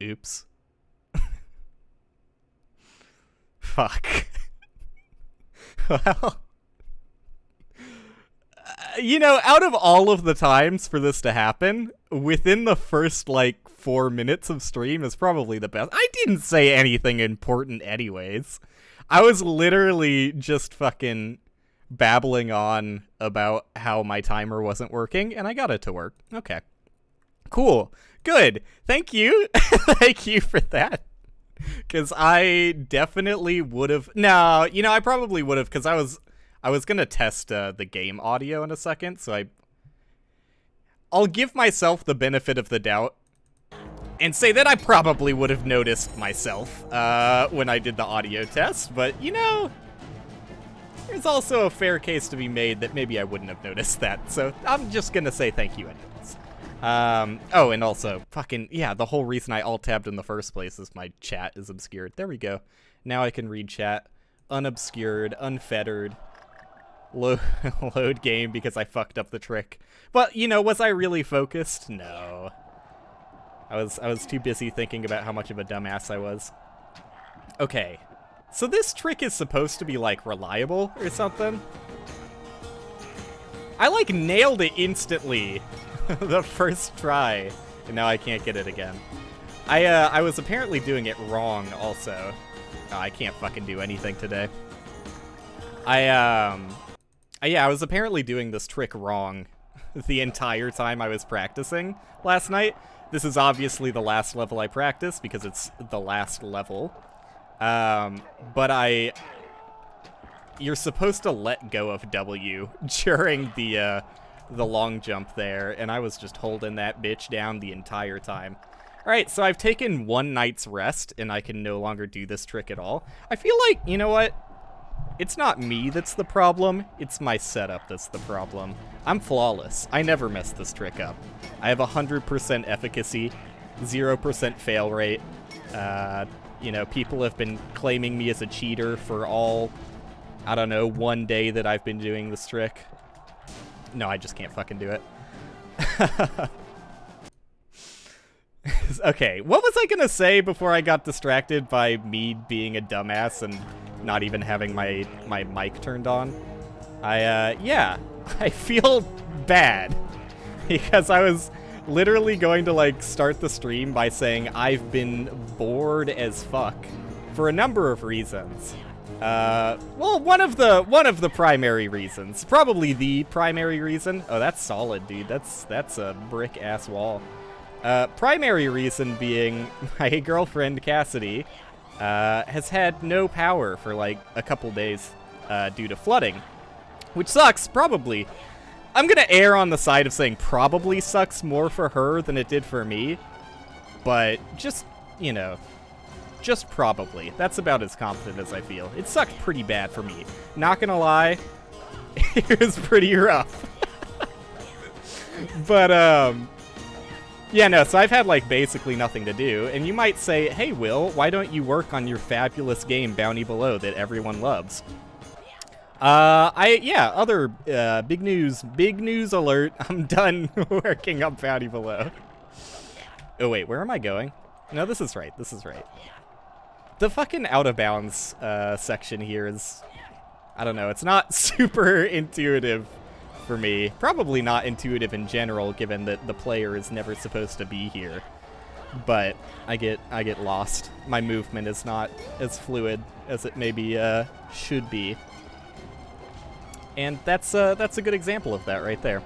Oops. Fuck. Well, you know, out of all of the times for this to happen, within the first, like, 4 minutes of stream is probably the best. I didn't say anything important anyways. I was literally just fucking babbling on about how my timer wasn't working, and I got it to work. Okay. Cool. Good. Thank you. Thank you for that. Because I definitely would have... No, you know, I probably would have, because I was going to test the game audio in a second, so I'll give myself the benefit of the doubt and say that I probably would have noticed myself when I did the audio test, but, you know, there's also a fair case to be made that maybe I wouldn't have noticed that, so I'm just going to say thank you anyways. Oh, and also, fucking, yeah, the whole reason I alt-tabbed in the first place is my chat is obscured. There we go. Now I can read chat. Unobscured, unfettered. Load game because I fucked up the trick. But, you know, was I really focused? No. I was too busy thinking about how much of a dumbass I was. Okay. So this trick is supposed to be, like, reliable or something? I, like, nailed it instantly the first try, and now I can't get it again. I was apparently doing it wrong also. Oh, I can't fucking do anything today. Yeah, I was apparently doing this trick wrong the entire time I was practicing last night. This is obviously the last level I practiced because it's the last level. But you're supposed to let go of W during the long jump there, and I was just holding that bitch down the entire time. Alright, so I've taken 1 night's rest, and I can no longer do this trick at all. I feel like, you know what? It's not me that's the problem, it's my setup that's the problem. I'm flawless. I never mess this trick up. I have 100% efficacy, 0% fail rate. You know, people have been claiming me as a cheater for all, I don't know, 1 day that I've been doing this trick. No, I just can't fucking do it. Okay, what was I gonna say before I got distracted by me being a dumbass and not even having my mic turned on? Yeah, I feel bad because I was literally going to, like, start the stream by saying I've been bored as fuck for a number of reasons. Well, one of the primary reasons, probably the primary reason. Oh, that's solid, dude. That's a brick-ass wall. Primary reason being my girlfriend, Cassidy, has had no power for, like, a couple days, due to flooding. Which sucks, probably. I'm gonna err on the side of saying probably sucks more for her than it did for me. But just, you know, just probably. That's about as confident as I feel. It sucked pretty bad for me. Not gonna lie, it was pretty rough. But, yeah, no, so I've had, like, basically nothing to do, and you might say, hey, Will, why don't you work on your fabulous game, Bounty Below, that everyone loves? Other, big news alert, I'm done working on Bounty Below. Oh, wait, where am I going? No, this is right, The fucking out-of-bounds, section here is, I don't know, it's not super intuitive for me. Probably not intuitive in general, given that the player is never supposed to be here. But I get lost. My movement is not as fluid as it maybe should be. And that's a good example of that right there.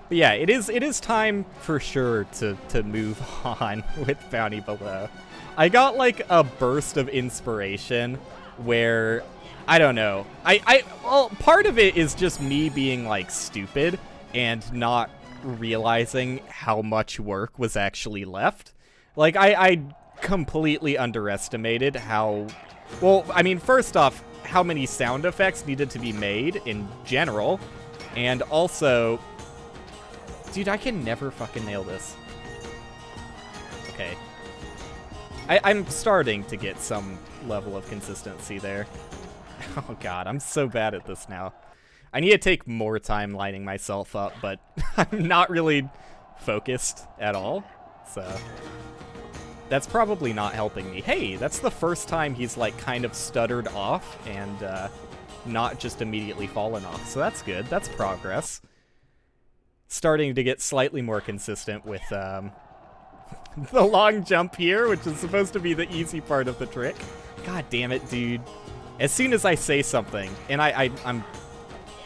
But yeah, it is time for sure to move on with Bounty Below. I got, like, a burst of inspiration where, I don't know. Well, part of it is just me being, like, stupid and not realizing how much work was actually left. Like, I completely underestimated how... Well, I mean, first off, how many sound effects needed to be made in general. And also... Dude, I can never fucking nail this. Okay. I'm starting to get some level of consistency there. Oh god, I'm so bad at this now. I need to take more time lining myself up, but I'm not really focused at all, so... that's probably not helping me. Hey, that's the first time he's, like, kind of stuttered off and not just immediately fallen off. So that's good. That's progress. Starting to get slightly more consistent with the long jump here, which is supposed to be the easy part of the trick. God damn it, dude. As soon as I say something, and I'm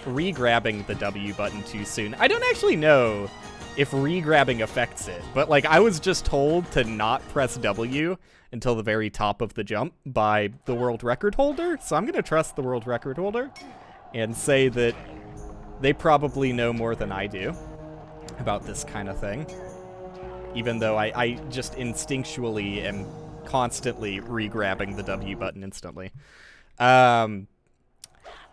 re-grabbing the W button too soon. I don't actually know if re-grabbing affects it, but like I was just told to not press W until the very top of the jump by the world record holder, so I'm gonna trust the world record holder and say that they probably know more than I do about this kind of thing, even though I just instinctually am constantly re-grabbing the W button instantly.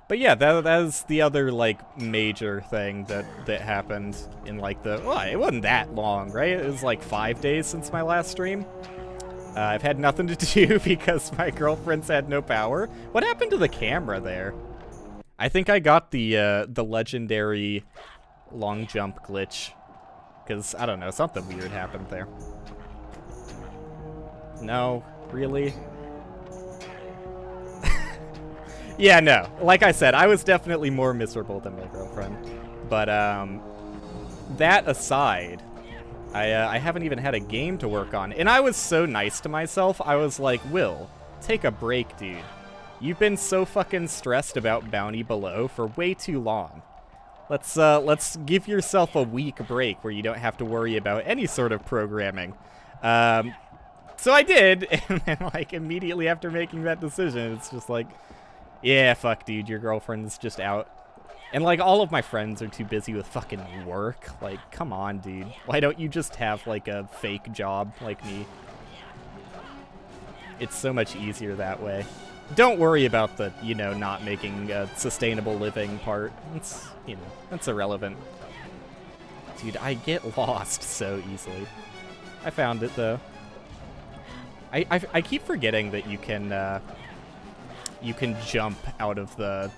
But yeah, that is the other, like, major thing that happened in, like, well, it wasn't that long, right? It was, like, 5 days since my last stream. I've had nothing to do because my girlfriend's had no power. What happened to the camera there? I think I got the legendary long jump glitch. Because, I don't know, something weird happened there. No, really? Yeah, no. Like I said, I was definitely more miserable than my girlfriend. But, that aside, I haven't even had a game to work on. And I was so nice to myself, I was like, Will, take a break, dude. You've been so fucking stressed about Bounty Below for way too long. Let's give yourself a week break where you don't have to worry about any sort of programming. So I did, and then, like, immediately after making that decision, it's just like, yeah, fuck, dude, your girlfriend's just out. And, like, all of my friends are too busy with fucking work. Like, come on, dude. Why don't you just have, like, a fake job like me? It's so much easier that way. Don't worry about the, you know, not making a sustainable living part. It's, you know, that's irrelevant. Dude, I get lost so easily. I found it, though. I keep forgetting that you can jump out of the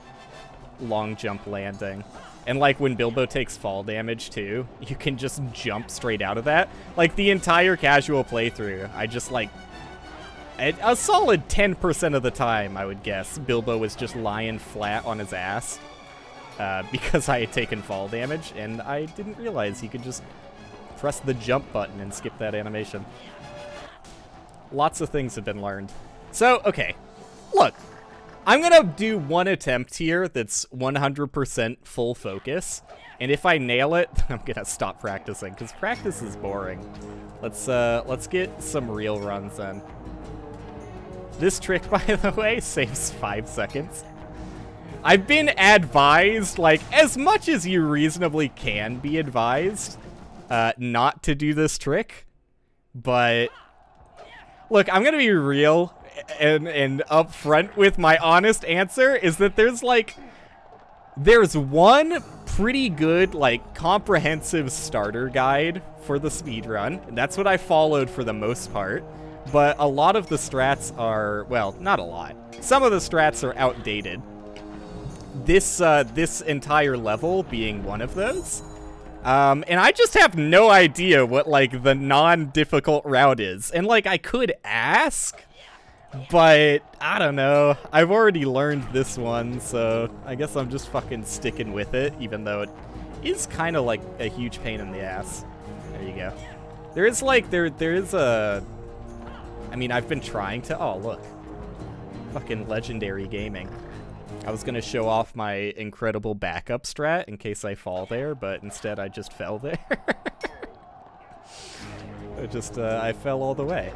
long jump landing. And, like, when Bilbo takes fall damage, too, you can just jump straight out of that. Like, the entire casual playthrough, I just, like, a solid 10% of the time, I would guess, Bilbo was just lying flat on his ass because I had taken fall damage, and I didn't realize he could just press the jump button and skip that animation. Lots of things have been learned. So, okay, look, I'm gonna do one attempt here that's 100% full focus, and if I nail it, I'm gonna stop practicing, because practice is boring. Let's get some real runs in. This trick, by the way, saves 5 seconds. I've been advised, like, as much as you reasonably can be advised, not to do this trick, but look, I'm gonna be real and upfront with my honest answer is that there's one pretty good, like, comprehensive starter guide for the speedrun, and that's what I followed for the most part. But a lot of the strats are, well, not a lot. Some of the strats are outdated. This entire level being one of those. And I just have no idea what, like, the non-difficult route is. And, like, I could ask, but I don't know. I've already learned this one, so I guess I'm just fucking sticking with it, even though it is kind of like a huge pain in the ass. There you go. There is, like, there is a... I mean, I've been trying to... Oh, look. Fucking legendary gaming. I was going to show off my incredible backup strat in case I fall there, but instead I just fell there. I fell all the way.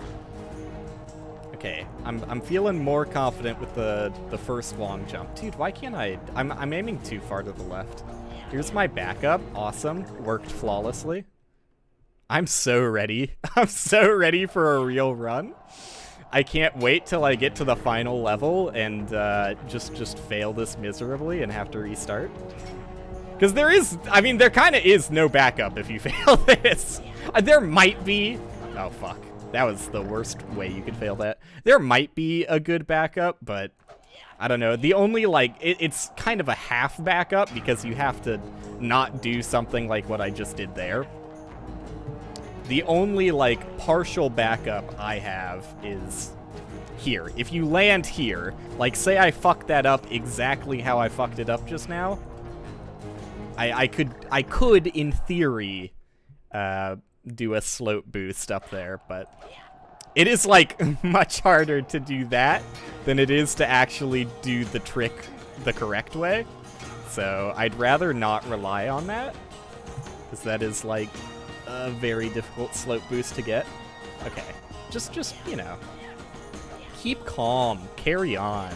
Okay, I'm feeling more confident with the first long jump. Dude, why can't I... I'm aiming too far to the left. Here's my backup. Awesome. Worked flawlessly. I'm so ready. I'm so ready for a real run. I can't wait till I get to the final level and just fail this miserably and have to restart. Because there is, I mean, there kind of is no backup if you fail this. There might be. Oh, fuck. That was the worst way you could fail that. There might be a good backup, but I don't know. The only, like, it's kind of a half backup because you have to not do something like what I just did there. The only, like, partial backup I have is here. If you land here, like, say I fucked that up exactly how I fucked it up just now, I could, in theory, do a slope boost up there, but it is, like, much harder to do that than it is to actually do the trick the correct way. So I'd rather not rely on that, because that is, like, a very difficult slope boost to get. Okay, just, you know, keep calm, carry on.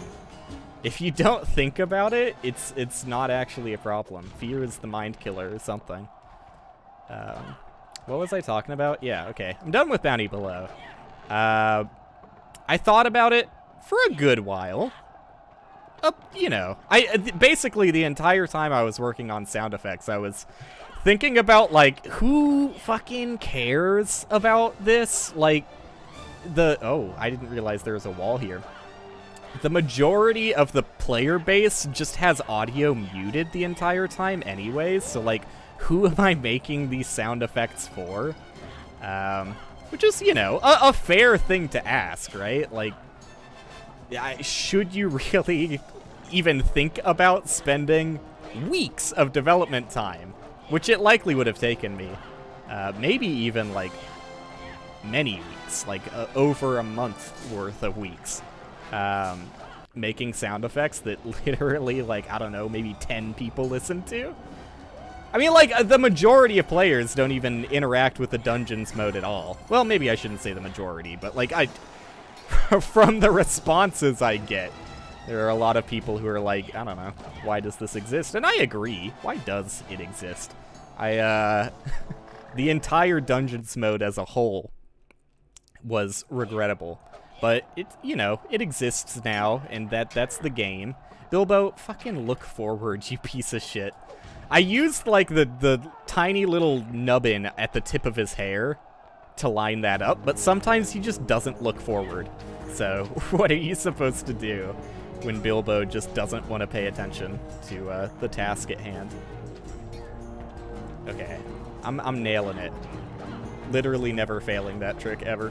If you don't think about it, it's not actually a problem. Fear is the mind killer or something. What was I talking about? Yeah, okay. I'm done with Bounty Below. I thought about it for a good while. You know, basically the entire time I was working on sound effects, I was thinking about, like, who fucking cares about this? Like, oh, I didn't realize there was a wall here. The majority of the player base just has audio muted the entire time anyways, so, like, who am I making these sound effects for? Which is, you know, a fair thing to ask, right? Like, should you really even think about spending weeks of development time, which it likely would have taken me, maybe even, like, many weeks, like, over a month worth of weeks, making sound effects that literally, like, I don't know, maybe 10 people listen to? I mean, like, the majority of players don't even interact with the dungeons mode at all. Well, maybe I shouldn't say the majority, but, like, from the responses I get, there are a lot of people who are like, I don't know, why does this exist? And I agree. Why does it exist? The entire dungeons mode as a whole was regrettable. But it, you know, it exists now, and that's the game. Bilbo, fucking look forward, you piece of shit. I used, like, the tiny little nubbin at the tip of his hair to line that up, but sometimes he just doesn't look forward. So, what are you supposed to do when Bilbo just doesn't want to pay attention to the task at hand? Okay, I'm nailing it. Literally never failing that trick ever.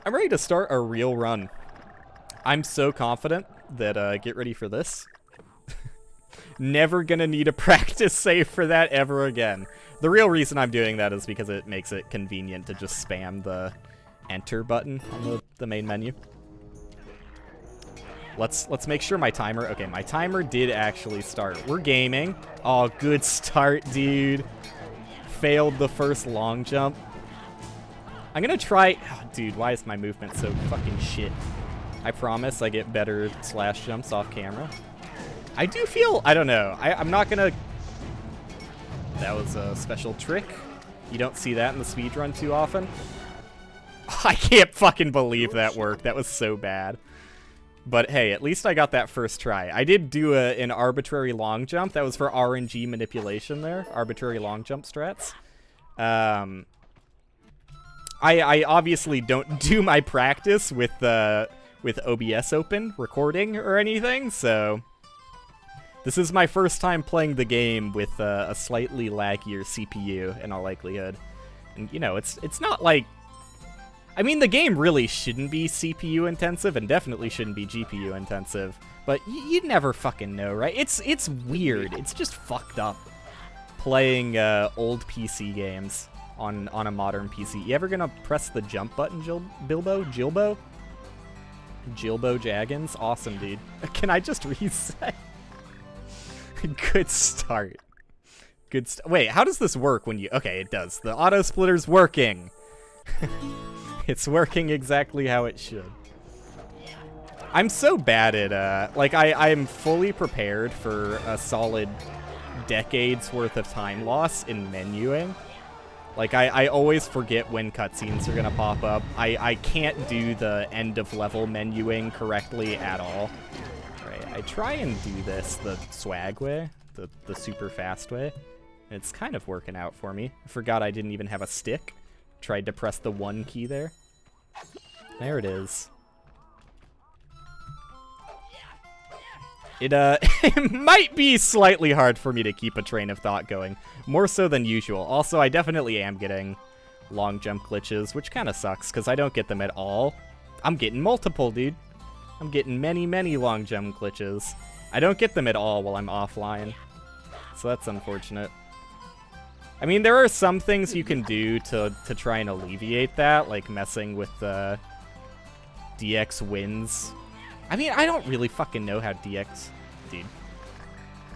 I'm ready to start a real run. I'm so confident that, get ready for this. Never gonna need a practice save for that ever again. The real reason I'm doing that is because it makes it convenient to just spam the enter button on the main menu. Let's make sure my timer... Okay, my timer did actually start. We're gaming. Oh, good start, dude. Failed the first long jump. I'm gonna try... Oh, dude, why is my movement so fucking shit? I promise I get better slash jumps off camera. I do feel... I don't know. I'm not gonna... That was a special trick. You don't see that in the speedrun too often. I can't fucking believe that worked. That was so bad. But hey, at least I got that first try. I did do an arbitrary long jump. That was for RNG manipulation there. Arbitrary long jump strats. I obviously don't do my practice with OBS open, recording or anything, so... This is my first time playing the game with a slightly laggier CPU, in all likelihood. And, you know, it's not like... I mean, the game really shouldn't be CPU intensive, and definitely shouldn't be GPU intensive. But you never fucking know, right? It's weird. It's just fucked up playing old PC games on a modern PC. You ever gonna press the jump button, Bilbo? Jilbo? Jilbo Jaggins? Awesome, dude. Can I just reset? Good start. Wait, how does this work when you... Okay, it does. The auto splitter's working. It's working exactly how it should. I'm so bad at, like, I'm fully prepared for a solid decade's worth of time loss in menuing. Like, I always forget when cutscenes are gonna pop up. I can't do the end of level menuing correctly at all. I try and do this the swag way, the super fast way. It's kind of working out for me. I forgot I didn't even have a stick. Tried to press the 1 key there. There it is. It, it might be slightly hard for me to keep a train of thought going, more so than usual. Also, I definitely am getting long jump glitches, which kind of sucks, because I don't get them at all. I'm getting multiple, dude. I'm getting many, many long jump glitches. I don't get them at all while I'm offline, so that's unfortunate. I mean, there are some things you can do to try and alleviate that, like messing with the DX wins. I mean, I don't really fucking know how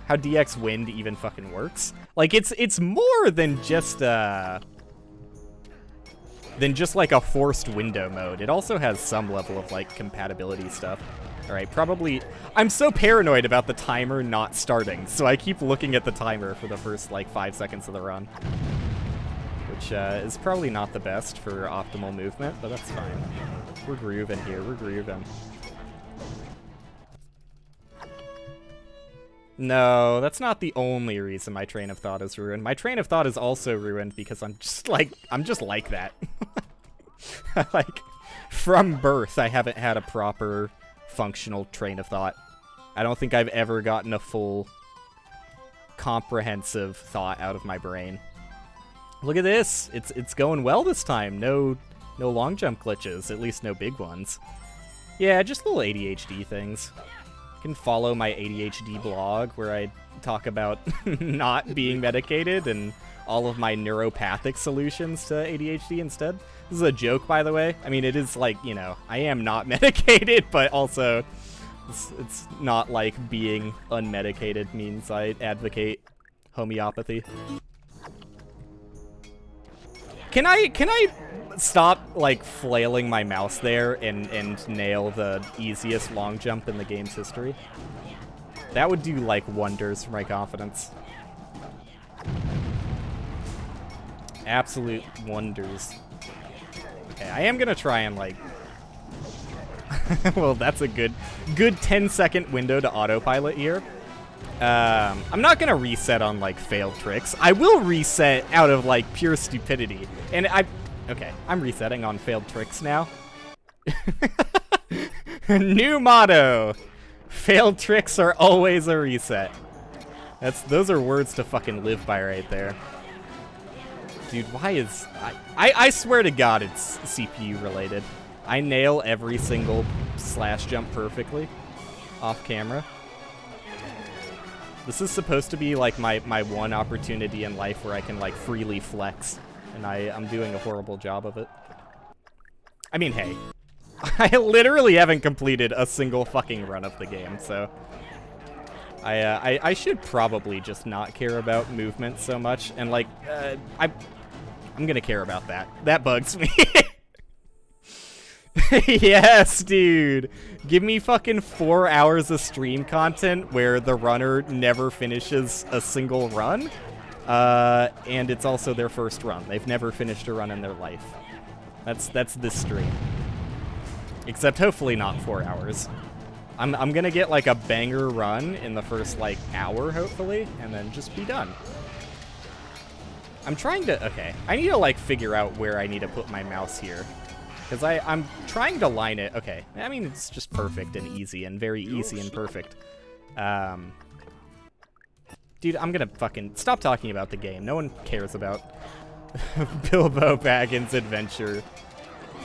how DX wind even fucking works. Like, it's more than just like a forced window mode. It also has some level of like compatibility stuff. All right, probably. I'm so paranoid about the timer not starting, so I keep looking at the timer for the first like 5 seconds of the run, which is probably not the best for optimal movement, but that's fine. We're grooving here. We're grooving. No, that's not the only reason my train of thought is ruined. My train of thought is also ruined because I'm just like that. Like, from birth, I haven't had a proper functional train of thought. I don't think I've ever gotten a full comprehensive thought out of my brain. Look at this. It's going well this time. No long jump glitches, at least no big ones. Yeah, just little ADHD things. You can follow my ADHD blog where I talk about not being medicated and all of my neuropathic solutions to ADHD instead. This is a joke, by the way. I mean, it is like, you know, I am not medicated, but also it's not like being unmedicated means I advocate homeopathy. Can I stop, like, flailing my mouse there and nail the easiest long jump in the game's history? That would do, like, wonders for my confidence. Absolute wonders. Okay, I am gonna try and, like... well, that's a good 10-second window to autopilot here. I'm not gonna reset on, like, failed tricks. I will reset out of, like, pure stupidity. And okay, I'm resetting on failed tricks now. New motto! Failed tricks are always a reset. Those are words to fucking live by right there. Dude, why is... I swear to God it's CPU related. I nail every single slash jump perfectly off camera. This is supposed to be like my one opportunity in life where I can like freely flex, and I'm doing a horrible job of it. I mean, hey, I literally haven't completed a single fucking run of the game, so I should probably just not care about movement so much, and like I'm gonna care about that. That bugs me. Yes, dude. Give me fucking 4 hours of stream content where the runner never finishes a single run. And it's also their first run. They've never finished a run in their life. That's this stream. Except hopefully not 4 hours. I'm gonna get like a banger run in the first like hour, hopefully, and then just be done. I'm trying to, okay, I need to like figure out where I need to put my mouse here. Because I'm trying to line it. Okay, I mean, it's just perfect and easy and very easy and perfect. Dude, I'm gonna fucking stop talking about the game. No one cares about Bilbo Baggins' adventure.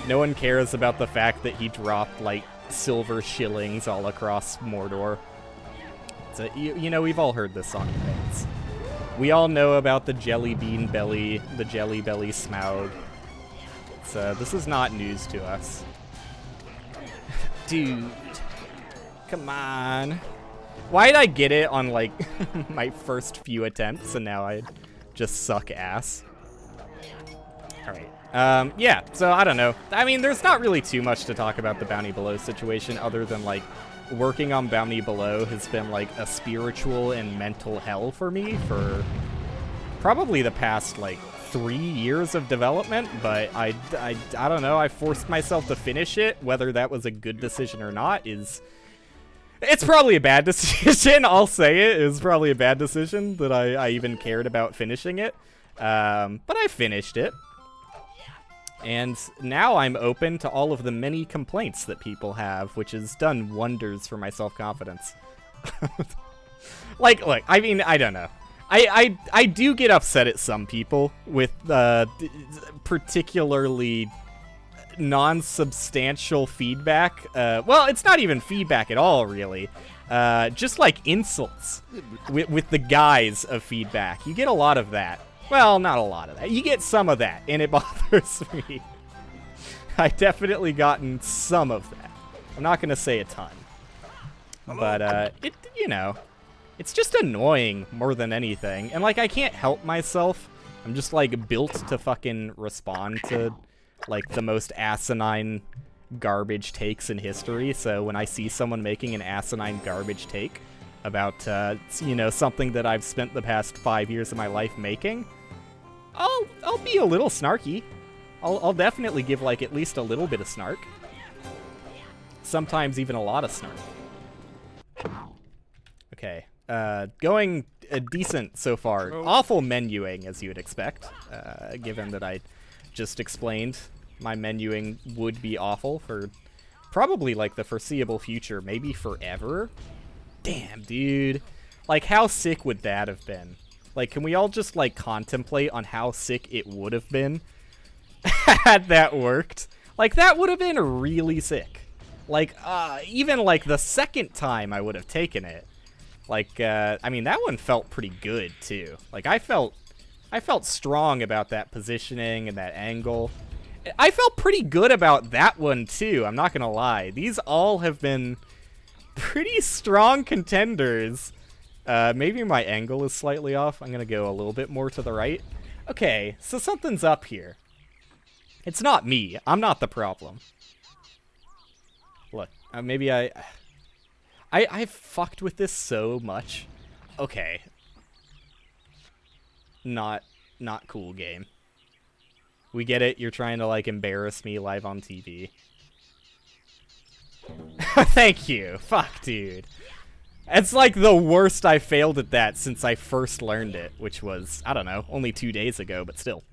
No one cares about the fact that he dropped, like, silver shillings all across Mordor. So, you know, we've all heard this song in bands. We all know about the Jelly Bean Belly, the Jelly Belly Smaug. This is not news to us. Dude. Come on. Why did I get it on, like, my first few attempts, and now I just suck ass? Alright. Yeah, so I don't know. I mean, there's not really too much to talk about the Bounty Below situation, other than, like, working on Bounty Below has been, like, a spiritual and mental hell for me for probably the past, like, 3 years of development, but I don't know, I forced myself to finish it. Whether that was a good decision or not it's probably a bad decision. I'll say it. It was probably a bad decision that I even cared about finishing it. But I finished it. And now I'm open to all of the many complaints that people have, which has done wonders for my self-confidence. Like, look, I mean, I don't know. I do get upset at some people with particularly non-substantial feedback. Well, it's not even feedback at all, really. Just like insults with the guise of feedback. You get a lot of that. Well, not a lot of that. You get some of that, and it bothers me. I definitely gotten some of that. I'm not gonna say a ton. But, you know, it's just annoying more than anything. And, like, I can't help myself. I'm just, like, built to fucking respond to, like, the most asinine garbage takes in history. So when I see someone making an asinine garbage take about, you know, something that I've spent the past 5 years of my life making, I'll be a little snarky. I'll definitely give, like, at least a little bit of snark. Sometimes even a lot of snark. Okay, going decent so far. Awful menuing, as you would expect, given that I just explained my menuing would be awful for probably, like, the foreseeable future, maybe forever. Damn, dude. Like, how sick would that have been? Like, can we all just, like, contemplate on how sick it would have been had that worked? Like, that would have been really sick. Like, even, like, the second time I would have taken it. Like, I mean, that one felt pretty good, too. Like, I felt strong about that positioning and that angle. I felt pretty good about that one, too. I'm not gonna lie. These all have been pretty strong contenders. Maybe my angle is slightly off. I'm gonna go a little bit more to the right. Okay, so something's up here. It's not me. I'm not the problem. Look, maybe I've fucked with this so much. Okay. Not cool, game. We get it. You're trying to, like, embarrass me live on TV. Thank you. Fuck, dude. It's like the worst I failed at that since I first learned it, which was, I don't know, only 2 days ago, but still.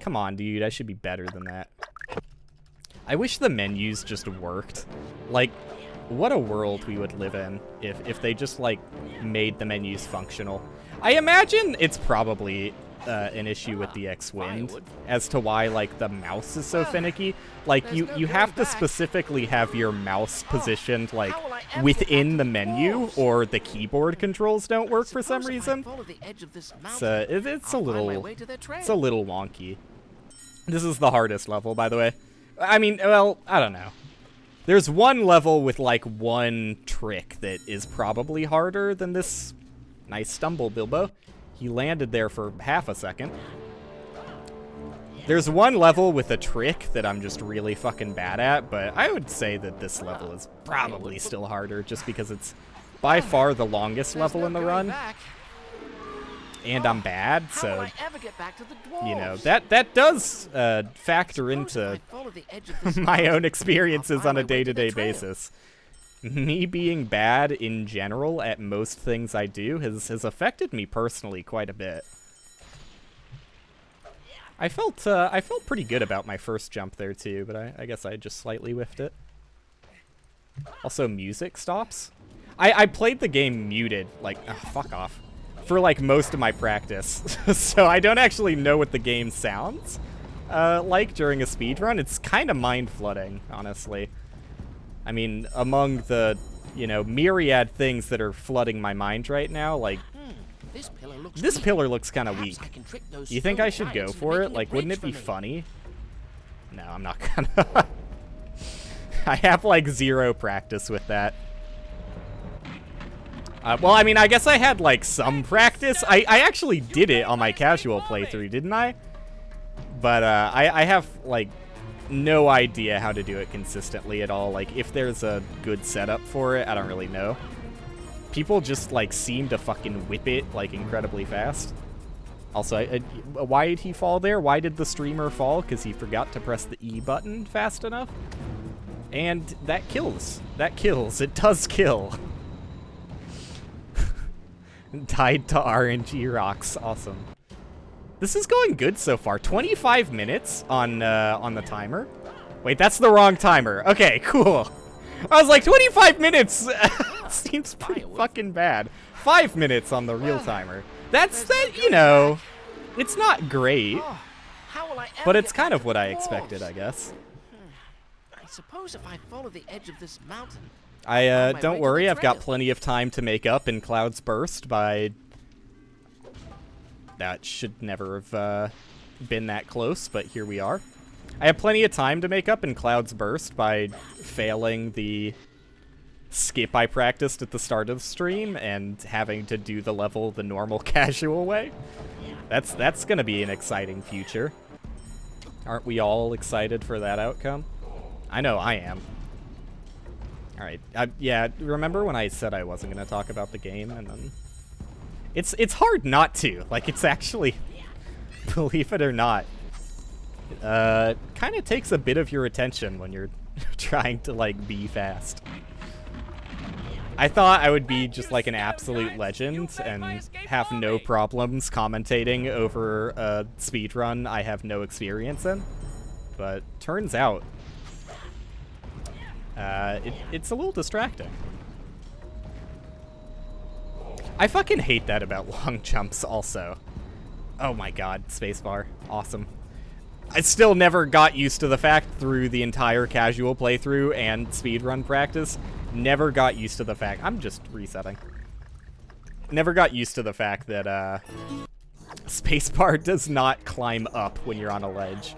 Come on, dude. I should be better than that. I wish the menus just worked. Like, what a world we would live in if they just, like, made the menus functional. I imagine it's probably an issue with the X-Wind as to why, like, the mouse is so finicky. Like, you have to specifically have your mouse positioned, like, within the menu, or the keyboard controls don't work for some reason. So it's a little wonky. This is the hardest level, by the way. I mean, well, I don't know. There's one level with, like, one trick that is probably harder than this. Nice stumble, Bilbo. He landed there for half a second. There's one level with a trick that I'm just really fucking bad at, but I would say that this level is probably still harder just because it's by far the longest level in the run. And I'm bad, so, you know, that does factor into my own experiences on a day-to-day basis. Me being bad in general at most things I do has affected me personally quite a bit. I felt pretty good about my first jump there too, but I guess I just slightly whiffed it. Also, music stops. I played the game muted, like, fuck off, for, like, most of my practice, so I don't actually know what the game sounds like during a speedrun. It's kind of mind-flooding, honestly. I mean, among the, you know, myriad things that are flooding my mind right now, like, this pillar looks kind of weak. You think I should go for it? Like, wouldn't it be funny? No, I'm not gonna. I have, like, 0 practice with that. Well, I mean, I guess I had, like, some practice. I actually did it on my casual playthrough, didn't I? But, I have, like, no idea how to do it consistently at all. Like, if there's a good setup for it, I don't really know. People just, like, seem to fucking whip it, like, incredibly fast. Also, why did he fall there? Why did the streamer fall? Because he forgot to press the E button fast enough? And that kills. That kills. It does kill. Tied to RNG rocks. Awesome. This is going good so far. 25 minutes on the timer. Wait, that's the wrong timer. Okay, cool. I was like, 25 minutes Seems pretty fucking bad. 5 minutes on the real timer. That's that, you know, it's not great, but it's kind of what I expected, I guess. I suppose if I follow the edge of this mountain. Don't worry, I've got plenty of time to make up in Cloud's Burst by... That should never have been that close, but here we are. I have plenty of time to make up in Cloud's Burst by failing the skip I practiced at the start of the stream and having to do the level the normal casual way. That's gonna be an exciting future. Aren't we all excited for that outcome? I know I am. Alright, yeah, remember when I said I wasn't gonna talk about the game, and then... It's hard not to. Like, it's actually, believe it or not, kind of takes a bit of your attention when you're trying to, like, be fast. I thought I would be just, like, an absolute legend and have no problems commentating over a speedrun I have no experience in. But turns out, it's a little distracting. I fucking hate that about long jumps also. Oh my god, spacebar. Awesome. I still never got used to the fact through the entire casual playthrough and speedrun practice. Never got used to the fact... I'm just resetting. Never got used to the fact that, spacebar does not climb up when you're on a ledge.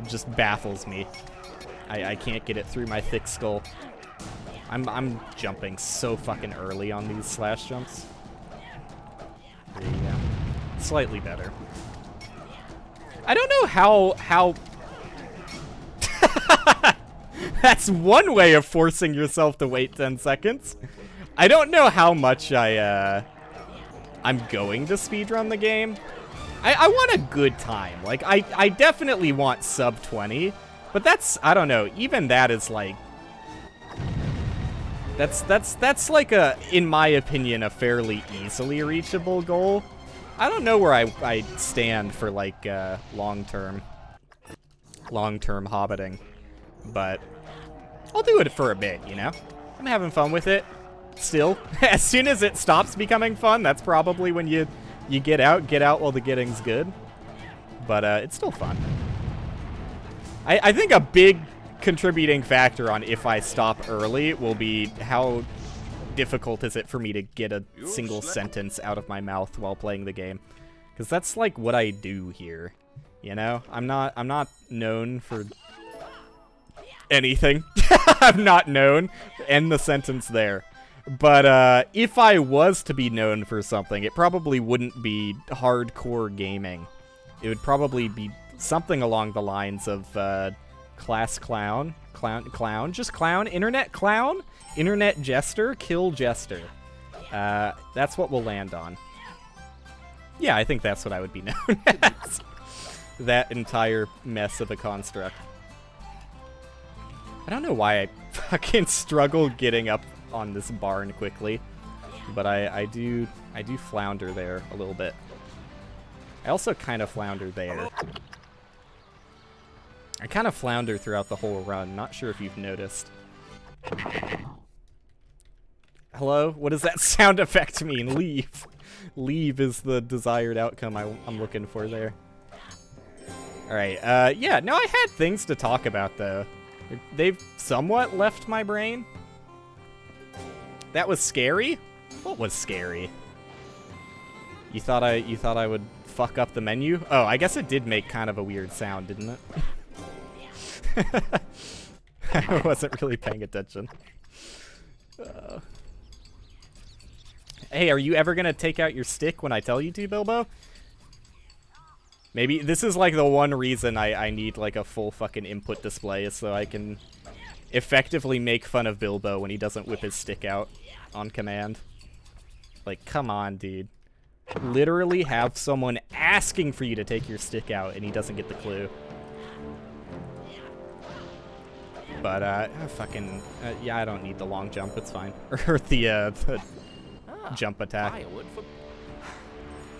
It just baffles me. I can't get it through my thick skull. I'm jumping so fucking early on these slash jumps. There you go. Slightly better. I don't know how... That's one way of forcing yourself to wait 10 seconds. I don't know how much I'm going to speedrun the game. I want a good time. Like, I definitely want sub 20, but that's, I don't know, even that is like... That's like a, in my opinion, a fairly easily reachable goal. I don't know where I stand for like long-term hobbiting, but I'll do it for a bit, you know? I'm having fun with it still. As soon as it stops becoming fun, that's probably when you get out while the getting's good. But it's still fun. I think a big contributing factor on if I stop early will be how difficult is it for me to get a single sentence out of my mouth while playing the game, because that's like what I do here, you know? I'm not known for anything. I'm not known. End the sentence there. But if I was to be known for something, it probably wouldn't be hardcore gaming. It would probably be something along the lines of class clown, just clown, internet jester, kill jester. That's what we'll land on. Yeah, I think that's what I would be known as. That entire mess of a construct. I don't know why I fucking struggle getting up on this barn quickly, but I do flounder there a little bit. I also kind of flounder there. I kind of flounder throughout the whole run. Not sure if you've noticed. Hello? What does that sound effect mean? Leave. Leave is the desired outcome I'm looking for there. Alright, yeah, no, I had things to talk about, though. They've somewhat left my brain. That was scary? What was scary? You thought I would fuck up the menu? Oh, I guess it did make kind of a weird sound, didn't it? I wasn't really paying attention. Hey, are you ever gonna take out your stick when I tell you to, Bilbo? Maybe this is like the one reason I need like a full fucking input display, so I can effectively make fun of Bilbo when he doesn't whip his stick out on command. Like, come on, dude. Literally have someone asking for you to take your stick out and he doesn't get the clue. But, yeah, I don't need the long jump, it's fine. Or the jump attack.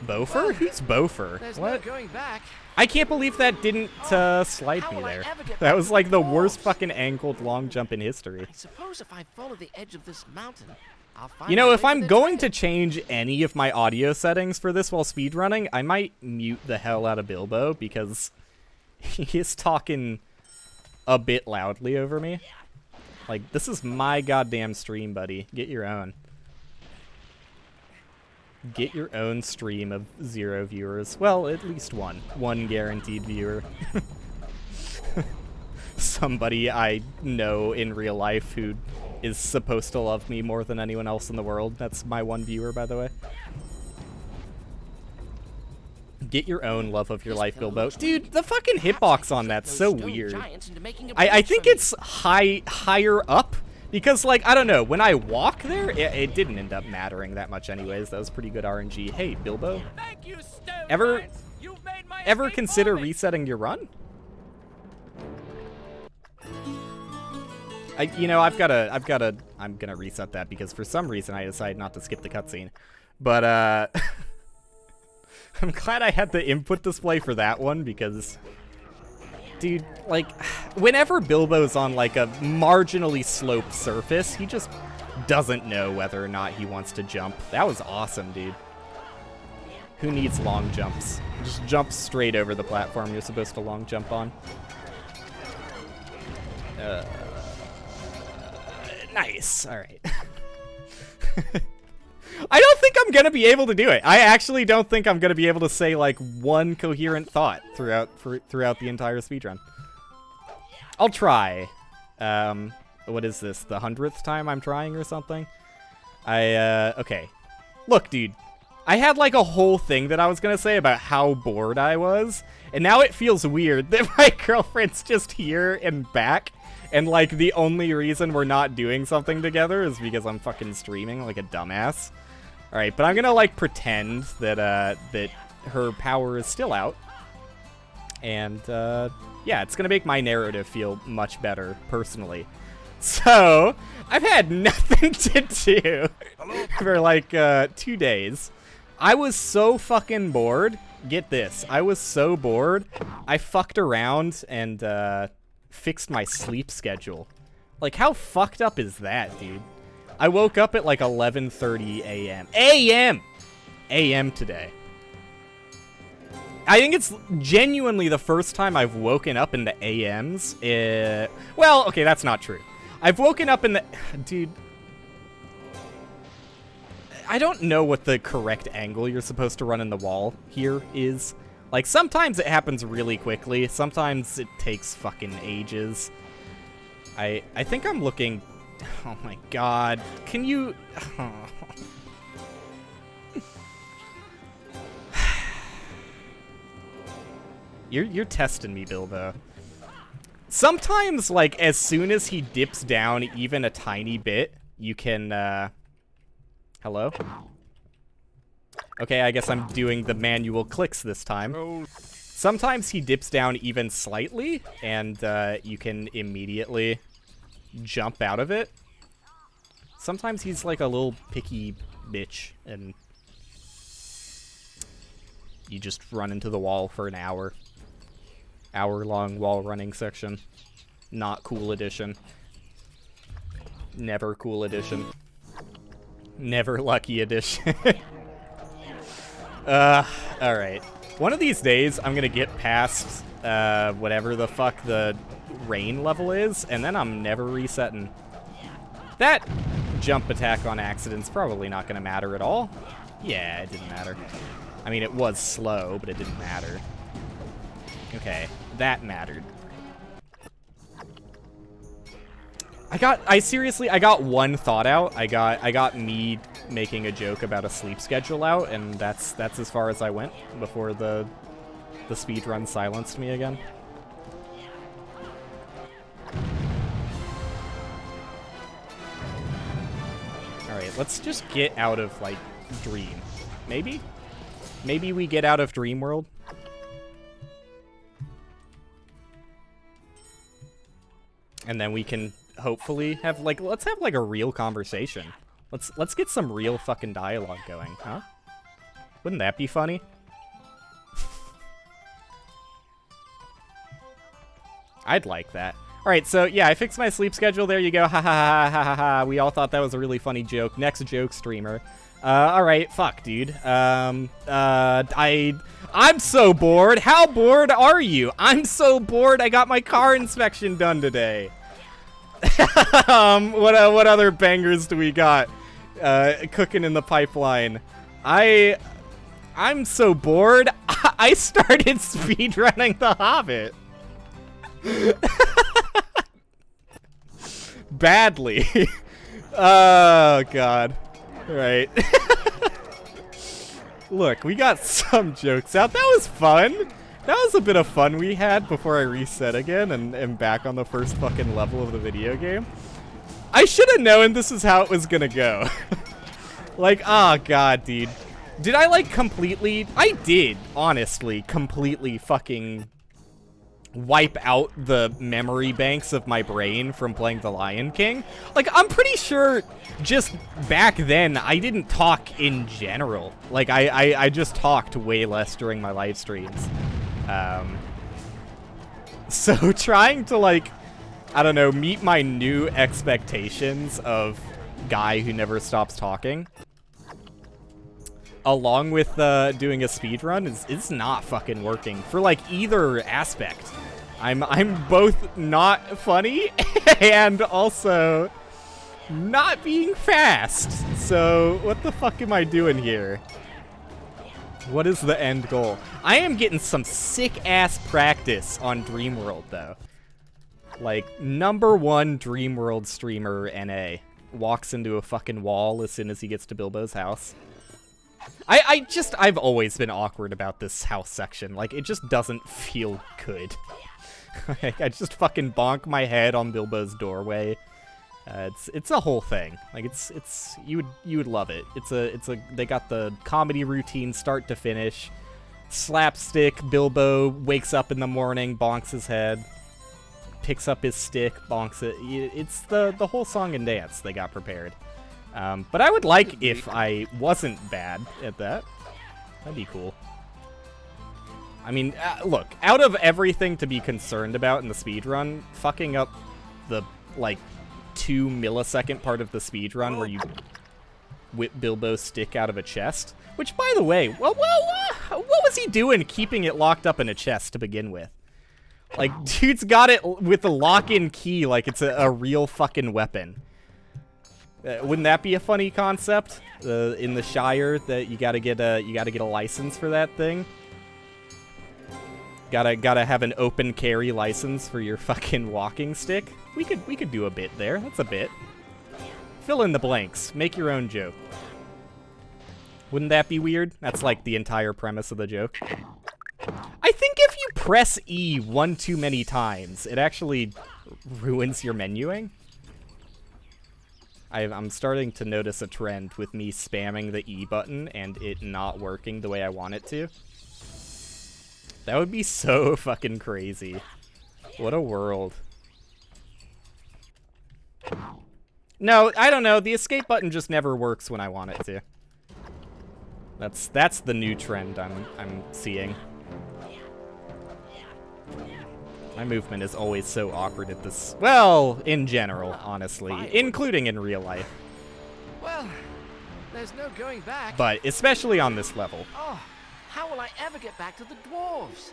Bofer? Who's Bofer? What? No going back. I can't believe that didn't slide me there. That was like the worst fucking angled long jump in history. I suppose if I follow the edge of this mountain. I'll find You know, my if way I'm the going to train. change any of my audio settings for this while speedrunning, I might mute the hell out of Bilbo because he is talking a bit loudly over me. Like, this is my goddamn stream, buddy. Get your own. Get your own stream of 0 viewers. Well, at least one. One guaranteed viewer. Somebody I know in real life who is supposed to love me more than anyone else in the world. That's my one viewer, by the way. Get your own love of your life, Bilbo. Dude, the fucking hitbox on that's so weird. I think it's higher up because, like, I don't know. When I walk there, it didn't end up mattering that much anyways. That was pretty good RNG. Hey, Bilbo. Thank you, Ever consider resetting your run? I'm gonna reset that because for some reason I decided not to skip the cutscene. But, I'm glad I had the input display for that one because, dude, like, whenever Bilbo's on, like, a marginally sloped surface, he just doesn't know whether or not he wants to jump. That was awesome, dude. Who needs long jumps? Just jump straight over the platform you're supposed to long jump on. Nice. All right. I don't think I'm gonna be able to do it. I actually don't think I'm gonna be able to say like one coherent thought throughout the entire speedrun. I'll try. What is this? The 100th time I'm trying or something? Okay. Look, dude. I had like a whole thing that I was gonna say about how bored I was, and now it feels weird that my girlfriend's just here and back. And, like, the only reason we're not doing something together is because I'm fucking streaming like a dumbass. Alright, but I'm gonna, like, pretend that, that her power is still out. And, yeah, it's gonna make my narrative feel much better, personally. So, I've had nothing to do for, like, 2 days. I was so fucking bored. Get this. I was so bored, I fucked around and, fixed my sleep schedule. Like, how fucked up is that, dude? I woke up at like 11:30 a.m. a.m. today. I think it's genuinely the first time I've woken up in the AMs. Well, okay, that's not true. I've woken up in the... Dude. I don't know what the correct angle you're supposed to run in the wall here is. Like, sometimes it happens really quickly. Sometimes it takes fucking ages. I think I'm looking... Oh my god. Can you... Oh. You're testing me, Bilbo. Sometimes, like, as soon as he dips down even a tiny bit, you can, Hello? Okay, I guess I'm doing the manual clicks this time. Sometimes he dips down even slightly, and you can immediately jump out of it. Sometimes he's like a little picky bitch, and you just run into the wall for an hour. Hour-long wall running section. Not cool edition. Never cool edition. Never lucky edition. Alright. One of these days, I'm gonna get past, whatever the fuck the rain level is, and then I'm never resetting. That jump attack on accident's probably not gonna matter at all. Yeah, it didn't matter. I mean, it was slow, but it didn't matter. Okay, that mattered. I got one thought out. I got me making a joke about a sleep schedule out, and that's as far as I went before the speedrun silenced me again. Alright, let's just get out of, like, Dream. Maybe? Maybe we get out of Dream World? And then we can hopefully have, like, let's have, like, a real conversation. Let's get some real fucking dialogue going, huh? Wouldn't that be funny? I'd like that. Alright, so yeah, I fixed my sleep schedule. There you go. Ha ha ha ha ha ha. We all thought that was a really funny joke. Next joke streamer. Alright, fuck, dude. I'm so bored. How bored are you? I'm so bored. I got my car inspection done today. What other bangers do we got cooking in the pipeline? I'm so bored. I started speedrunning The Hobbit. Badly. Oh, God. Right. Look, we got some jokes out. That was fun. That was a bit of fun we had before I reset again and am back on the first fucking level of the video game. I should have known this is how it was gonna go. Like, oh, God, dude. Did I, like, completely... I did, honestly, completely fucking wipe out the memory banks of my brain from playing The Lion King. Like, I'm pretty sure just back then I didn't talk in general. Like, I just talked way less during my live streams. So trying to, like, I don't know, meet my new expectations of guy who never stops talking, along with doing a speedrun, is not fucking working for, like, either aspect. I'm both not funny and also not being fast. So what the fuck am I doing here? What is the end goal? I am getting some sick-ass practice on Dreamworld, though. Like, #1 Dreamworld streamer NA walks into a fucking wall as soon as he gets to Bilbo's house. I've always been awkward about this house section. Like, it just doesn't feel good. I just fucking bonk my head on Bilbo's doorway. It's a whole thing. Like, you would love it. They got the comedy routine start to finish. Slapstick, Bilbo wakes up in the morning, bonks his head, picks up his stick, bonks it. It's the whole song and dance they got prepared. But I would like if I wasn't bad at that. That'd be cool. I mean, look, out of everything to be concerned about in the speedrun, fucking up the, like, 2 millisecond part of the speedrun where you whip Bilbo's stick out of a chest. Which, by the way, well, what was he doing keeping it locked up in a chest to begin with? Like, dude's got it with a lock-in key like it's a real fucking weapon. Wouldn't that be a funny concept in the Shire, that you gotta get a license for that thing? Gotta have an open carry license for your fucking walking stick. We could do a bit there. That's a bit. Fill in the blanks. Make your own joke. Wouldn't that be weird? That's like the entire premise of the joke. I think if you press E one too many times, it actually ruins your menuing. I'm starting to notice a trend with me spamming the E button and it not working the way I want it to. That would be so fucking crazy. What a world. No, I don't know. The escape button just never works when I want it to. That's the new trend I'm seeing. My movement is always so awkward at this. Well, in general, honestly, including in real life. Well, there's no going back. But especially on this level. Oh, how will I ever get back to the dwarves?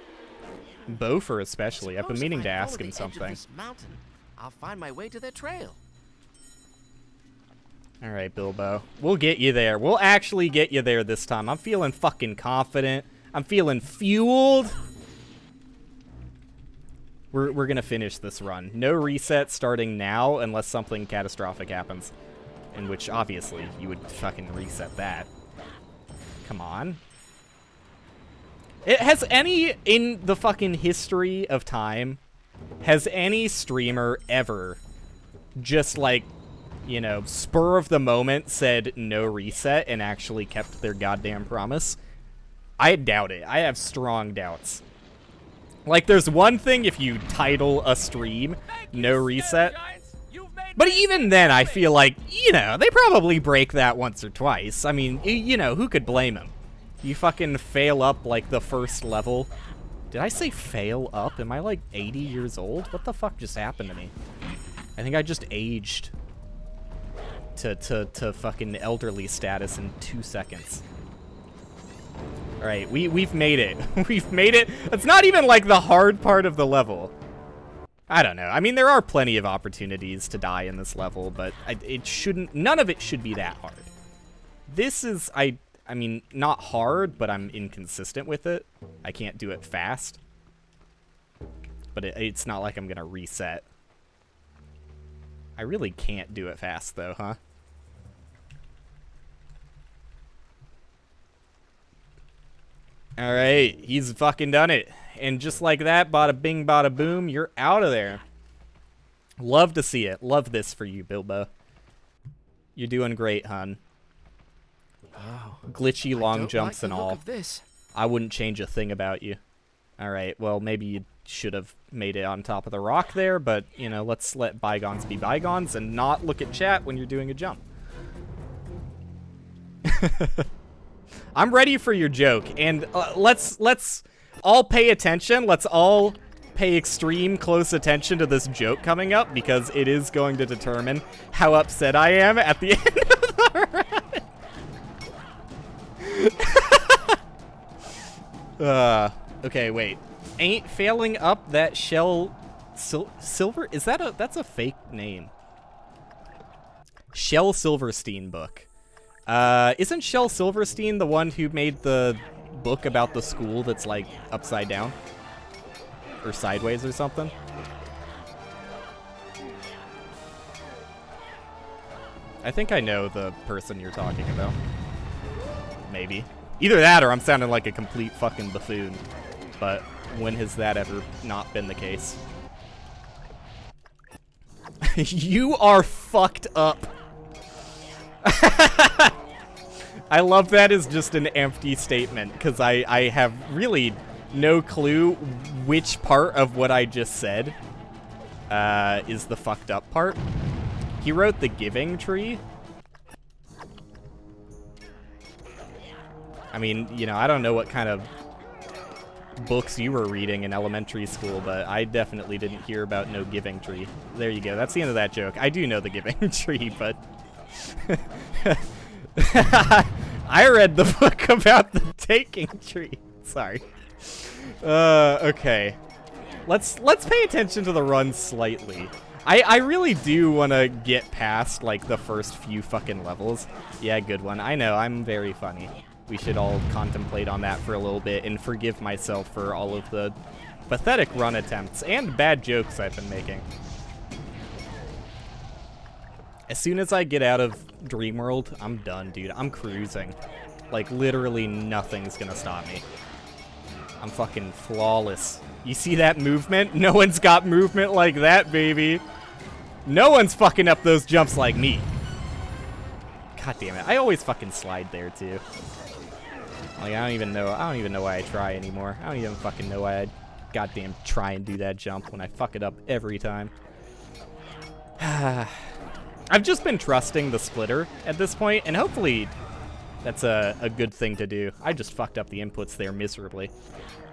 Bofer especially. I've been Suppose meaning if to I ask follow him the edge of something. this mountain, I'll find my way to their trail. All right, Bilbo. We'll get you there. We'll actually get you there this time. I'm feeling fucking confident. I'm feeling fueled. We're gonna finish this run. No reset starting now unless something catastrophic happens. In which, obviously, you would fucking reset that. Come on. Has any, in the fucking history of time, has any streamer ever just, like, you know, spur of the moment said no reset and actually kept their goddamn promise? I doubt it. I have strong doubts. Like, there's one thing if you title a stream no reset, but even then I feel like, you know, they probably break that once or twice. I mean, you know, who could blame them? You fucking fail up, like, the first level Did I say fail up? Am I like 80 years old? What the fuck just happened to me? I think I just aged to fucking elderly status in 2 seconds. Alright, we've made it. We've made it. It's not even like the hard part of the level. I don't know. I mean, there are plenty of opportunities to die in this level, but it shouldn't, none of it should be that hard. This is, I mean, not hard, but I'm inconsistent with it. I can't do it fast. But it's not like I'm gonna reset. I really can't do it fast, though, huh? Alright, he's fucking done it. And just like that, bada bing, bada boom, you're out of there. Love to see it. Love this for you, Bilbo. You're doing great, hun. Oh, Glitchy long jumps like and all. Of this. I wouldn't change a thing about you. Alright, well, maybe you should have made it on top of the rock there, but, you know, let's let bygones be bygones and not look at chat when you're doing a jump. I'm ready for your joke, and let's all pay attention. Let's all pay extreme close attention to this joke coming up, because it is going to determine how upset I am at the end of the run. Okay, wait. Ain't failing up that Shell Silver? Is that that's a fake name? Shel Silverstein book. Isn't Shel Silverstein the one who made the book about the school that's like upside down? Or sideways or something? I think I know the person you're talking about. Maybe. Either that or I'm sounding like a complete fucking buffoon. But when has that ever not been the case? You are fucked up. I love that as just an empty statement, because I have really no clue which part of what I just said is the fucked up part. He wrote The Giving Tree. I mean, you know, I don't know what kind of books you were reading in elementary school, but I definitely didn't hear about no Giving Tree. There you go. That's the end of that joke. I do know The Giving Tree, but... I read the book about the Taking Tree. Sorry. Okay. Let's pay attention to the run slightly. I really do want to get past, like, the first few fucking levels. Yeah, good one. I know, I'm very funny. We should all contemplate on that for a little bit and forgive myself for all of the pathetic run attempts and bad jokes I've been making. As soon as I get out of Dreamworld, I'm done, dude. I'm cruising. Like, literally nothing's gonna stop me. I'm fucking flawless. You see that movement? No one's got movement like that, baby. No one's fucking up those jumps like me. God damn it. I always fucking slide there, too. Like, I don't even know why I try anymore. I don't even fucking know why I goddamn try and do that jump when I fuck it up every time. I've just been trusting the splitter at this point, and hopefully that's a good thing to do. I just fucked up the inputs there miserably.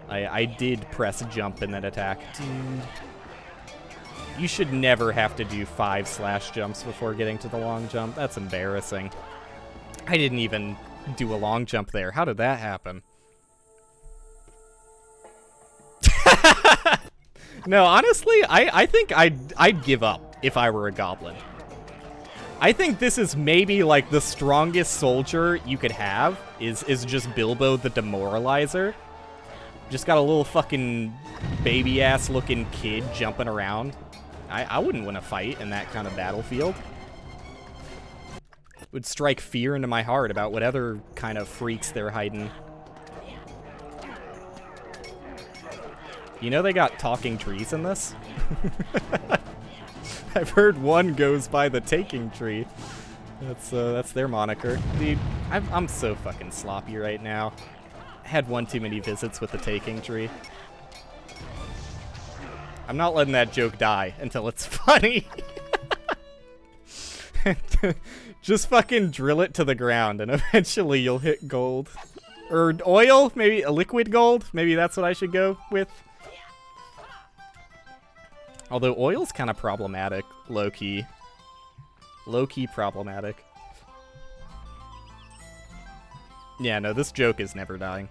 I did press jump in that attack. Dude. You should never have to do 5 slash jumps before getting to the long jump. That's embarrassing. I didn't even do a long jump there. How did that happen? No, honestly, I think I'd give up if I were a goblin. I think this is maybe like the strongest soldier you could have is just Bilbo the Demoralizer. Just got a little fucking baby-ass looking kid jumping around. I wouldn't want to fight in that kind of battlefield. It would strike fear into my heart about what other kind of freaks they're hiding. You know they got talking trees in this? I've heard one goes by the Taking Tree. That's their moniker. Dude, I'm so fucking sloppy right now. I had one too many visits with the Taking Tree. I'm not letting that joke die until it's funny. Just fucking drill it to the ground and eventually you'll hit gold. Or oil? Maybe a liquid gold? Maybe that's what I should go with. Although oil's kind of problematic, low-key. Low-key problematic. Yeah, no, this joke is never dying.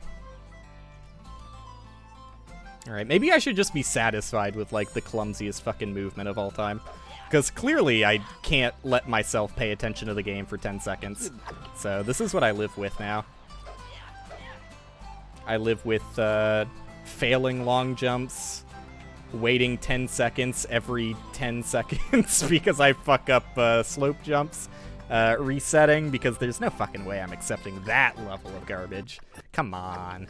Alright, maybe I should just be satisfied with, like, the clumsiest fucking movement of all time. Because clearly I can't let myself pay attention to the game for 10 seconds. So this is what I live with now. I live with failing long jumps, waiting 10 seconds every 10 seconds because I fuck up slope jumps, resetting because there's no fucking way I'm accepting that level of garbage. Come on.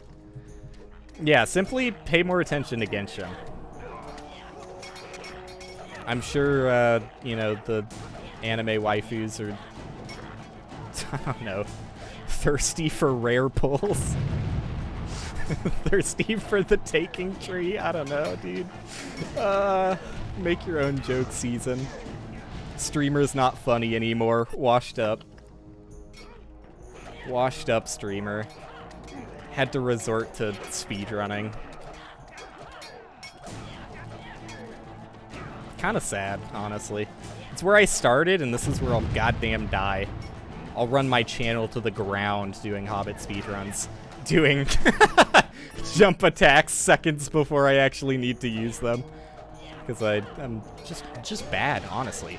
Yeah, simply pay more attention to Genshin. I'm sure, you know, the anime waifus are, I don't know, thirsty for rare pulls. Thirsty for the taking tree? I don't know, dude. Make your own joke season. Streamer's not funny anymore. Washed up. Washed up streamer. Had to resort to speedrunning. Kind of sad, honestly. It's where I started, and this is where I'll goddamn die. I'll run my channel to the ground doing Hobbit speedruns. Doing jump attacks seconds before I actually need to use them. Because I'm just bad, honestly.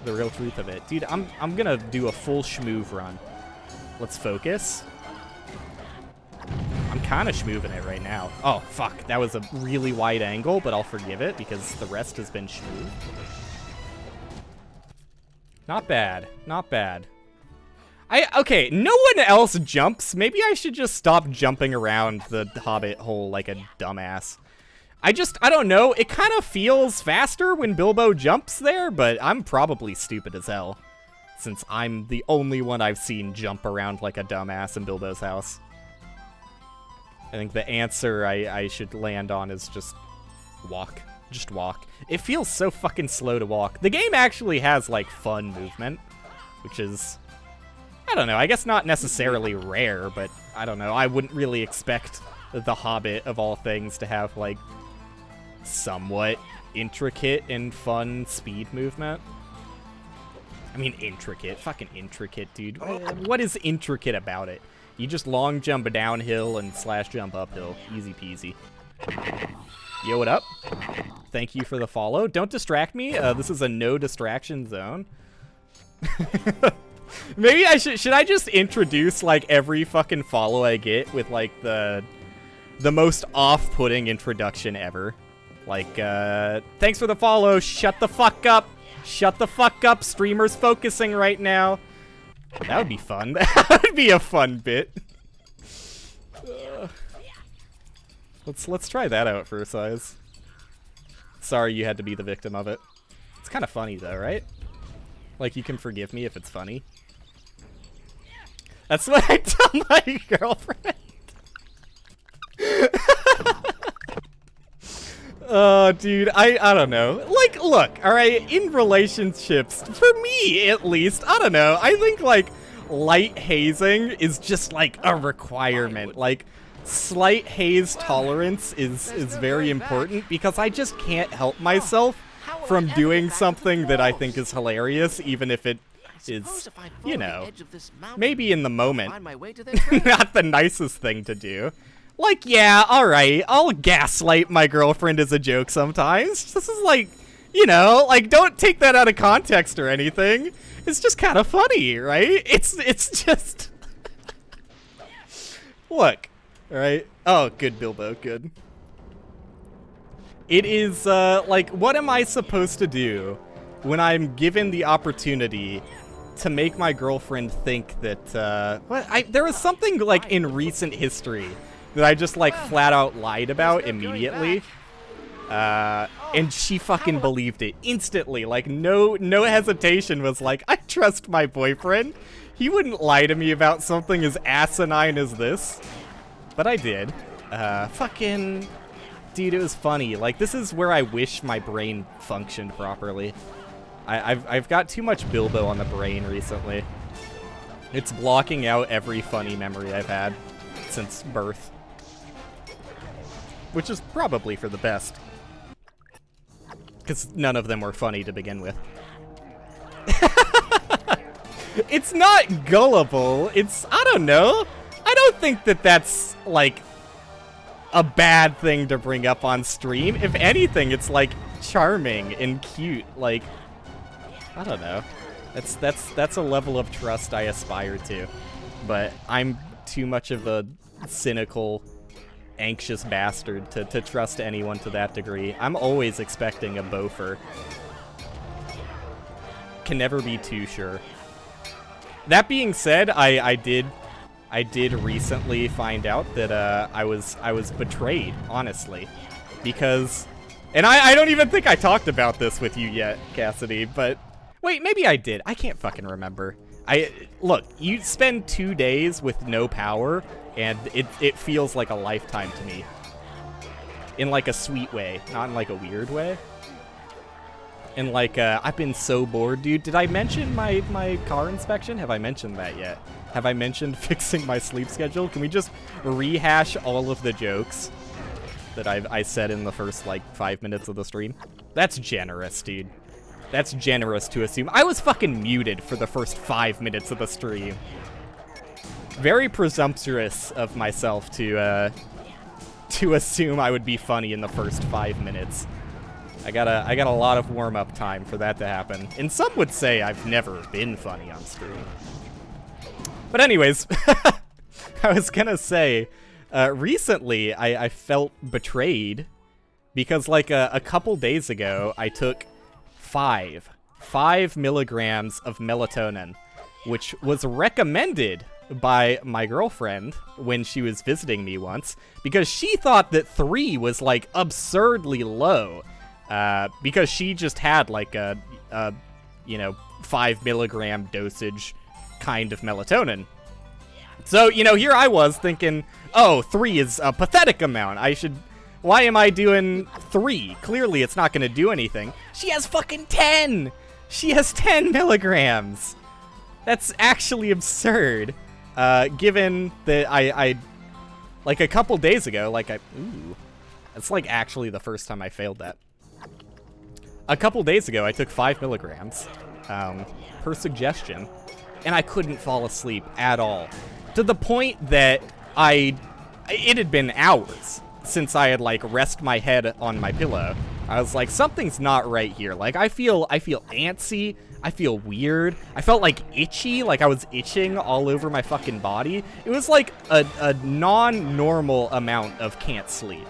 The real truth of it. Dude, I'm gonna do a full schmoove run. Let's focus. I'm kind of schmooving it right now. Oh, fuck. That was a really wide angle, but I'll forgive it because the rest has been schmoove. Not bad. Not bad. Okay, no one else jumps. Maybe I should just stop jumping around the Hobbit hole like a dumbass. I don't know. It kind of feels faster when Bilbo jumps there, but I'm probably stupid as hell. Since I'm the only one I've seen jump around like a dumbass in Bilbo's house. I think the answer I should land on is just walk. Just walk. It feels so fucking slow to walk. The game actually has, like, fun movement, which is, I don't know, I guess not necessarily rare, but I don't know. I wouldn't really expect the Hobbit, of all things, to have, like, somewhat intricate and fun speed movement. I mean, intricate. Fucking intricate, dude. What is intricate about it? You just long jump downhill and slash jump uphill. Easy peasy. Yo, what up? Thank you for the follow. Don't distract me. This is a no distraction zone. Maybe I should I just introduce like every fucking follow I get with like the most off-putting introduction ever. Like, thanks for the follow. Shut the fuck up. Shut the fuck up. Streamer's focusing right now. That would be fun. That would be a fun bit. Let's try that out for size. Sorry you had to be the victim of it. It's kind of funny though, right? Like you can forgive me if it's funny. That's what I tell my girlfriend. Oh, dude, I don't know. Like, look, all right, in relationships, for me at least, I don't know. I think like light hazing is just like a requirement. Like slight haze tolerance is very important because I just can't help myself from doing something that I think is hilarious, even if it is, you know, maybe in the moment not the nicest thing to do. Like, yeah, alright, I'll gaslight my girlfriend as a joke sometimes. This is like, you know, like, don't take that out of context or anything. It's just kind of funny, right? It's just... Look, alright? Oh, good, Bilbo, good. It is, like, what am I supposed to do when I'm given the opportunity to make my girlfriend think that, there was something, like, in recent history that I just, like, flat out lied about immediately. And she fucking believed it instantly. Like, no hesitation, was like, I trust my boyfriend. He wouldn't lie to me about something as asinine as this. But I did. Fucking... Dude, it was funny. Like, this is where I wish my brain functioned properly. I've got too much Bilbo on the brain recently. It's blocking out every funny memory I've had. since birth. Which is probably for the best. Because none of them were funny to begin with. It's not gullible. It's, I don't know. I don't think that that's, like, a bad thing to bring up on stream. If anything, it's, like, charming and cute. Like, I don't know. That's a level of trust I aspire to. But I'm too much of a cynical, anxious bastard to trust anyone to that degree. I'm always expecting a bofer. Can never be too sure. That being said, I did recently find out that I was betrayed, honestly, because, and I don't even think I talked about this with you yet, Cassidy, but wait, maybe I did. I can't fucking remember. Look, you spend 2 days with no power, and it feels like a lifetime to me, in like a sweet way, not in like a weird way. And like, I've been so bored, dude. Did I mention my car inspection? Have I mentioned that yet? Have I mentioned fixing my sleep schedule? Can we just rehash all of the jokes that I said in the first, like, 5 minutes of the stream? That's generous, dude. That's generous to assume. I was fucking muted for the first 5 minutes of the stream. Very presumptuous of myself to assume I would be funny in the first 5 minutes. I got a lot of warm-up time for that to happen. And some would say I've never been funny on stream. But anyways, I was gonna say, recently I felt betrayed because like a couple days ago I took 5 milligrams of melatonin, which was recommended by my girlfriend when she was visiting me once, because she thought that 3 was like absurdly low. Because she just had like a 5 milligram dosage kind of melatonin. So, here I was thinking, oh, 3 is a pathetic amount. Why am I doing 3? Clearly it's not going to do anything. She has fucking 10! She has 10 milligrams! That's actually absurd. Given that I like a couple days ago, ooh, that's like actually the first time I failed that. A couple days ago, I took 5 milligrams per suggestion, and I couldn't fall asleep at all. To the point that it had been hours since I had, like, rested my head on my pillow. I was like, something's not right here. Like, I feel antsy. I feel weird. I felt, like, itchy. Like, I was itching all over my fucking body. It was, like, a non-normal amount of can't sleep.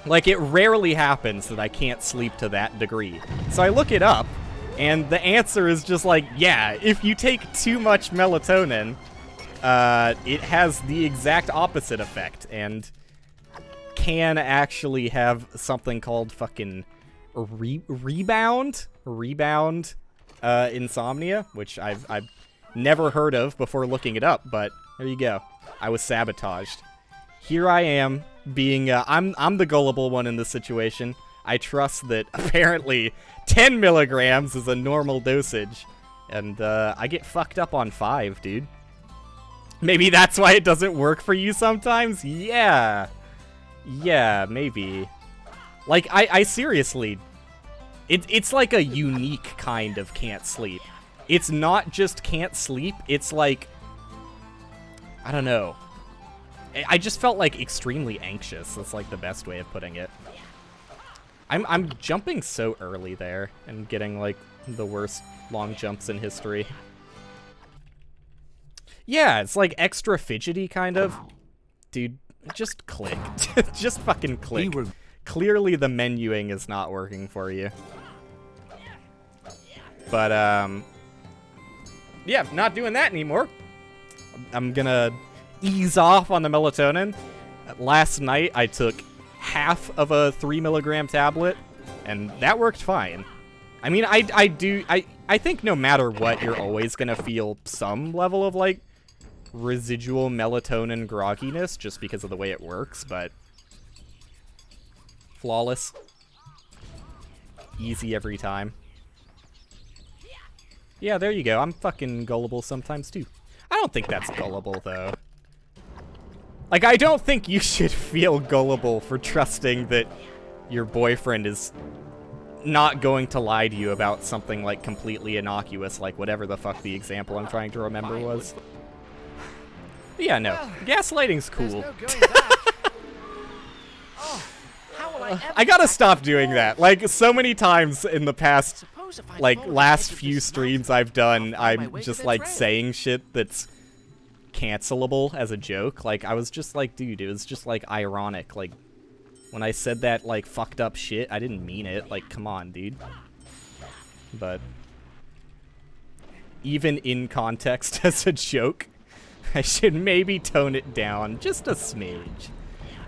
Like, it rarely happens that I can't sleep to that degree. So I look it up, and the answer is just like, yeah, if you take too much melatonin, it has the exact opposite effect, and can actually have something called fucking rebound insomnia, which I've never heard of before looking it up, but there you go. I was sabotaged. Here I am, being, I'm the gullible one in this situation. I trust that apparently 10 milligrams is a normal dosage, and I get fucked up on 5, dude. Maybe that's why it doesn't work for you sometimes? Yeah, maybe. Like, I seriously, it's like a unique kind of can't sleep. It's not just can't sleep, it's like, I don't know. I just felt like extremely anxious. That's like the best way of putting it. I'm jumping so early there and getting like the worst long jumps in history. Yeah, it's like extra fidgety kind of. Dude, just click. Just fucking click. Clearly the menuing is not working for you. But yeah, not doing that anymore. I'm gonna ease off on the melatonin. Last night I took half of a 3 milligram tablet, and that worked fine. I mean, I think no matter what, you're always gonna feel some level of like residual melatonin grogginess just because of the way it works, but flawless. Easy every time. Yeah, there you go. I'm fucking gullible sometimes too. I don't think that's gullible though. Like, I don't think you should feel gullible for trusting that your boyfriend is not going to lie to you about something, like, completely innocuous, like whatever the fuck the example I'm trying to remember was. But yeah, no. Gaslighting's cool. No going back. Oh, how will I ever I gotta back stop and doing forth? that. Like, so many times in the past, Suppose if I like, follow the last edge of few this streams knot, I've done, I'll find my I'm way to just, the like, trail. saying shit that's cancelable as a joke. Like, I was just like, dude, it was just, like, ironic. Like, when I said that, like, fucked up shit, I didn't mean it. Like, come on, dude. But even in context as a joke, I should maybe tone it down just a smidge.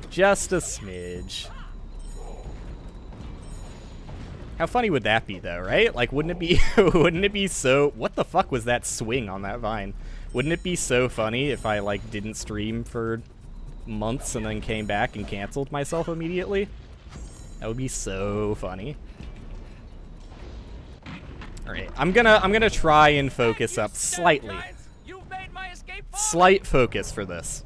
Just a smidge. How funny would that be, though, right? Like, wouldn't it be wouldn't it be so... What the fuck was that swing on that vine? Wouldn't it be so funny if I, like, didn't stream for months and then came back and canceled myself immediately? That would be so funny. Alright, I'm gonna try and focus up slightly. Slight focus for this.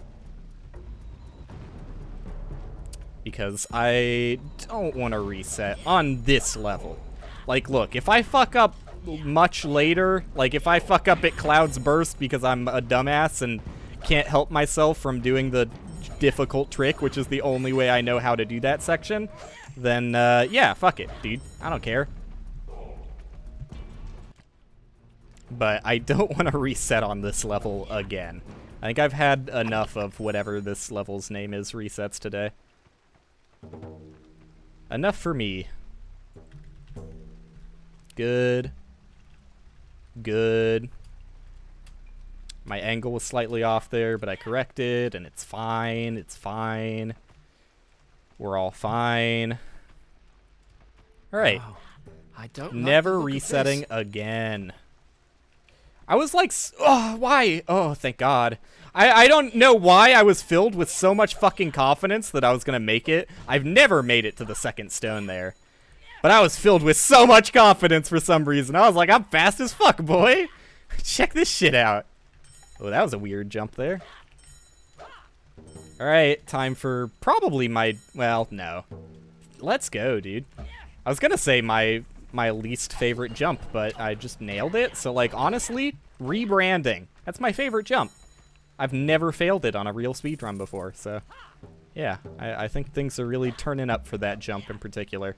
Because I don't want to reset on this level. Like, look, if I fuck up much later, like if I fuck up at Cloud's Burst because I'm a dumbass and can't help myself from doing the difficult trick, which is the only way I know how to do that section, then, yeah, fuck it, dude. I don't care. But I don't want to reset on this level again. I think I've had enough of whatever this level's name is resets today. Enough for me. Good. Good. My angle was slightly off there, but I corrected, and it's fine. It's fine. We're all fine. Alright. Oh, I don't Never like the look of resetting this. again. I was like, oh, why? Oh, thank God. I don't know why I was filled with so much fucking confidence that I was gonna make it. I've never made it to the second stone there. But I was filled with so much confidence for some reason. I was like, I'm fast as fuck, boy. Check this shit out. Oh, that was a weird jump there. Alright, time for probably my... Well, no. Let's go, dude. I was gonna say my least favorite jump, but I just nailed it. So, like, honestly, rebranding. That's my favorite jump. I've never failed it on a real speedrun before, so... Yeah, I think things are really turning up for that jump in particular.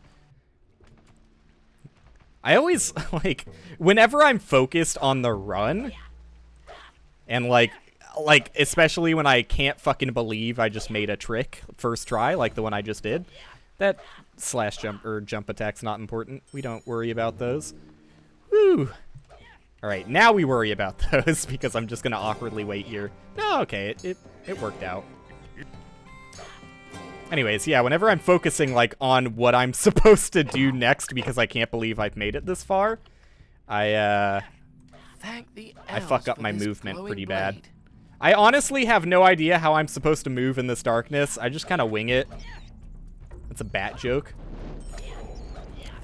I always, like, whenever I'm focused on the run, and, like, especially when I can't fucking believe I just made a trick first try, like the one I just did, that slash jump or jump attack's not important. We don't worry about those. Woo! Alright, now we worry about those, because I'm just gonna awkwardly wait here. No, okay, it worked out. Anyways, yeah, whenever I'm focusing, like, on what I'm supposed to do next because I can't believe I've made it this far, I fuck up my movement pretty bad. I honestly have no idea how I'm supposed to move in this darkness. I just kind of wing it. It's a bat joke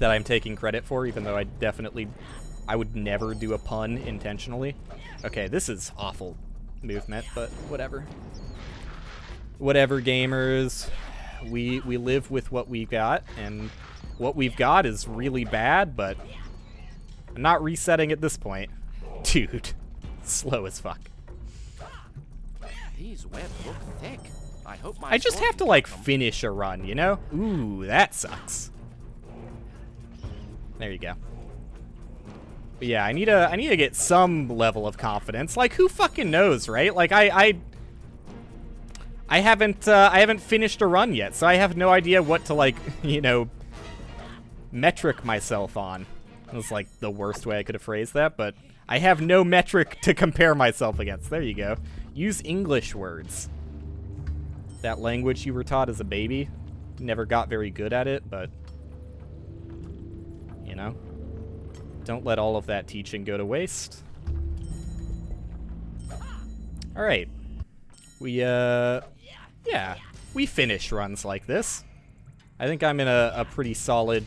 that I'm taking credit for, even though I would never do a pun intentionally. Okay, this is awful movement, but whatever. Whatever, gamers. We live with what we got, and what we've got is really bad, but I'm not resetting at this point. Dude, slow as fuck. These webs look thick. I hope my I just sword have to, can like, cut them. finish a run, you know? Ooh, that sucks. There you go. But yeah, I need to get some level of confidence. Like, who fucking knows, right? Like, I haven't finished a run yet, so I have no idea what to, like, you know, metric myself on. That was, like, the worst way I could have phrased that, but I have no metric to compare myself against. There you go. Use English words. That language you were taught as a baby. Never got very good at it, but, you know, don't let all of that teaching go to waste. All right. Yeah, we finish runs like this. I think I'm in a pretty solid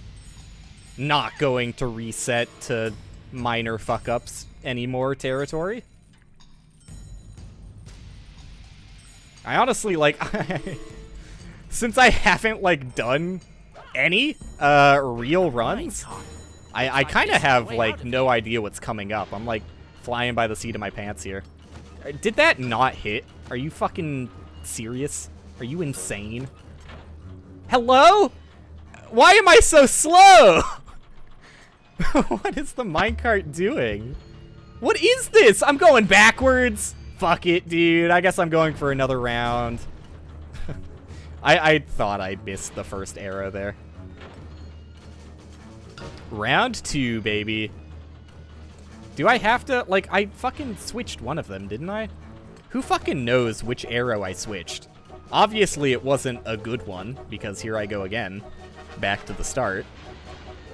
not going to reset to minor fuck-ups anymore territory. I honestly, like, since I haven't, like, done any real runs, I kind of have, like, no idea what's coming up. I'm, like, flying by the seat of my pants here. Did that not hit? Are you fucking serious? Are you insane? Hello? Why am I so slow? What is the minecart doing? What is this? I'm going backwards. Fuck it, dude. I guess I'm going for another round. I thought I missed the first arrow there. Round 2, baby. Do I have to, like, I fucking switched one of them, didn't I? Who fucking knows which arrow I switched? Obviously it wasn't a good one, because here I go again. Back to the start.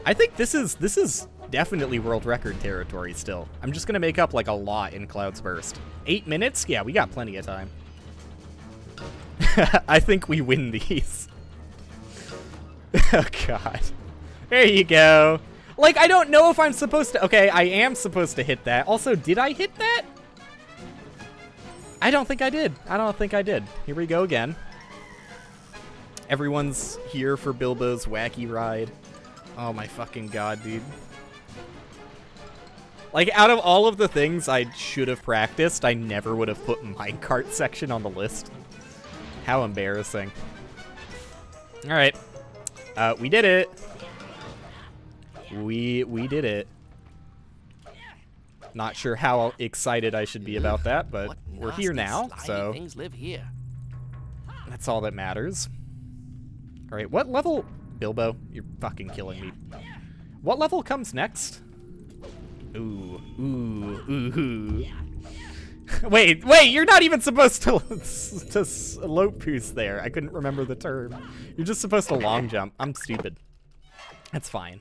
I think this is definitely world record territory still. I'm just gonna make up, like, a lot in Cloud's Burst. 8 minutes? Yeah, we got plenty of time. I think we win these. Oh, God. There you go. Like, I don't know if I'm supposed to... Okay, I am supposed to hit that. Also, did I hit that? I don't think I did. I don't think I did. Here we go again. Everyone's here for Bilbo's wacky ride. Oh my fucking God, dude. Like, out of all of the things I should have practiced, I never would have put minecart section on the list. How embarrassing. Alright. We did it. We did it. Not sure how excited I should be about that, but we're here now, so things live here. that's all that matters. Alright, what level... Bilbo, you're fucking killing me. What level comes next? Ooh, ooh, ooh. Wait, you're not even supposed to slope boost there. I couldn't remember the term. You're just supposed to long jump. I'm stupid. That's fine.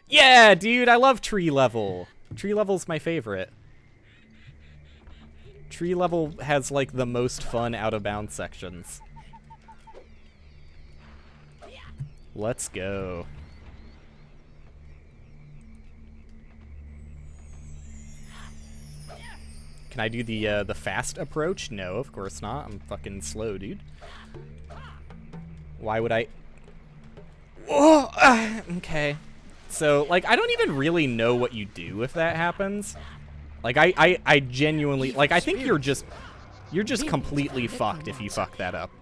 Yeah, dude, I love tree level. Tree level's my favorite. Tree level has, like, the most fun out-of-bounds sections. Let's go. Can I do the fast approach? No, of course not. I'm fucking slow, dude. Why would I... Oh, okay. So, like, I don't even really know what you do if that happens. Like, I genuinely... Like, I think you're just completely fucked if you fuck that up.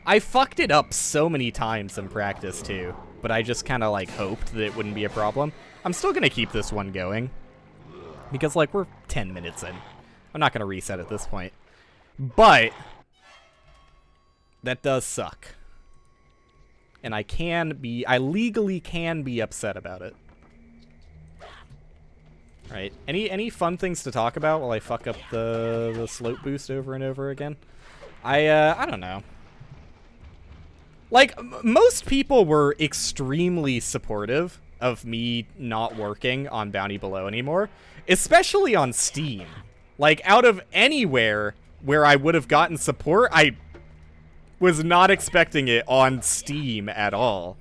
I fucked it up so many times in practice, too. But I just kind of, like, hoped that it wouldn't be a problem. I'm still gonna keep this one going. Because, like, we're 10 minutes in. I'm not gonna reset at this point. But... that does suck. And I legally can be upset about it. Right. Any fun things to talk about while I fuck up the slope boost over and over again? I don't know. Like, most people were extremely supportive of me not working on Bounty Below anymore, especially on Steam. Like, out of anywhere where I would have gotten support, I was not expecting it on Steam at all.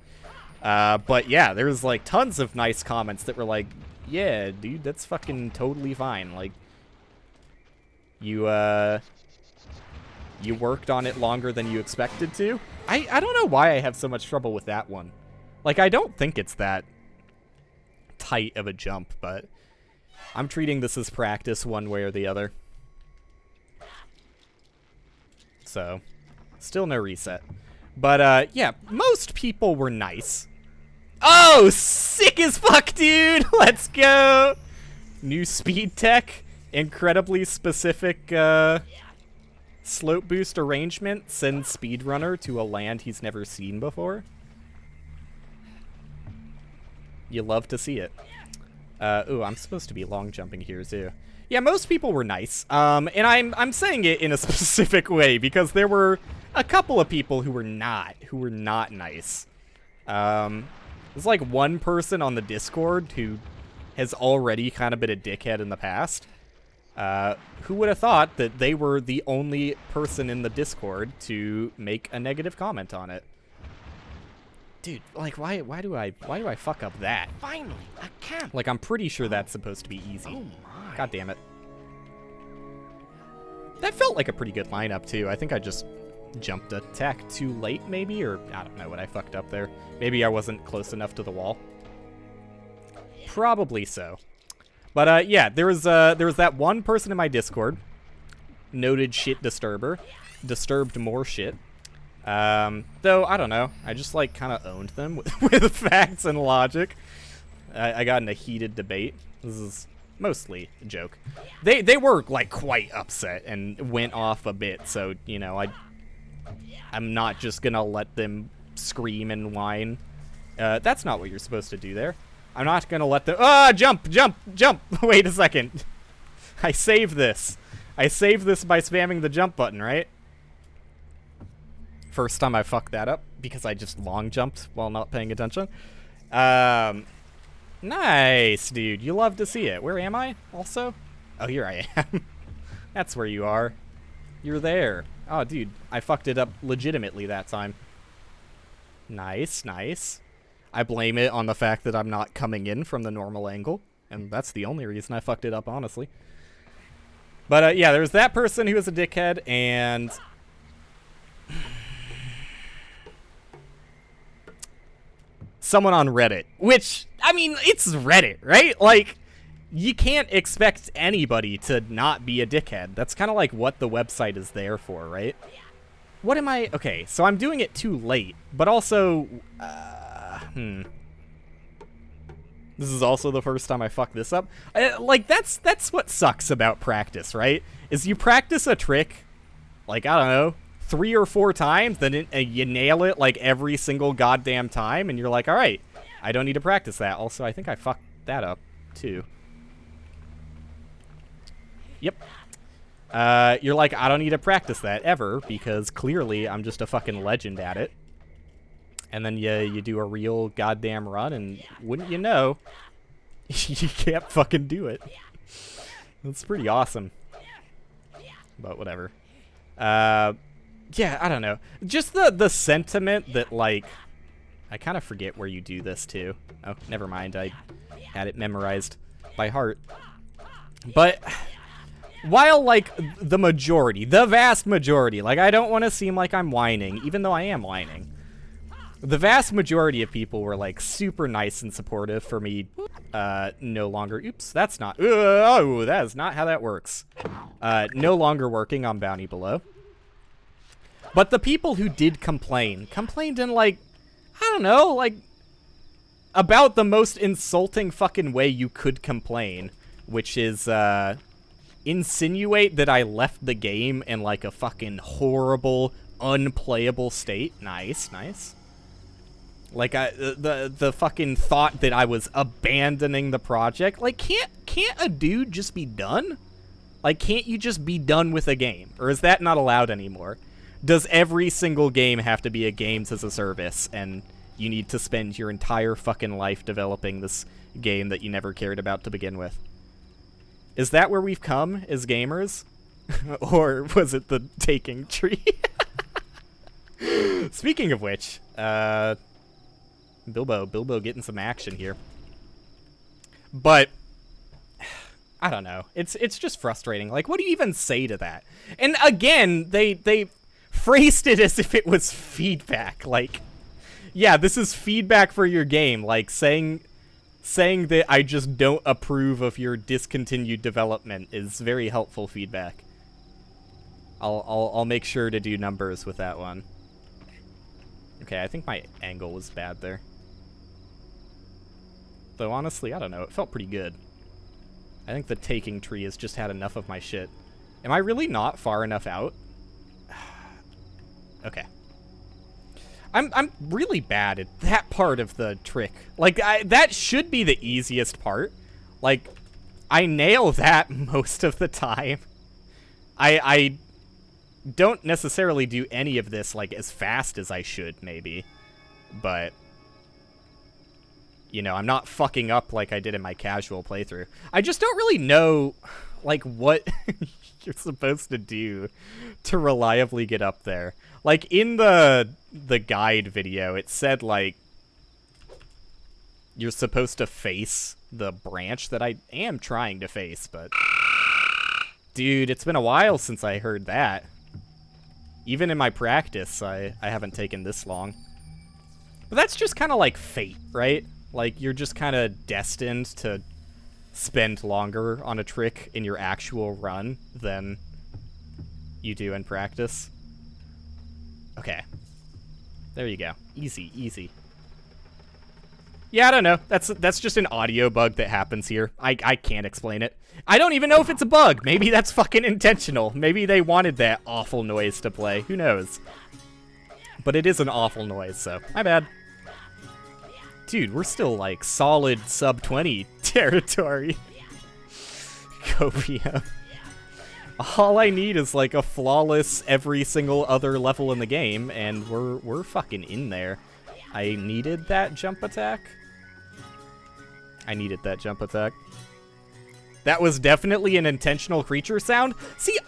But yeah, there's, like, tons of nice comments that were like, yeah, dude, that's fucking totally fine. Like, you worked on it longer than you expected to. I don't know why I have so much trouble with that one. Like, I don't think it's that tight of a jump, but I'm treating this as practice one way or the other. So, still no reset. But, yeah, most people were nice. Oh, sick as fuck, dude! Let's go! New speed tech, incredibly specific, slope boost arrangement sends speedrunner to a land he's never seen before. You love to see it. Ooh, I'm supposed to be long jumping here too. Yeah, most people were nice. And I'm saying it in a specific way because there were a couple of people who were not nice. There's like one person on the Discord who has already kind of been a dickhead in the past. Who would have thought that they were the only person in the Discord to make a negative comment on it? Dude, like, why do I fuck up that? Finally, I can. Like, I'm pretty sure that's supposed to be easy. Oh my. God damn it. That felt like a pretty good lineup, too. I think I just jumped attack too late, maybe? Or I don't know what I fucked up there. Maybe I wasn't close enough to the wall. Probably so. But, yeah, there was that one person in my Discord. Noted shit disturber. Disturbed more shit. Though, I don't know. I just, like, kind of owned them with facts and logic. I got in a heated debate. This is mostly a joke. They were, like, quite upset and went off a bit, so, you know, I'm not just gonna let them scream and whine. That's not what you're supposed to do there. I'm not gonna let them— jump! Wait a second. I saved this. I saved this by spamming the jump button, right? First time I fucked that up because I just long jumped while not paying attention. Nice, dude. You love to see it. Where am I, also? Oh, here I am. That's where you are. You're there. Oh, dude. I fucked it up legitimately that time. Nice, nice. I blame it on the fact that I'm not coming in from the normal angle. And that's the only reason I fucked it up, honestly. But, yeah, there's that person who was a dickhead, and someone on Reddit, which, I mean, it's Reddit, right? Like, you can't expect anybody to not be a dickhead. That's kind of like what the website is there for, right? What am I— okay, so I'm doing it too late, but also, this is also the first time I fucked this up. Like, that's what sucks about practice, right? Is you practice a trick, like, I don't know, 3 or 4 times, then you nail it, like, every single goddamn time, and you're like, alright, I don't need to practice that. Also, I think I fucked that up, too. Yep. You're like, I don't need to practice that, ever, because clearly I'm just a fucking legend at it. And then you do a real goddamn run, and wouldn't you know, you can't fucking do it. That's pretty awesome. But whatever. Yeah, I don't know. Just the sentiment that, like, I kind of forget where you do this, too. Oh, never mind. I had it memorized by heart. But while, like, the vast majority, like, I don't want to seem like I'm whining, even though I am whining. The vast majority of people were, like, super nice and supportive for me no longer— oops, that's not— oh, that is not how that works. No longer working on Bounty Below. But the people who did complained in, like, I don't know, like, about the most insulting fucking way you could complain, which is, insinuate that I left the game in, like, a fucking horrible, unplayable state. Nice, nice. Like, the fucking thought that I was abandoning the project. Like, can't a dude just be done? Like, can't you just be done with a game? Or is that not allowed anymore? Does every single game have to be a games as a service, and you need to spend your entire fucking life developing this game that you never cared about to begin with? Is that where we've come as gamers? Or was it the taking tree? Speaking of which, Bilbo getting some action here. But I don't know. It's just frustrating. Like, what do you even say to that? And again, they phrased it as if it was feedback. Like, yeah, this is feedback for your game. Like, saying that I just don't approve of your discontinued development is very helpful feedback. I'll make sure to do numbers with that one. Okay, I think my angle was bad there. Though honestly, I don't know, it felt pretty good. I think the taking tree has just had enough of my shit. Am I really not far enough out? Okay. I'm really bad at that part of the trick. Like, that should be the easiest part. Like, I nail that most of the time. I don't necessarily do any of this, like, as fast as I should, maybe. But, you know, I'm not fucking up like I did in my casual playthrough. I just don't really know, like, what you're supposed to do to reliably get up there. Like, in the guide video, it said, like, you're supposed to face the branch that I am trying to face, but Dude, it's been a while since I heard that. Even in my practice, I haven't taken this long. But that's just kind of like fate, right? Like, you're just kind of destined to spend longer on a trick in your actual run than you do in practice. Okay. There you go. Easy, easy. Yeah, I don't know. That's just an audio bug that happens here. I can't explain it. I don't even know if it's a bug. Maybe that's fucking intentional. Maybe they wanted that awful noise to play. Who knows? But it is an awful noise, so my bad. Dude, we're still like solid sub 20 territory. Copium. All I need is like a flawless every single other level in the game, and we're fucking in there. I needed that jump attack. I needed that jump attack. That was definitely an intentional creature sound. See,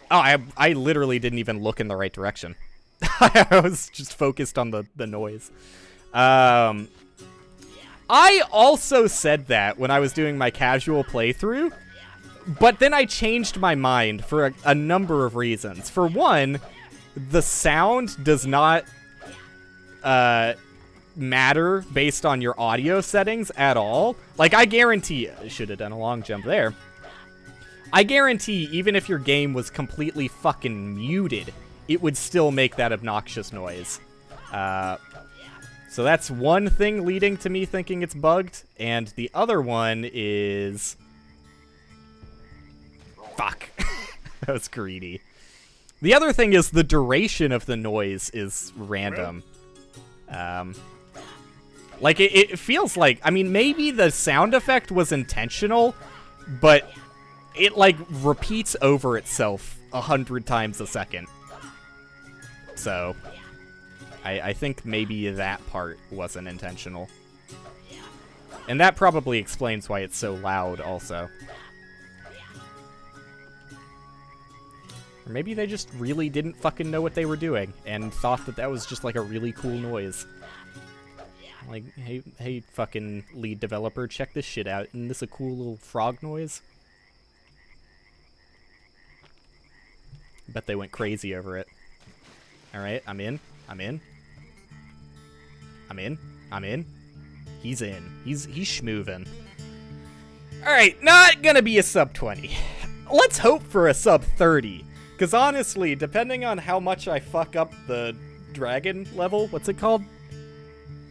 I literally didn't even look in the right direction. I was just focused on the noise. I also said that when I was doing my casual playthrough, but then I changed my mind for a number of reasons. For one, the sound does not matter based on your audio settings at all. Like, I guarantee, I should have done a long jump there. I guarantee even if your game was completely fucking muted, it would still make that obnoxious noise. So that's one thing leading to me thinking it's bugged, and the other one is... Fuck. That was greedy. The other thing is the duration of the noise is random. Like, it feels like... I mean, maybe the sound effect was intentional, but it, like, repeats over itself 100 times a second. So, I think maybe that part wasn't intentional. And that probably explains why it's so loud, also. Or maybe they just really didn't fucking know what they were doing and thought that that was just like a really cool noise. Like, hey, fucking lead developer, check this shit out. Isn't this a cool little frog noise? Bet they went crazy over it. Alright, I'm in. I'm in. I'm in. I'm in. He's in. He's schmoovin'. Alright, not gonna be a sub 20. Let's hope for a sub 30. Because honestly, depending on how much I fuck up the dragon level, what's it called?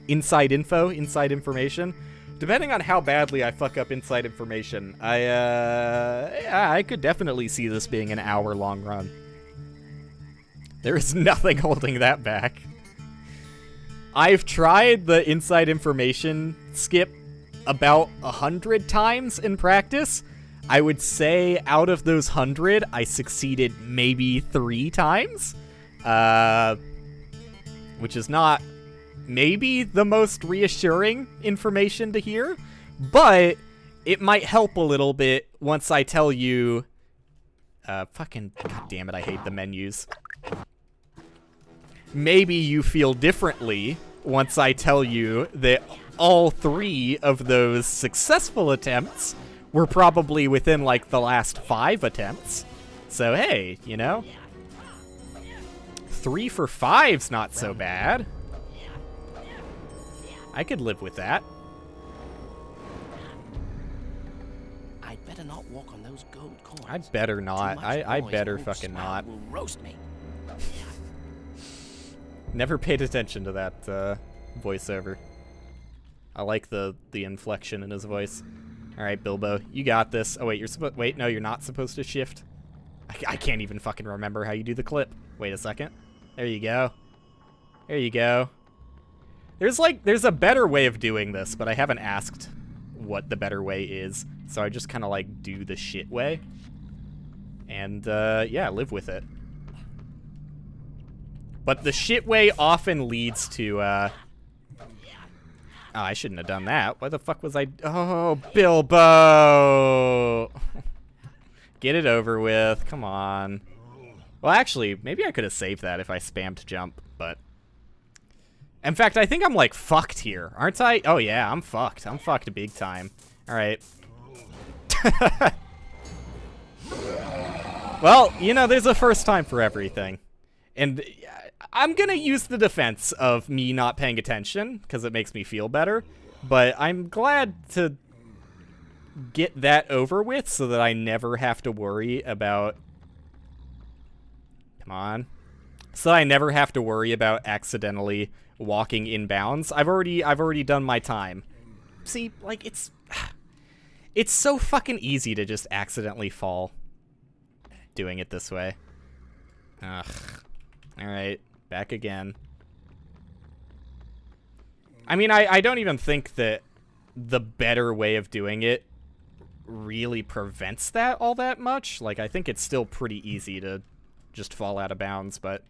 Inside info, inside information. Depending on how badly I fuck up inside information, I could definitely see this being an hour-long run. There is nothing holding that back. I've tried the inside information skip about 100 times in practice. I would say out of those 100, I succeeded maybe 3 times. Which is not maybe the most reassuring information to hear, but it might help a little bit once I tell you... fucking... God damn it, I hate the menus. Maybe you feel differently once I tell you that all 3 of those successful attempts were probably within, like, the last 5 attempts. So, hey, you know? 3 for 5's not so bad. I could live with that. I'd better not walk on those gold coins. I better not. I better fucking not. Will roast me. Never paid attention to that voiceover. I like the inflection in his voice. All right, Bilbo, you got this. Oh wait, you're supposed. Wait, no, you're not supposed to shift. I can't even fucking remember how you do the clip. Wait a second. There you go. There you go. There's a better way of doing this, but I haven't asked what the better way is, so I just kind of like do the shit way. And yeah, live with it. But the shit way often leads to, oh, I shouldn't have done that. Why the fuck was I... Oh, Bilbo! Get it over with. Come on. Well, actually, maybe I could have saved that if I spammed jump, but... In fact, I think I'm, like, fucked here. Aren't I? Oh, yeah, I'm fucked. I'm fucked big time. All right. Well, you know, there's a first time for everything. And I'm gonna use the defense of me not paying attention, because it makes me feel better. But I'm glad to get that over with so that I never have to worry about... Come on. So I never have to worry about accidentally walking in bounds. I've already done my time. See, like, it's so fucking easy to just accidentally fall doing it this way. Ugh. Alright, back again. I mean, I don't even think that the better way of doing it really prevents that all that much. Like, I think it's still pretty easy to just fall out of bounds, but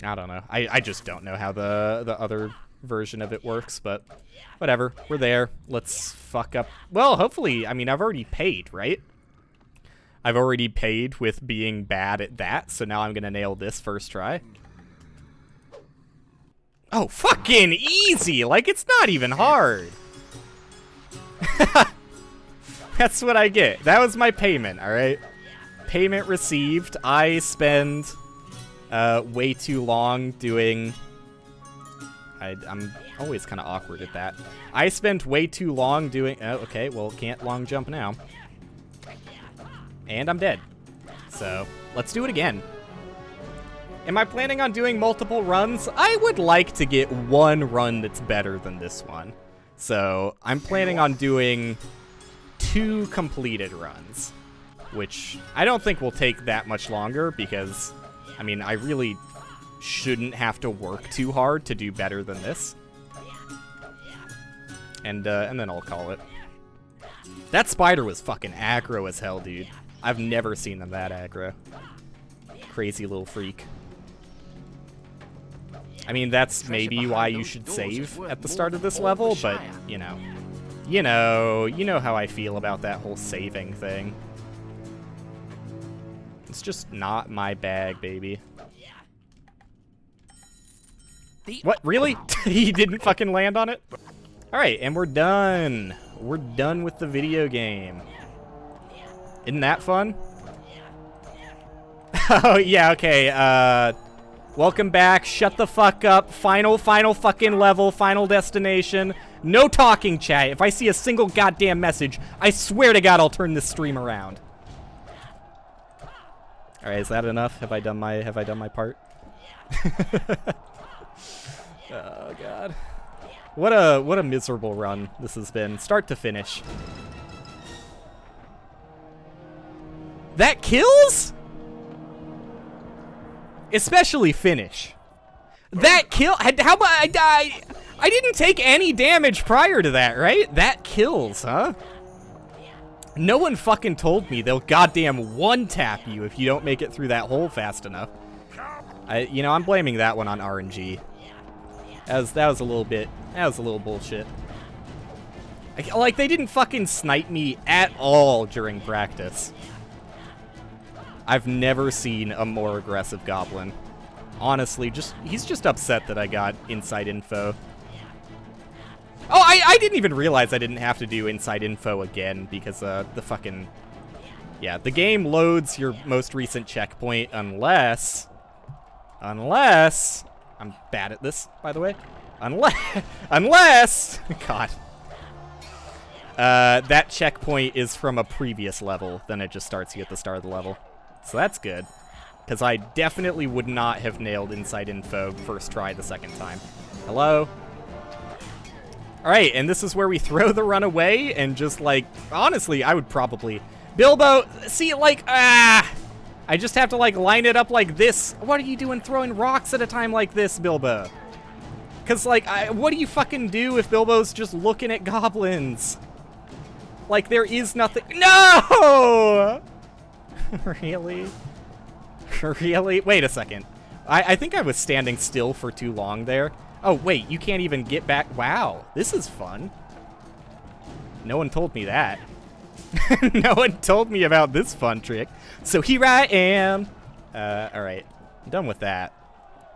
I don't know. I just don't know how the other version of it works, but whatever. We're there. Let's fuck up. Well, hopefully, I mean, I've already paid, right? I've already paid with being bad at that, so now I'm gonna nail this first try. Oh, fucking easy! Like, it's not even hard! That's what I get. That was my payment, alright? Payment received. I spend way too long doing... I'm always kind of awkward at that. I spent way too long doing... Oh, okay, well, can't long jump now. And I'm dead. So, let's do it again. Am I planning on doing multiple runs? I would like to get one run that's better than this one. So, I'm planning on doing 2 completed runs, which I don't think will take that much longer because, I mean, I really shouldn't have to work too hard to do better than this. And then I'll call it. That spider was fucking aggro as hell, dude. I've never seen them that aggro. Crazy little freak. I mean, that's maybe why you should save at the start of this level, but, you know. You know how I feel about that whole saving thing. It's just not my bag, baby. What, really? He didn't fucking land on it? Alright, and we're done. We're done with the video game. Isn't that fun? Oh, yeah, okay, welcome back, shut the fuck up, final fucking level, final destination. No talking, chat. If I see a single goddamn message, I swear to God I'll turn this stream around. Alright, is that enough? Have I done my part? Oh god. What a miserable run this has been, start to finish. That kills? Especially finish. That kill. How about I didn't take any damage prior to that, right? That kills, huh? No one fucking told me they'll goddamn one-tap you if you don't make it through that hole fast enough. You know, I'm blaming that one on RNG. That was a little bullshit. Like, they didn't fucking snipe me at all during practice. I've never seen a more aggressive goblin. Honestly, he's just upset that I got inside info. Oh, I didn't even realize I didn't have to do inside info again because the fucking... Yeah, the game loads your most recent checkpoint unless... I'm bad at this, by the way. Unless... God. That checkpoint is from a previous level, then it just starts you at the start of the level. So that's good, because I definitely would not have nailed inside info first try the second time. Hello? Alright, and this is where we throw the run away, and just, like, honestly, I would probably... Bilbo, see, like, I just have to, like, line it up like this. What are you doing throwing rocks at a time like this, Bilbo? Because, like, what do you fucking do if Bilbo's just looking at goblins? Like, there is nothing... No! Really? Really? Wait a second. I think I was standing still for too long there. Oh, wait, you can't even get back. Wow, this is fun. No one told me that. No one told me about this fun trick. So here I am. Alright. I'm done with that.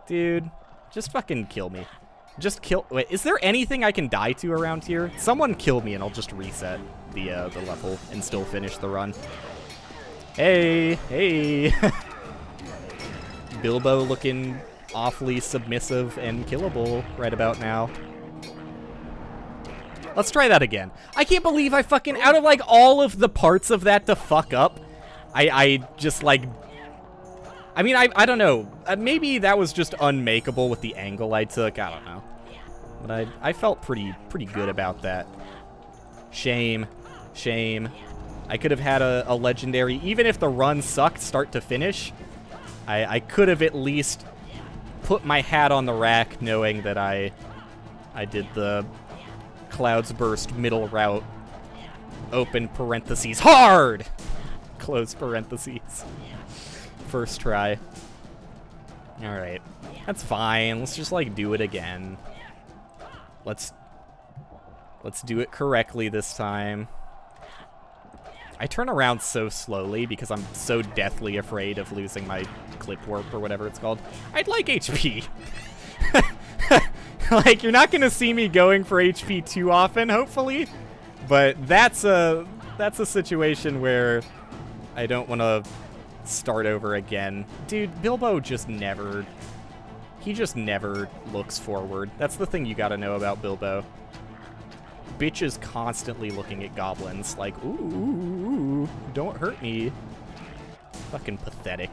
Dude, just fucking kill me. Just kill... Wait, is there anything I can die to around here? Someone kill me and I'll just reset the level and still finish the run. Hey, hey. Bilbo looking awfully submissive and killable right about now. Let's try that again. I can't believe I fucking, out of like all of the parts of that to fuck up, I just like, I mean, I don't know. Maybe that was just unmakeable with the angle I took. I don't know. But I felt pretty good about that. Shame. Shame. I could have had a legendary, even if the run sucked start to finish, I could have at least put my hat on the rack knowing that I did the Clouds Burst middle route, open parentheses, hard! Close parentheses. First try. Alright. That's fine. Let's just, like, do it again. Let's do it correctly this time. I turn around so slowly because I'm so deathly afraid of losing my clip warp or whatever it's called. I'd like HP. Like, you're not gonna see me going for HP too often, hopefully. But that's a situation where I don't want to start over again. Dude, Bilbo just never... He just never looks forward. That's the thing you gotta know about Bilbo. Bitch is constantly looking at goblins like, ooh, don't hurt me. Fucking pathetic.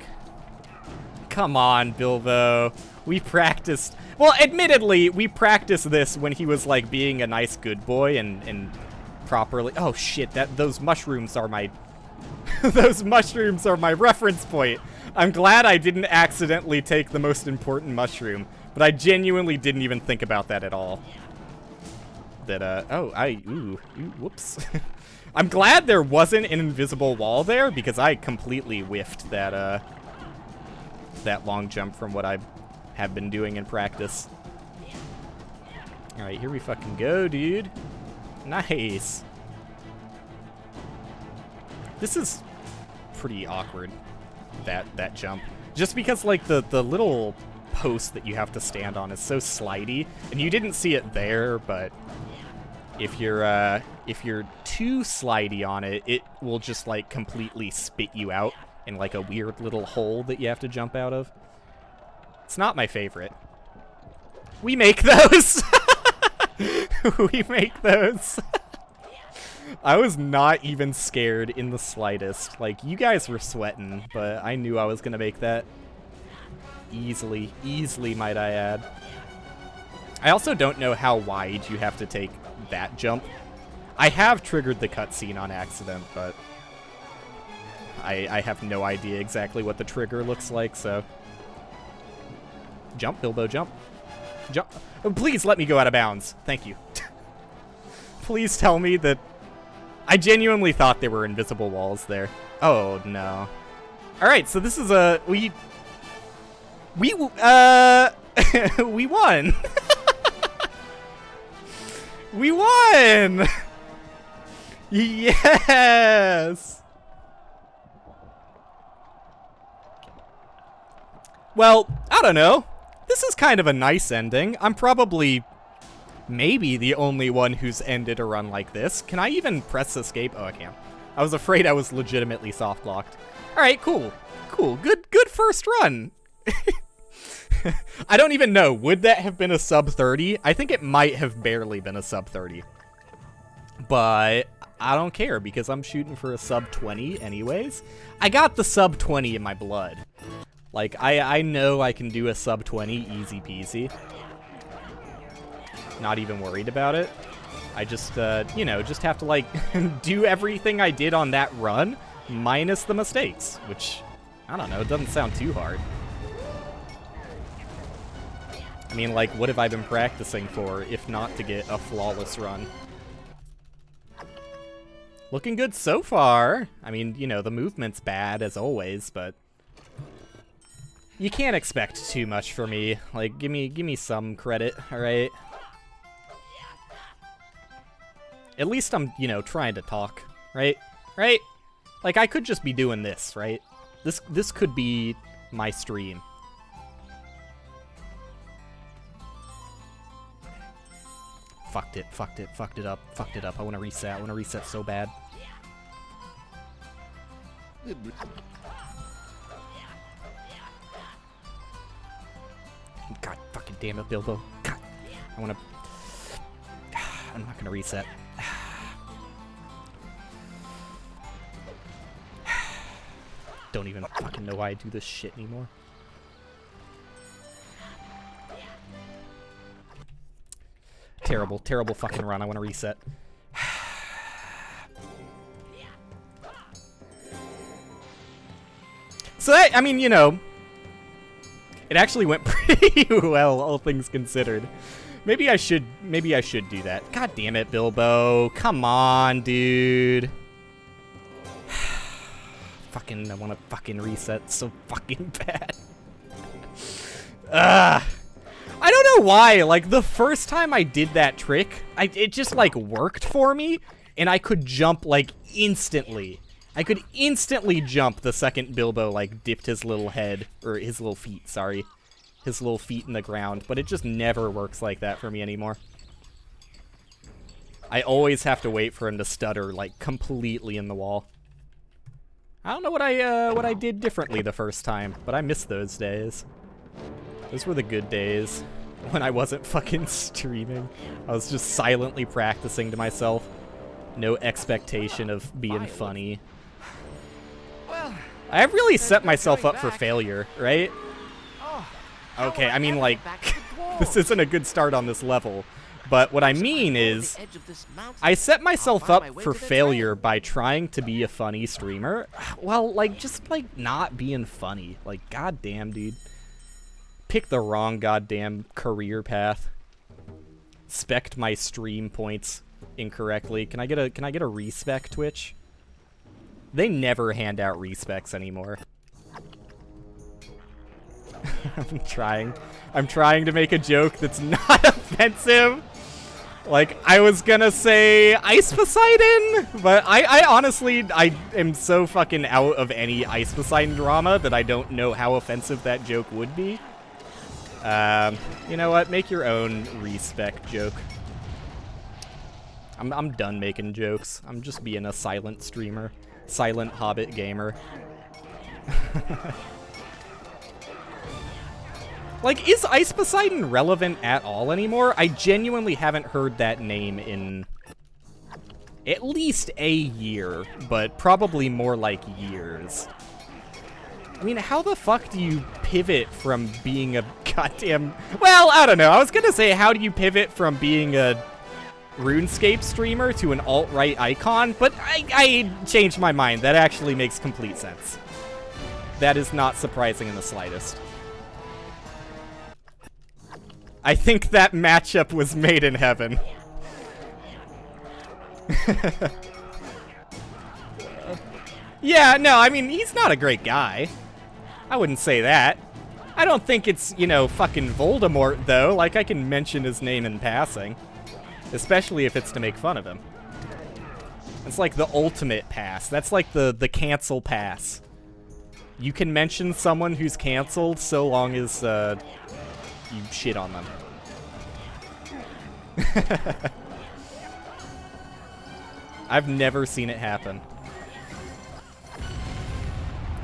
Come on, Bilbo. We practiced... Well, admittedly, we practiced this when he was, like, being a nice good boy and properly... Oh, shit, those mushrooms are my... those mushrooms are my reference point. I'm glad I didn't accidentally take the most important mushroom, but I genuinely didn't even think about that at all. Whoops. I'm glad there wasn't an invisible wall there, because I completely whiffed that long jump from what I have been doing in practice. Alright, here we fucking go, dude. Nice. This is pretty awkward, that jump. Just because, like, the little post that you have to stand on is so slidey, and you didn't see it there, but if you're too slidey on it, it will just, like, completely spit you out in, like, a weird little hole that you have to jump out of. It's not my favorite. We make those! We make those. I was not even scared in the slightest. Like, you guys were sweating, but I knew I was gonna make that. Easily, might I add. I also don't know how wide you have to take that jump. I have triggered the cutscene on accident, but I have no idea exactly what the trigger looks like, so... Jump, Bilbo, jump. Jump. Oh, please let me go out of bounds. Thank you. Please tell me that... I genuinely thought there were invisible walls there. Oh, no. Alright, so this is a... We won! We won! Yes! Well, I don't know. This is kind of a nice ending. I'm probably, maybe the only one who's ended a run like this. Can I even press escape? Oh, I can. I was afraid I was legitimately soft-locked. Alright, cool. Cool. Good first run. I don't even know. Would that have been a sub 30? I think it might have barely been a sub 30. But I don't care because I'm shooting for a sub 20 anyways. I got the sub 20 in my blood. Like, I know I can do a sub 20 easy peasy. Not even worried about it. I just, you know, just have to, like, do everything I did on that run, minus the mistakes, which, I don't know, it doesn't sound too hard. I mean, like, what have I been practicing for, if not to get a flawless run? Looking good so far. I mean, you know, the movement's bad, as always, but... You can't expect too much from me. Like, give me some credit, alright? At least I'm, you know, trying to talk, right? Right? Like, I could just be doing this, right? This could be my stream. Fucked it up. I want to reset so bad. God fucking damn it, Bilbo. God, I wanna... I'm not gonna reset. Don't even fucking know why I do this shit anymore. Terrible, terrible fucking run. I want to reset. So that, I mean, you know, it actually went pretty well, all things considered. Maybe I should do that. God damn it, Bilbo. Come on, dude. Fucking, I want to fucking reset so fucking bad. I don't know why, like, the first time I did that trick, it just, like, worked for me, and I could jump, like, instantly. I could instantly jump the second Bilbo, like, dipped his little head, or his little feet, sorry. His little feet in the ground, but it just never works like that for me anymore. I always have to wait for him to stutter, like, completely in the wall. I don't know what I did differently the first time, but I miss those days. Those were the good days when I wasn't fucking streaming. I was just silently practicing to myself. No expectation of being funny. Well, I really set myself up for failure, right? Okay, I mean, like, this isn't a good start on this level. But what I mean is, I set myself up for failure by trying to be a funny streamer. Well, like, just, like, not being funny. Like, goddamn, dude. Pick the wrong goddamn career path. Spec'd my stream points incorrectly. Can I get a respec, Twitch? They never hand out respecs anymore. I'm trying to make a joke that's not offensive. Like, I was gonna say Ice Poseidon, but I honestly, I am so fucking out of any Ice Poseidon drama that I don't know how offensive that joke would be. You know what? Make your own respec joke. I'm done making jokes. I'm just being a silent streamer. Silent Hobbit gamer. Like, is Ice Poseidon relevant at all anymore? I genuinely haven't heard that name in at least a year, but probably more like years. I mean, how the fuck do you pivot from being a goddamn... Well, I don't know. I was gonna say, how do you pivot from being a RuneScape streamer to an alt-right icon? But I changed my mind. That actually makes complete sense. That is not surprising in the slightest. I think that matchup was made in heaven. Yeah, no, I mean, he's not a great guy. I wouldn't say that. I don't think it's, you know, fucking Voldemort, though. Like, I can mention his name in passing. Especially if it's to make fun of him. It's like the ultimate pass. That's like the cancel pass. You can mention someone who's canceled so long as, you shit on them. I've never seen it happen.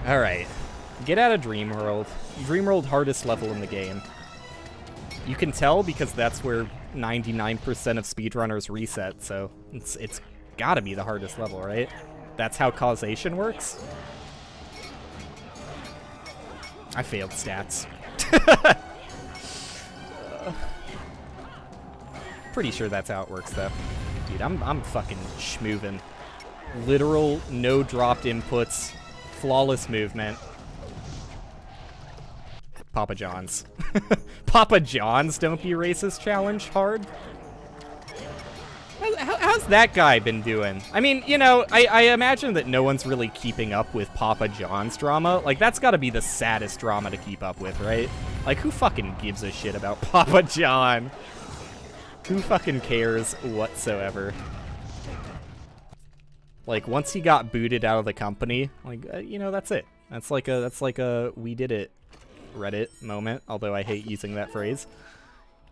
Alright. Get out of Dreamworld. Dreamworld, hardest level in the game. You can tell because that's where 99% of speedrunners reset, so it's gotta be the hardest level, right? That's how causation works? I failed stats. Pretty sure that's how it works, though. Dude, I'm fucking schmoovin'. Literal, no dropped inputs, flawless movement. Papa John's. Papa John's Don't Be Racist challenge hard? How's that guy been doing? I mean, you know, I imagine that no one's really keeping up with Papa John's drama. Like, that's gotta be the saddest drama to keep up with, right? Like, who fucking gives a shit about Papa John? Who fucking cares whatsoever? Like, once he got booted out of the company, like, you know, that's it. That's like a we did it Reddit moment, although I hate using that phrase.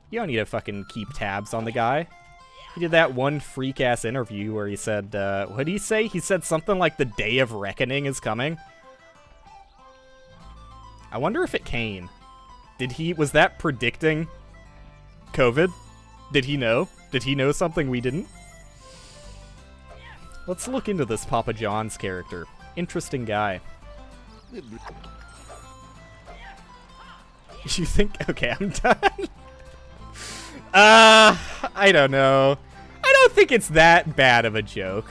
You don't need to fucking keep tabs on the guy. He did that one freak-ass interview where he said, what did he say? He said something like the Day of Reckoning is coming. I wonder if it came. Was that predicting COVID? Did he know? Did he know something we didn't? Let's look into this Papa John's character. Interesting guy. You think? Okay, I'm done. I don't know. I don't think it's that bad of a joke.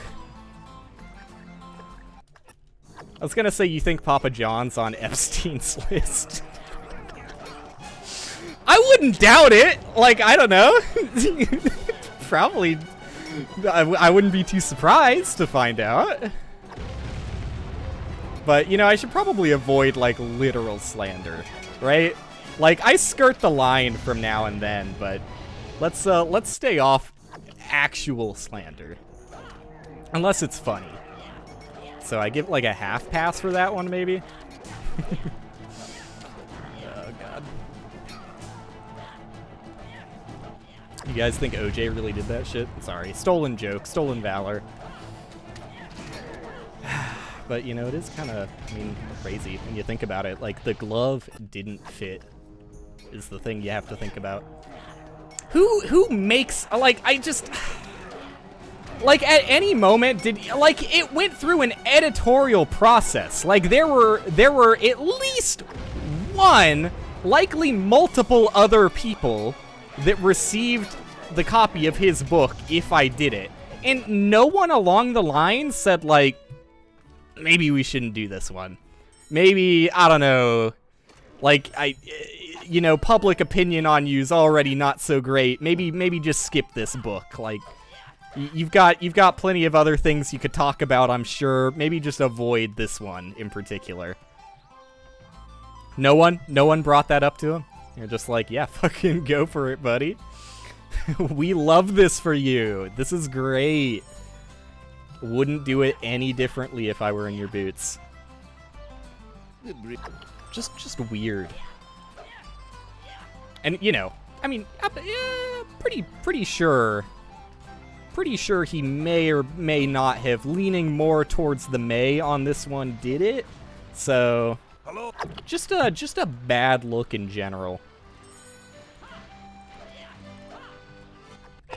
I was gonna say you think Papa John's on Epstein's list. I wouldn't doubt it. Like, I don't know. Probably. I wouldn't be too surprised to find out. But, you know, I should probably avoid, like, literal slander, right? Like, I skirt the line from now and then, but let's stay off actual slander. Unless it's funny. So I give, like, a half pass for that one, maybe? Oh, God. You guys think OJ really did that shit? Sorry. Stolen joke. Stolen valor. But, you know, it is kind of, I mean, crazy when you think about it. Like, the glove didn't fit is the thing you have to think about. Who makes, like, I just... Like, at any moment, like, it went through an editorial process. Like, there were at least one, likely multiple other people that received the copy of his book if I did it. And no one along the line said, like, maybe we shouldn't do this one. Maybe, I don't know, like, you know, public opinion on you's already not so great. Maybe just skip this book. Like, you've got plenty of other things you could talk about, I'm sure. Maybe just avoid this one in particular. No one brought that up to him. You're just like, yeah, fucking go for it, buddy. We love this for you. This is great. Wouldn't do it any differently if I were in your boots. Just weird. And, you know, I mean, pretty sure he may or may not have, leaning more towards the may on this one, did it. So, just a bad look in general.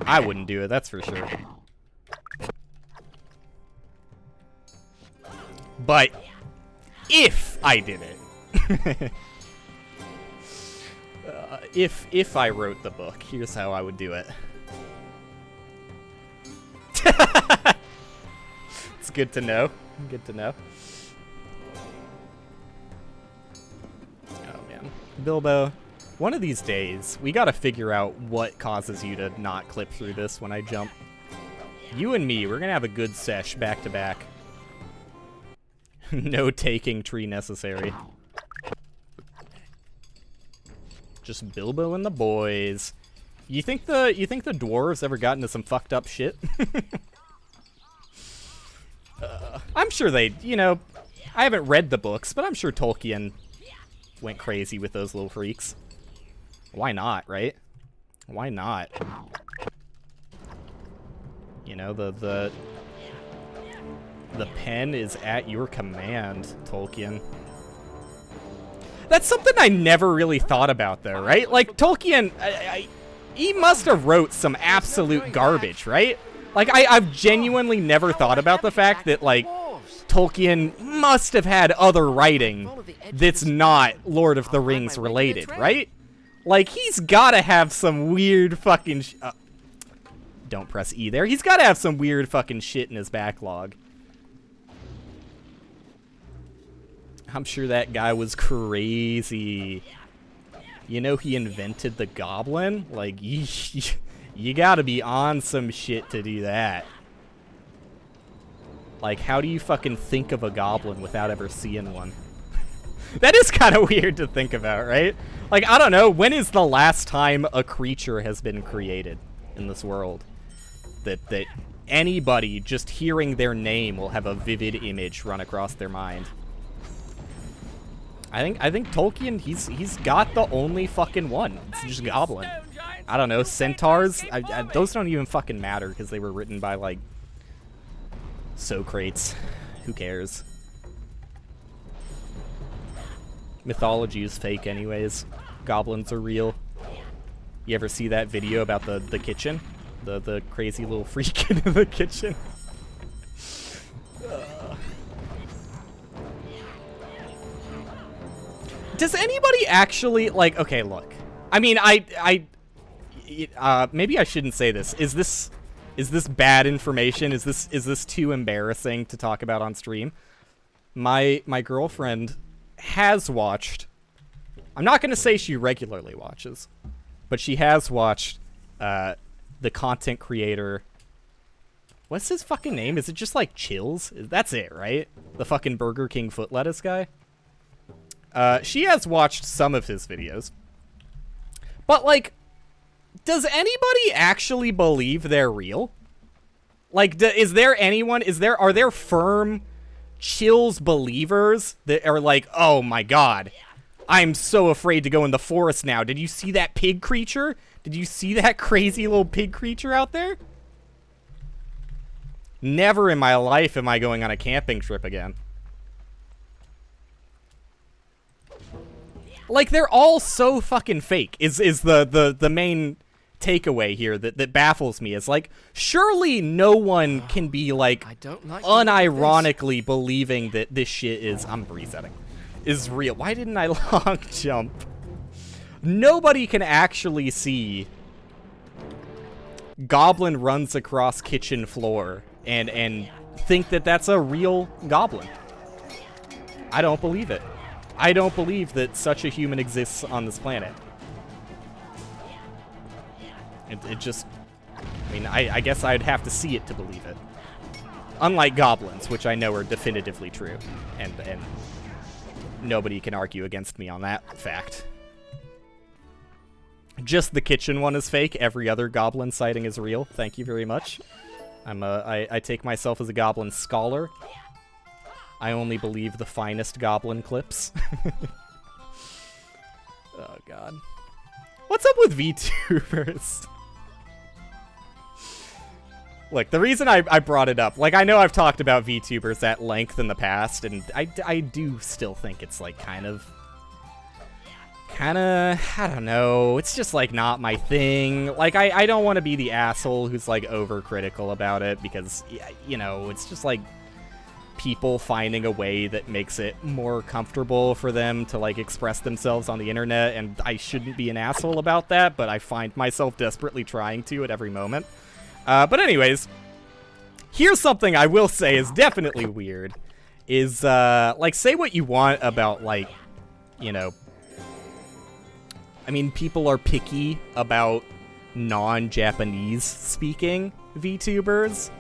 I wouldn't do it, that's for sure. But if I did it, if I wrote the book, here's how I would do it. It's good to know. Good to know. Oh man, Bilbo. One of these days, we gotta figure out what causes you to not clip through this when I jump. You and me, we're gonna have a good sesh back to back. No taking tree necessary. Just Bilbo and the boys. You think the dwarves ever got into some fucked up shit? I'm sure they, you know, I haven't read the books, but I'm sure Tolkien went crazy with those little freaks. Why not, right? Why not? You know, the pen is at your command, Tolkien. That's something I never really thought about, though, right? Like, Tolkien, he must have wrote some absolute garbage, right? Like, I've genuinely never thought about the fact that, like, Tolkien must have had other writing that's not Lord of the Rings related, right? Like, he's gotta have some weird fucking don't press E there. He's gotta have some weird fucking shit in his backlog. I'm sure that guy was crazy. You know, he invented the goblin? Like, you gotta be on some shit to do that. Like, how do you fucking think of a goblin without ever seeing one? That is kind of weird to think about, right? Like, I don't know, when is the last time a creature has been created in this world? That anybody just hearing their name will have a vivid image run across their mind. I think Tolkien, he's got the only fucking one. It's just Goblin. I don't know, centaurs? Those don't even fucking matter because they were written by, like, Socrates. Who cares? Mythology is fake anyways. Goblins are real. You ever see that video about the kitchen? The crazy little freak in the kitchen? Does anybody actually, like, okay, look. I mean, maybe I shouldn't say this. Is this bad information? Is this too embarrassing to talk about on stream? My girlfriend has watched, I'm not going to say she regularly watches, but she has watched the content creator, what's his fucking name? Is it just like Chills? That's it, right? The fucking Burger King foot lettuce guy? She has watched some of his videos. But, like, does anybody actually believe they're real? Like, is there anyone, are there firm Chills believers that are like, oh my god, I'm so afraid to go in the forest now. Did you see that pig creature? Did you see that crazy little pig creature out there? Never in my life am I going on a camping trip again. Like, they're all so fucking fake, is the main takeaway here that baffles me. Is like, surely no one can be, like, unironically believing that this shit is, I'm resetting, is real. Why didn't I long jump? Nobody can actually see goblin runs across kitchen floor and think that that's a real goblin. I don't believe it. I don't believe that such a human exists on this planet. It just, I mean, I guess I'd have to see it to believe it. Unlike goblins, which I know are definitively true. And nobody can argue against me on that fact. Just the kitchen one is fake. Every other goblin sighting is real. Thank you very much. I take myself as a goblin scholar. I only believe the finest goblin clips. Oh, God. What's up with VTubers? Look, the reason I brought it up, like, I know I've talked about VTubers at length in the past, and I do still think it's, like, kind of, I don't know, it's just, like, not my thing. Like, I don't want to be the asshole who's, like, overcritical about it, because, you know, it's just, like, people finding a way that makes it more comfortable for them to, like, express themselves on the internet, and I shouldn't be an asshole about that, but I find myself desperately trying to at every moment. But anyways, here's something I will say is definitely weird, is, like, say what you want about, like, you know, I mean, people are picky about non-Japanese speaking VTubers,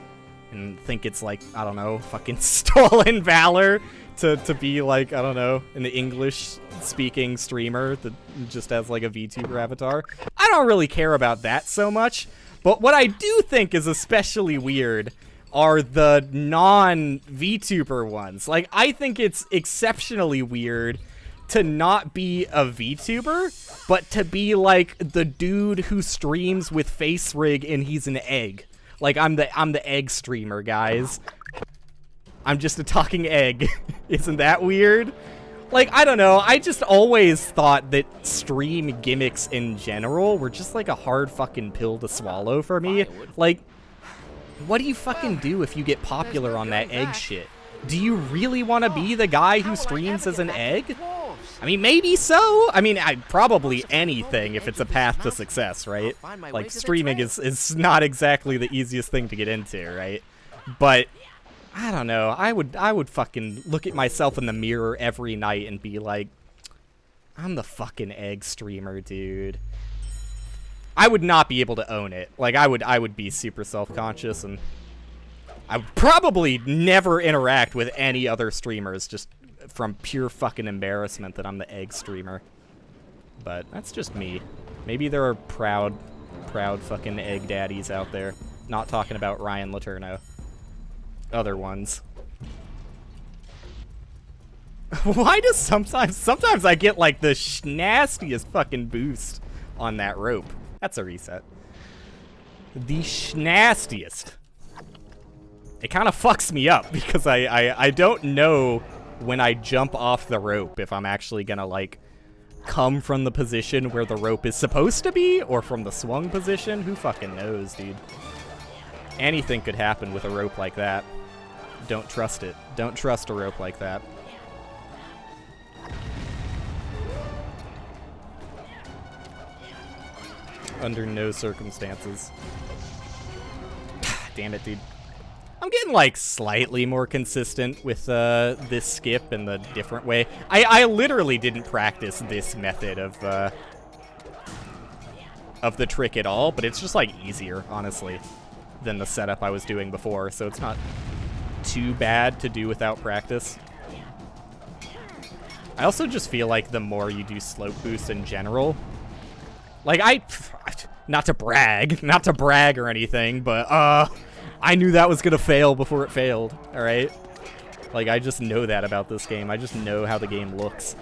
and think it's, like, I don't know, fucking stolen valor to be, like, I don't know, an English-speaking streamer that just has, like, a VTuber avatar. I don't really care about that so much, but what I do think is especially weird are the non-VTuber ones. Like, I think it's exceptionally weird to not be a VTuber, but to be, like, the dude who streams with face rig and he's an egg. Like, I'm the egg streamer, guys. I'm just a talking egg. Isn't that weird? Like, I don't know. I just always thought that stream gimmicks in general were just, like, a hard fucking pill to swallow for me. Like, what do you fucking do if you get popular on that egg shit? Do you really want to be the guy who streams as an egg? I mean, maybe so. I mean, probably anything if it's a path to success, right? Like, streaming is not exactly the easiest thing to get into, right? But I don't know. I would fucking look at myself in the mirror every night and be like, I'm the fucking egg streamer, dude. I would not be able to own it. Like, I would be super self-conscious, and I would probably never interact with any other streamers just from pure fucking embarrassment that I'm the egg streamer. But that's just me. Maybe there are proud fucking egg daddies out there. Not talking about Ryan Letourneau. Other ones. Why does sometimes I get, like, the nastiest fucking boost on that rope. That's a reset. The schnastiest. It kind of fucks me up because I don't know when I jump off the rope if I'm actually gonna, like, come from the position where the rope is supposed to be or from the swung position. Who fucking knows, dude? Anything could happen with a rope like that. Don't trust it. Don't trust a rope like that. Under no circumstances. Damn it, dude. I'm getting, like, slightly more consistent with this skip in the different way. I literally didn't practice this method of the trick at all, but it's just, like, easier, honestly, than the setup I was doing before, so it's not too bad to do without practice. I also just feel like the more you do slope boosts in general, like, not to brag or anything, but, I knew that was gonna fail before it failed, alright? Like, I just know that about this game. I just know how the game looks.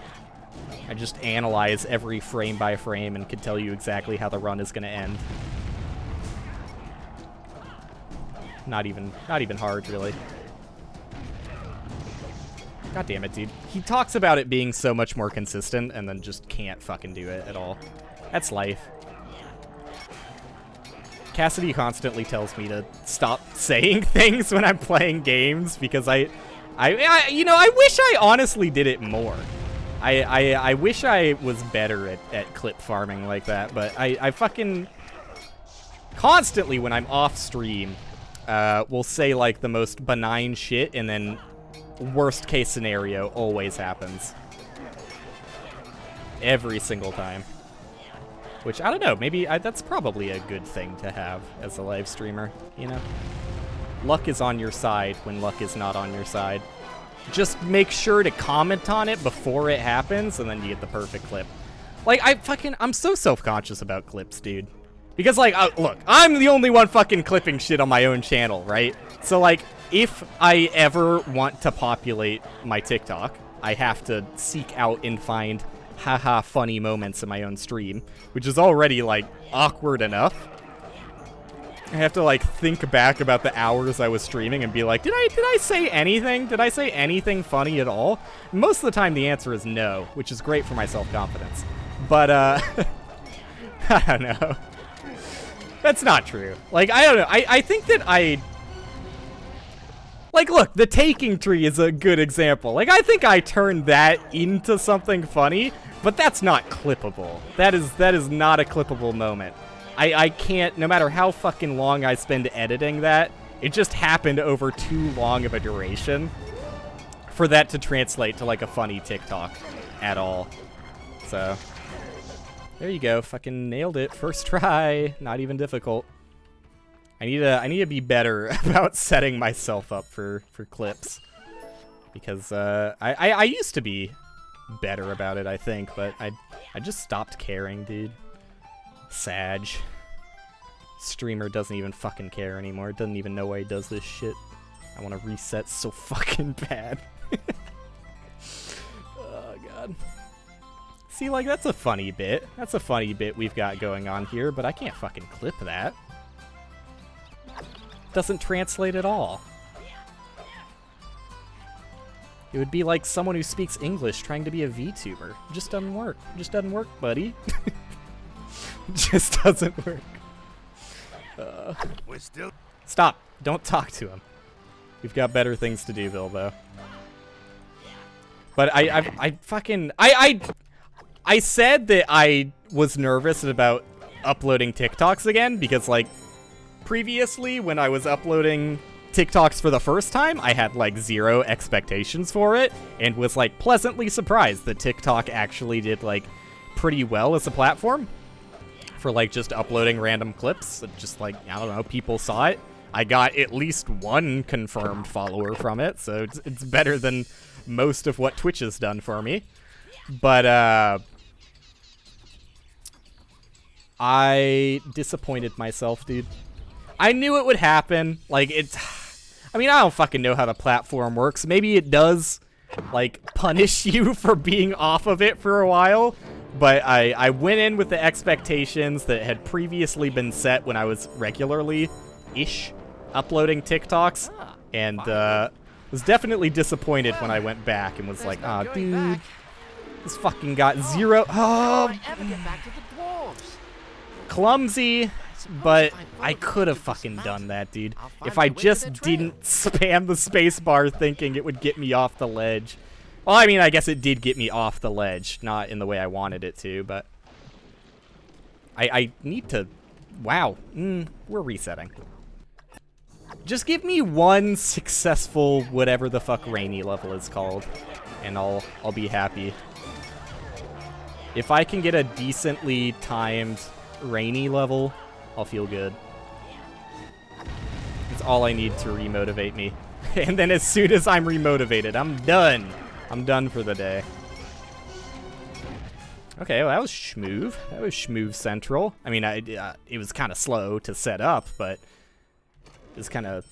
I just analyze every frame by frame and can tell you exactly how the run is gonna end. Not even hard, really. God damn it, dude. He talks about it being so much more consistent and then just can't fucking do it at all. That's life. Cassidy constantly tells me to stop saying things when I'm playing games because I you know, I wish I honestly did it more. I wish I was better at clip farming like that, but I fucking constantly when I'm off stream will say like the most benign shit and then worst case scenario always happens. Every single time. Which, I don't know, maybe that's probably a good thing to have as a live streamer, you know? Luck is on your side when luck is not on your side. Just make sure to comment on it before it happens, and then you get the perfect clip. Like, I'm so self-conscious about clips, dude. Because, like, look, I'm the only one fucking clipping shit on my own channel, right? So, like, if I ever want to populate my TikTok, I have to seek out and find haha funny moments in my own stream, which is already, like, awkward enough. I have to, like, think back about the hours I was streaming and be like, did I say anything? Did I say anything funny at all? Most of the time the answer is no, which is great for my self-confidence. But, I don't know. That's not true. Like, I don't know. I think that like, look, the taking tree is a good example. Like, I think I turned that into something funny, but that's not clippable. That is not a clippable moment. I can't, no matter how fucking long I spend editing that, it just happened over too long of a duration for that to translate to, like, a funny TikTok at all. So, there you go. Fucking nailed it. First try. Not even difficult. I need to be better about setting myself up for clips. Because, I used to be better about it, I think, but I just stopped caring, dude. Sag. Streamer doesn't even fucking care anymore. Doesn't even know why he does this shit. I want to reset so fucking bad. Oh, God. See, like, that's a funny bit. That's a funny bit we've got going on here, but I can't fucking clip that. Doesn't translate at all. It would be like someone who speaks English trying to be a VTuber. It just doesn't work. It just doesn't work, buddy. It just doesn't work. We're still. Stop. Don't talk to him. We've got better things to do, Bilbo. But I said that I was nervous about uploading TikToks again because, like, previously when I was uploading TikToks for the first time, I had, like, zero expectations for it and was, like, pleasantly surprised that TikTok actually did, like, pretty well as a platform for, like, just uploading random clips. Just, like, I don't know, people saw it. I got at least one confirmed follower from it, so it's better than most of what Twitch has done for me. But, I disappointed myself, dude. I knew it would happen. Like, I mean, I don't fucking know how the platform works. Maybe it does, like, punish you for being off of it for a while. But I went in with the expectations that had previously been set when I was regularly-ish uploading TikToks, and was definitely disappointed when I went back and was like, "Ah, dude, this fucking got zero." Oh, clumsy, but I could have fucking done that, dude. If I just didn't spam the spacebar thinking it would get me off the ledge. Well, I mean, I guess it did get me off the ledge, not in the way I wanted it to, but I need to. Wow, we're resetting. Just give me one successful whatever the fuck rainy level is called, and I'll be happy. If I can get a decently timed rainy level, I'll feel good. It's all I need to remotivate me. And then as soon as I'm remotivated, I'm done. I'm done for the day. Okay, well, that was schmoove. That was schmoove central. I mean, it was kind of slow to set up, but it was kind of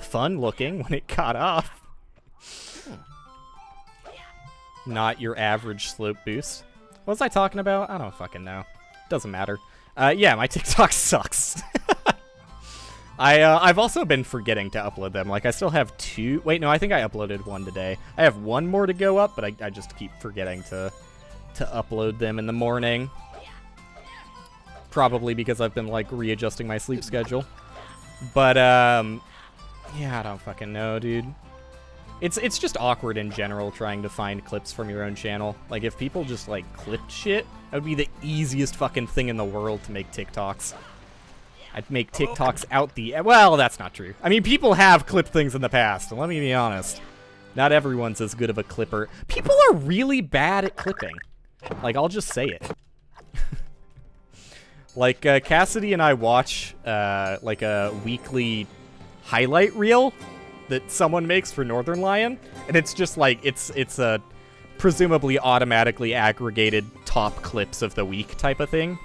fun looking when it got off. Not your average slope boost. What was I talking about? I don't fucking know. Doesn't matter. Yeah, my TikTok sucks. I've also been forgetting to upload them. Like, I still have 2. Wait, no, I think I uploaded 1 today. I have 1 more to go up, but I just keep forgetting to upload them in the morning. Probably because I've been, like, readjusting my sleep schedule. But, yeah, I don't fucking know, dude. It's just awkward in general trying to find clips from your own channel. Like, if people just, like, clipped shit, that would be the easiest fucking thing in the world to make TikToks. I'd make TikToks out the... Well, that's not true. I mean, people have clipped things in the past, and let me be honest. Not everyone's as good of a clipper. People are really bad at clipping. Like, I'll just say it. Like, Cassidy and I watch, like, a weekly highlight reel that someone makes for Northern Lion, and it's just, like, it's a presumably automatically aggregated top clips of the week type of thing.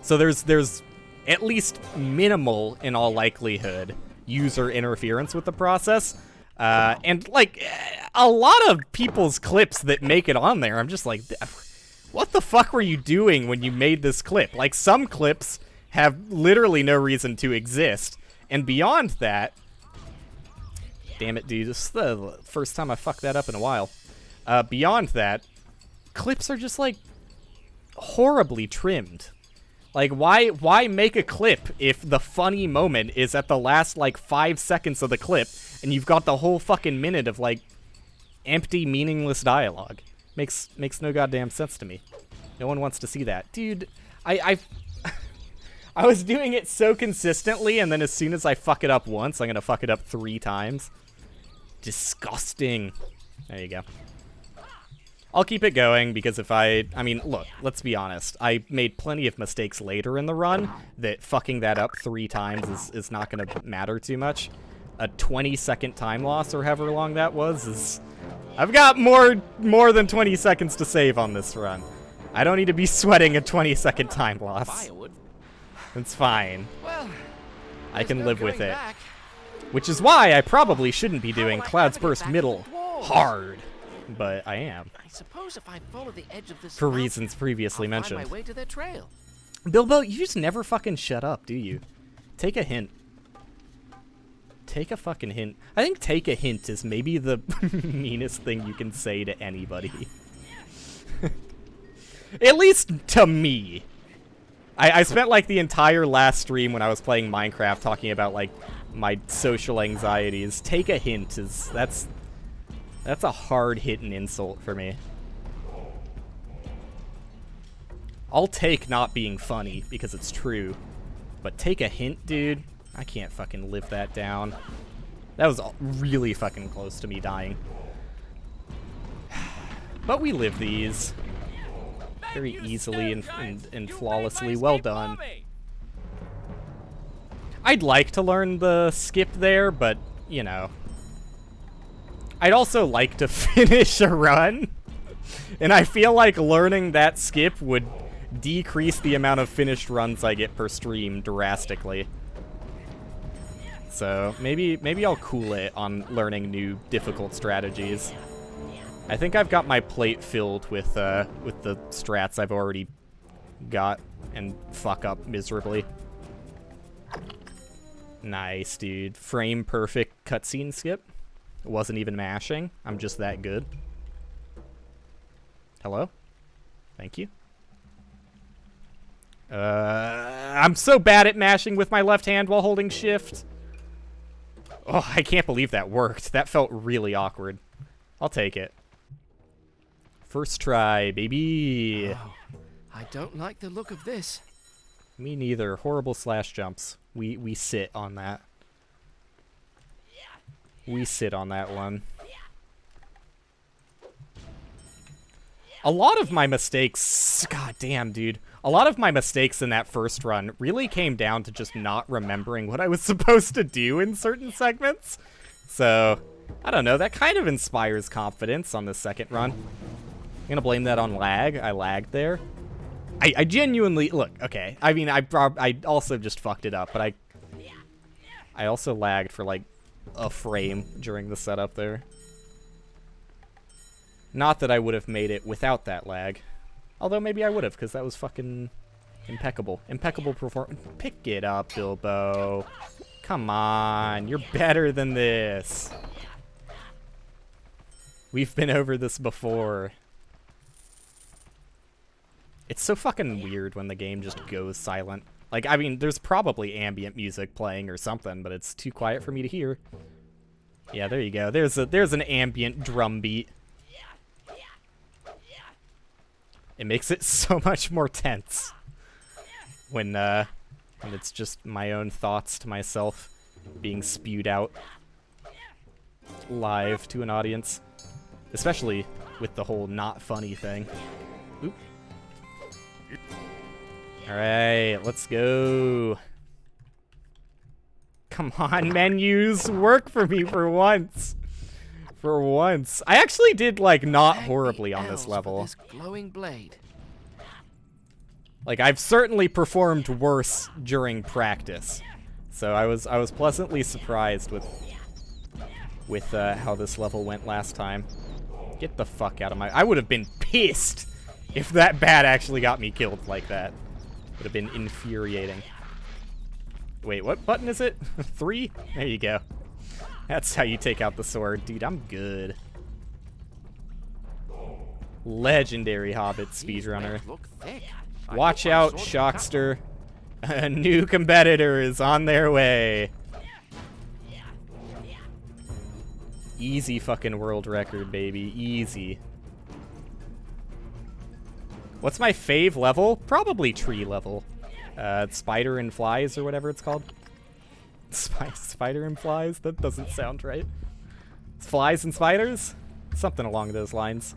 So there's at least minimal, in all likelihood, user interference with the process. And, like, a lot of people's clips that make it on there, I'm just like, what the fuck were you doing when you made this clip? Like, some clips have literally no reason to exist. And beyond that... Damn it, dude. This is the first time I fucked that up in a while. Beyond that, clips are just, like, horribly trimmed. Like, why make a clip if the funny moment is at the last, like, 5 seconds of the clip, and you've got the whole fucking minute of, like, empty, meaningless dialogue? Makes no goddamn sense to me. No one wants to see that. Dude, I was doing it so consistently, and then as soon as I fuck it up once, I'm gonna fuck it up 3 times. Disgusting. There you go. I'll keep it going, because if I mean, look, let's be honest. I made plenty of mistakes later in the run that fucking that up 3 times is not going to matter too much. A 20-second time loss, or however long that was, is... I've got more than 20 seconds to save on this run. I don't need to be sweating a 20-second time loss. It's fine. Well, I can live with it. Which is why I probably shouldn't be doing Cloud's Burst Middle hard. But I am. I suppose if I follow the edge of this for reasons previously mentioned. Find my way to their trail. Bilbo, you just never fucking shut up, do you? Take a hint. Take a fucking hint. I think take a hint is maybe the meanest thing you can say to anybody. At least to me. I spent like the entire last stream when I was playing Minecraft talking about like my social anxieties. Take a hint is that's a hard-hitting insult for me. I'll take not being funny because it's true, but take a hint, dude. I can't fucking live that down. That was really fucking close to me dying. But we live these very easily and flawlessly. Well done. I'd like to learn the skip there, but, you know. I'd also like to finish a run, and I feel like learning that skip would decrease the amount of finished runs I get per stream drastically. So maybe I'll cool it on learning new difficult strategies. I think I've got my plate filled with the strats I've already got and fuck up miserably. Nice, dude. Frame perfect cutscene skip. It wasn't even mashing. I'm just that good. Hello? Thank you. I'm so bad at mashing with my left hand while holding shift. Oh, I can't believe that worked. That felt really awkward. I'll take it. First try, baby. Oh, I don't like the look of this. Me neither. Horrible slash jumps. We sit on that. We sit on that one. A lot of my mistakes, god damn, dude. A lot of my mistakes in that first run really came down to just not remembering what I was supposed to do in certain segments. So, I don't know, that kind of inspires confidence on the second run. I'm gonna blame that on lag. I lagged there. I genuinely, look, okay. I mean, I also just fucked it up, but I also lagged for like a frame during the setup there. Not that I would have made it without that lag. Although maybe I would have, because that was fucking impeccable. Impeccable performance. Pick it up, Bilbo. Come on, you're better than this. We've been over this before. It's so fucking weird when the game just goes silent. Like, I mean, there's probably ambient music playing or something, but it's too quiet for me to hear. Yeah, there you go. There's an ambient drum beat. It makes it so much more tense when it's just my own thoughts to myself being spewed out live to an audience, especially with the whole not funny thing. Oop. All right, let's go. Come on, menus, work for me for once. For once. I actually did, like, not horribly on this level. This glowing blade. Like, I've certainly performed worse during practice. So I was pleasantly surprised with how this level went last time. Get the fuck out of my... I would have been pissed if that bat actually got me killed like that. Would have been infuriating. Wait, what button is it? 3? There you go. That's how you take out the sword. Dude, I'm good. Legendary Hobbit speedrunner. Watch out, Shockster. A new competitor is on their way. Easy fucking world record, baby. Easy. What's my fave level? Probably tree level. Spider and flies or whatever it's called. Spider and flies? That doesn't sound right. Flies and spiders? Something along those lines.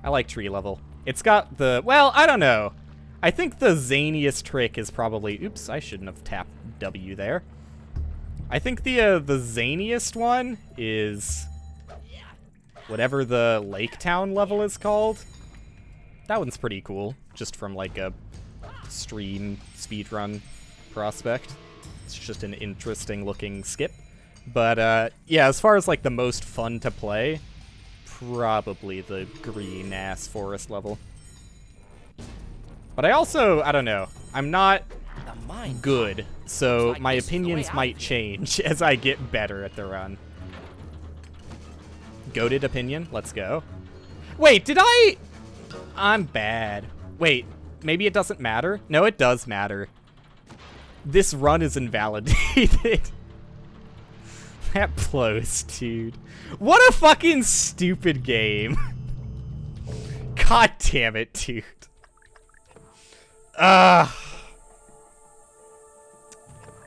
I like tree level. It's got the... Well, I don't know. I think the zaniest trick is probably... Oops, I shouldn't have tapped W there. I think the zaniest one is... whatever the Lake Town level is called. That one's pretty cool. Just from, like, a stream speedrun prospect. It's just an interesting looking skip. But, yeah, as far as, like, the most fun to play, probably the green-ass forest level. But I also, I don't know, I'm not good, so my opinions might change as I get better at the run. Goated opinion, let's go. Wait, did I... I'm bad. Wait, maybe it doesn't matter? No, it does matter. This run is invalidated. That blows, dude. What a fucking stupid game. God damn it, dude.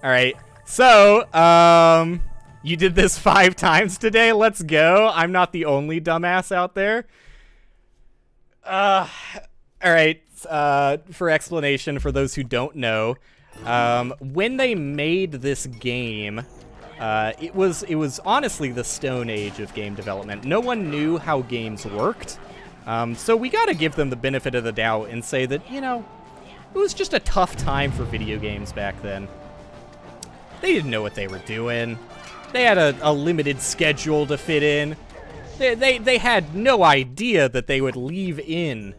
Alright, so, you did this 5 times today, let's go. I'm not the only dumbass out there. Alright, for explanation, for those who don't know, when they made this game, it was honestly the Stone Age of game development. No one knew how games worked, so we gotta give them the benefit of the doubt and say that, you know, it was just a tough time for video games back then. They didn't know what they were doing. They had a limited schedule to fit in. They had no idea that they would leave in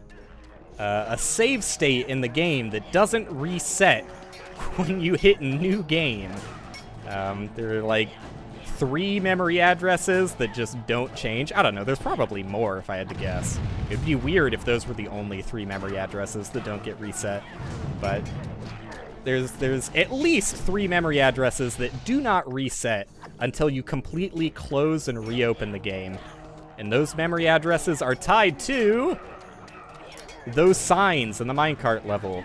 a save state in the game that doesn't reset when you hit new game. There are like 3 memory addresses that just don't change. I don't know, there's probably more if I had to guess. It'd be weird if those were the only 3 memory addresses that don't get reset. But there's at least 3 memory addresses that do not reset until you completely close and reopen the game. And those memory addresses are tied to those signs in the minecart level.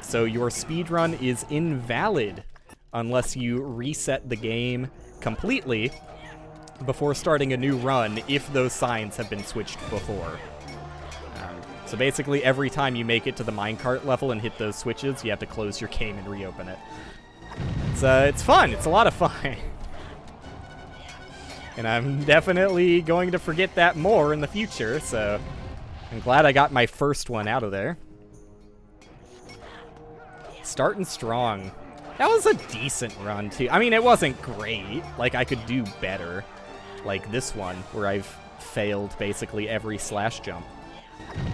So your speedrun is invalid unless you reset the game completely before starting a new run if those signs have been switched before. So basically every time you make it to the minecart level and hit those switches, you have to close your game and reopen it. It's fun. It's a lot of fun. And I'm definitely going to forget that more in the future, so I'm glad I got my first one out of there. Starting strong. That was a decent run, too. I mean, it wasn't great. Like, I could do better. Like this one, where I've failed basically every slash jump.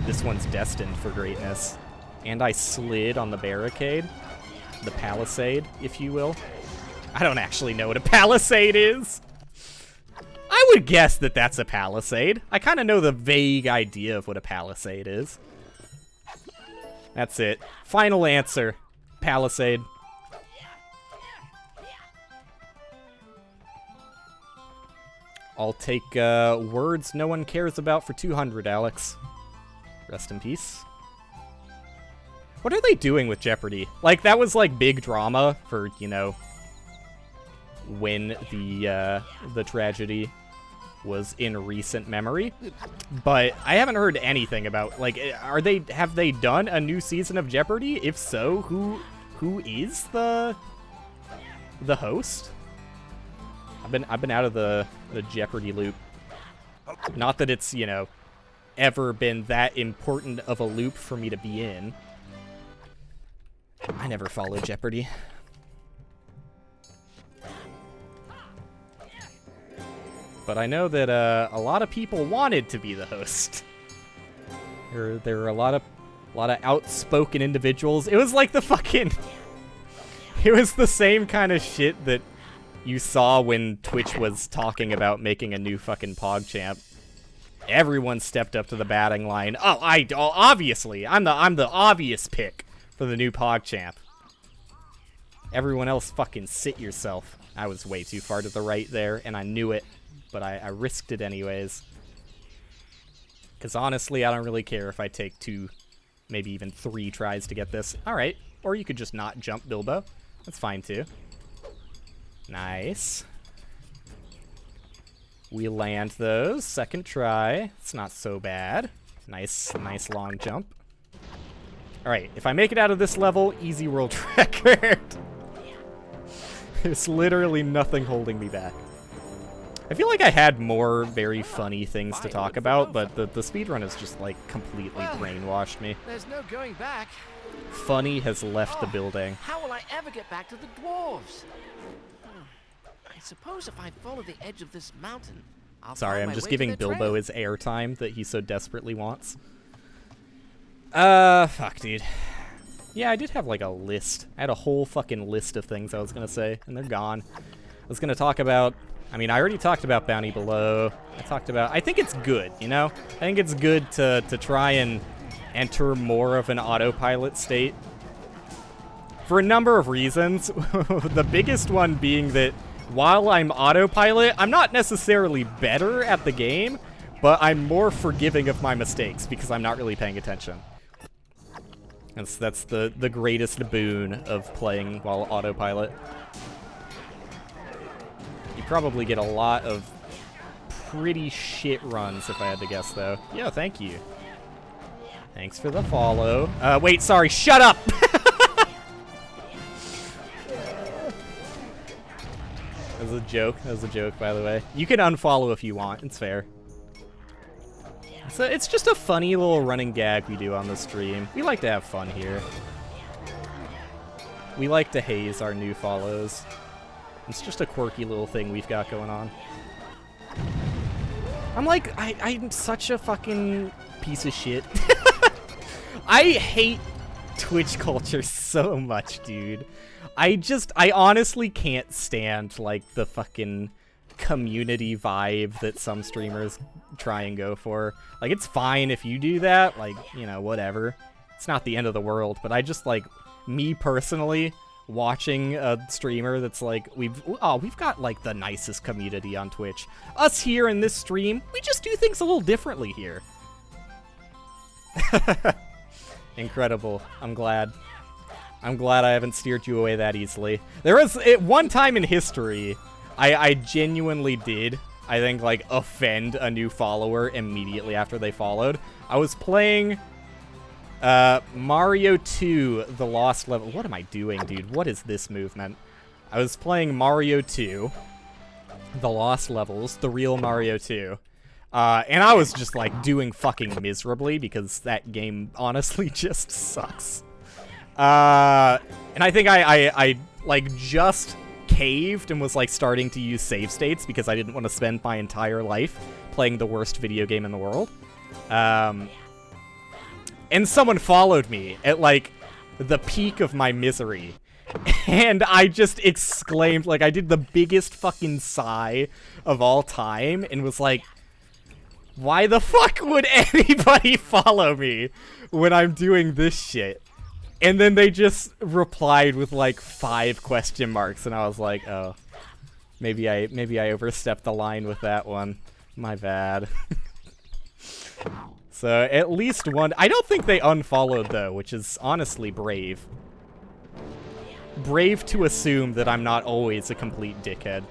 This one's destined for greatness. And I slid on the barricade. The palisade, if you will. I don't actually know what a palisade is. I would guess that that's a palisade. I kind of know the vague idea of what a palisade is. That's it. Final answer. Palisade. I'll take words no one cares about for 200, Alex. Rest in peace. What are they doing with Jeopardy? Like, that was, like, big drama for, you know, when the tragedy was in recent memory. But I haven't heard anything about, like, have they done a new season of Jeopardy? If so, who is the host? I've been out of the Jeopardy loop. Not that it's, you know, ever been that important of a loop for me to be in. I never follow Jeopardy. But I know that a lot of people wanted to be the host. There were a lot of outspoken individuals. It was like the fucking... It was the same kind of shit that you saw when Twitch was talking about making a new fucking PogChamp. Everyone stepped up to the batting line. Oh, obviously, I'm the obvious pick for the new PogChamp. Everyone else fucking sit yourself. I was way too far to the right there, and I knew it, but I risked it anyways. Because honestly, I don't really care if I take 2, maybe even 3 tries to get this. Alright, or you could just not jump Bilbo. That's fine too. Nice. We land those. Second try. It's not so bad. Nice long jump. Alright, if I make it out of this level, easy world record. There's literally nothing holding me back. I feel like I had more very funny things to talk about, but the speedrun has just, like, completely brainwashed me. There's no going back. Funny has left the building. How will I ever get back to the dwarves? I suppose if I follow the edge of this mountain, I'll Sorry, find I'm my just way to giving their Bilbo trail. his airtime that he so desperately wants. Fuck, dude. Yeah, I did have, like, a list. I had a whole fucking list of things I was gonna say, and they're gone. I was gonna talk about... I mean, I already talked about Bounty Below. I think it's good, you know? I think it's good to try and enter more of an autopilot state. For a number of reasons. The biggest one being that while I'm autopilot, I'm not necessarily better at the game, but I'm more forgiving of my mistakes because I'm not really paying attention. That's the greatest boon of playing while autopilot. You probably get a lot of pretty shit runs if I had to guess, though. Yeah, thank you. Thanks for the follow. Wait, sorry, shut up! That was a joke. That was a joke, by the way. You can unfollow if you want. It's fair. So it's just a funny little running gag we do on the stream. We like to have fun here. We like to haze our new follows. It's just a quirky little thing we've got going on. I'm like, I'm such a fucking piece of shit. I hate Twitch culture so much, dude. I honestly can't stand, like, the fucking community vibe that some streamers try and go for. Like, it's fine if you do that, like, you know, whatever. It's not the end of the world, but I just, like, me personally, watching a streamer that's like, we've got, like, the nicest community on Twitch. Us here in this stream, we just do things a little differently here. Incredible. I'm glad I haven't steered you away that easily. There was one time in history, I genuinely did, I think, like, offend a new follower immediately after they followed. I was playing Mario 2, The Lost Level. What am I doing, dude? What is this movement? I was playing Mario 2, The Lost Levels, the real Mario 2. And I was just, like, doing fucking miserably because that game honestly just sucks. And I think I like, just caved and was, like, starting to use save states because I didn't want to spend my entire life playing the worst video game in the world. And someone followed me at, like, the peak of my misery. And I just exclaimed, like, I did the biggest fucking sigh of all time and was like, why the fuck would anybody follow me when I'm doing this shit? And then they just replied with, like, 5 question marks, and I was like, oh, maybe I overstepped the line with that one. My bad. So at least one. I don't think they unfollowed though, which is honestly brave. Brave to assume that I'm not always a complete dickhead.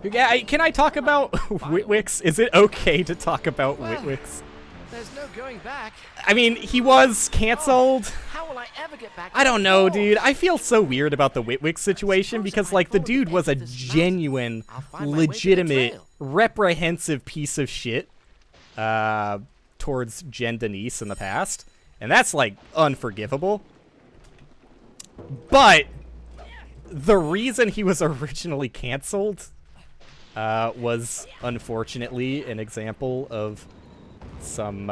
Yeah, can I talk about Whitwix? Is it okay to talk about Whitwix? There's no going back. I mean, he was canceled. How will I ever get back? I don't know, dude. I feel so weird about the Whitwix situation because, like, the dude was a genuine, legitimate, reprehensive piece of shit towards Jen Denise in the past. And that's, like, unforgivable. But the reason he was originally canceled was, unfortunately, an example of some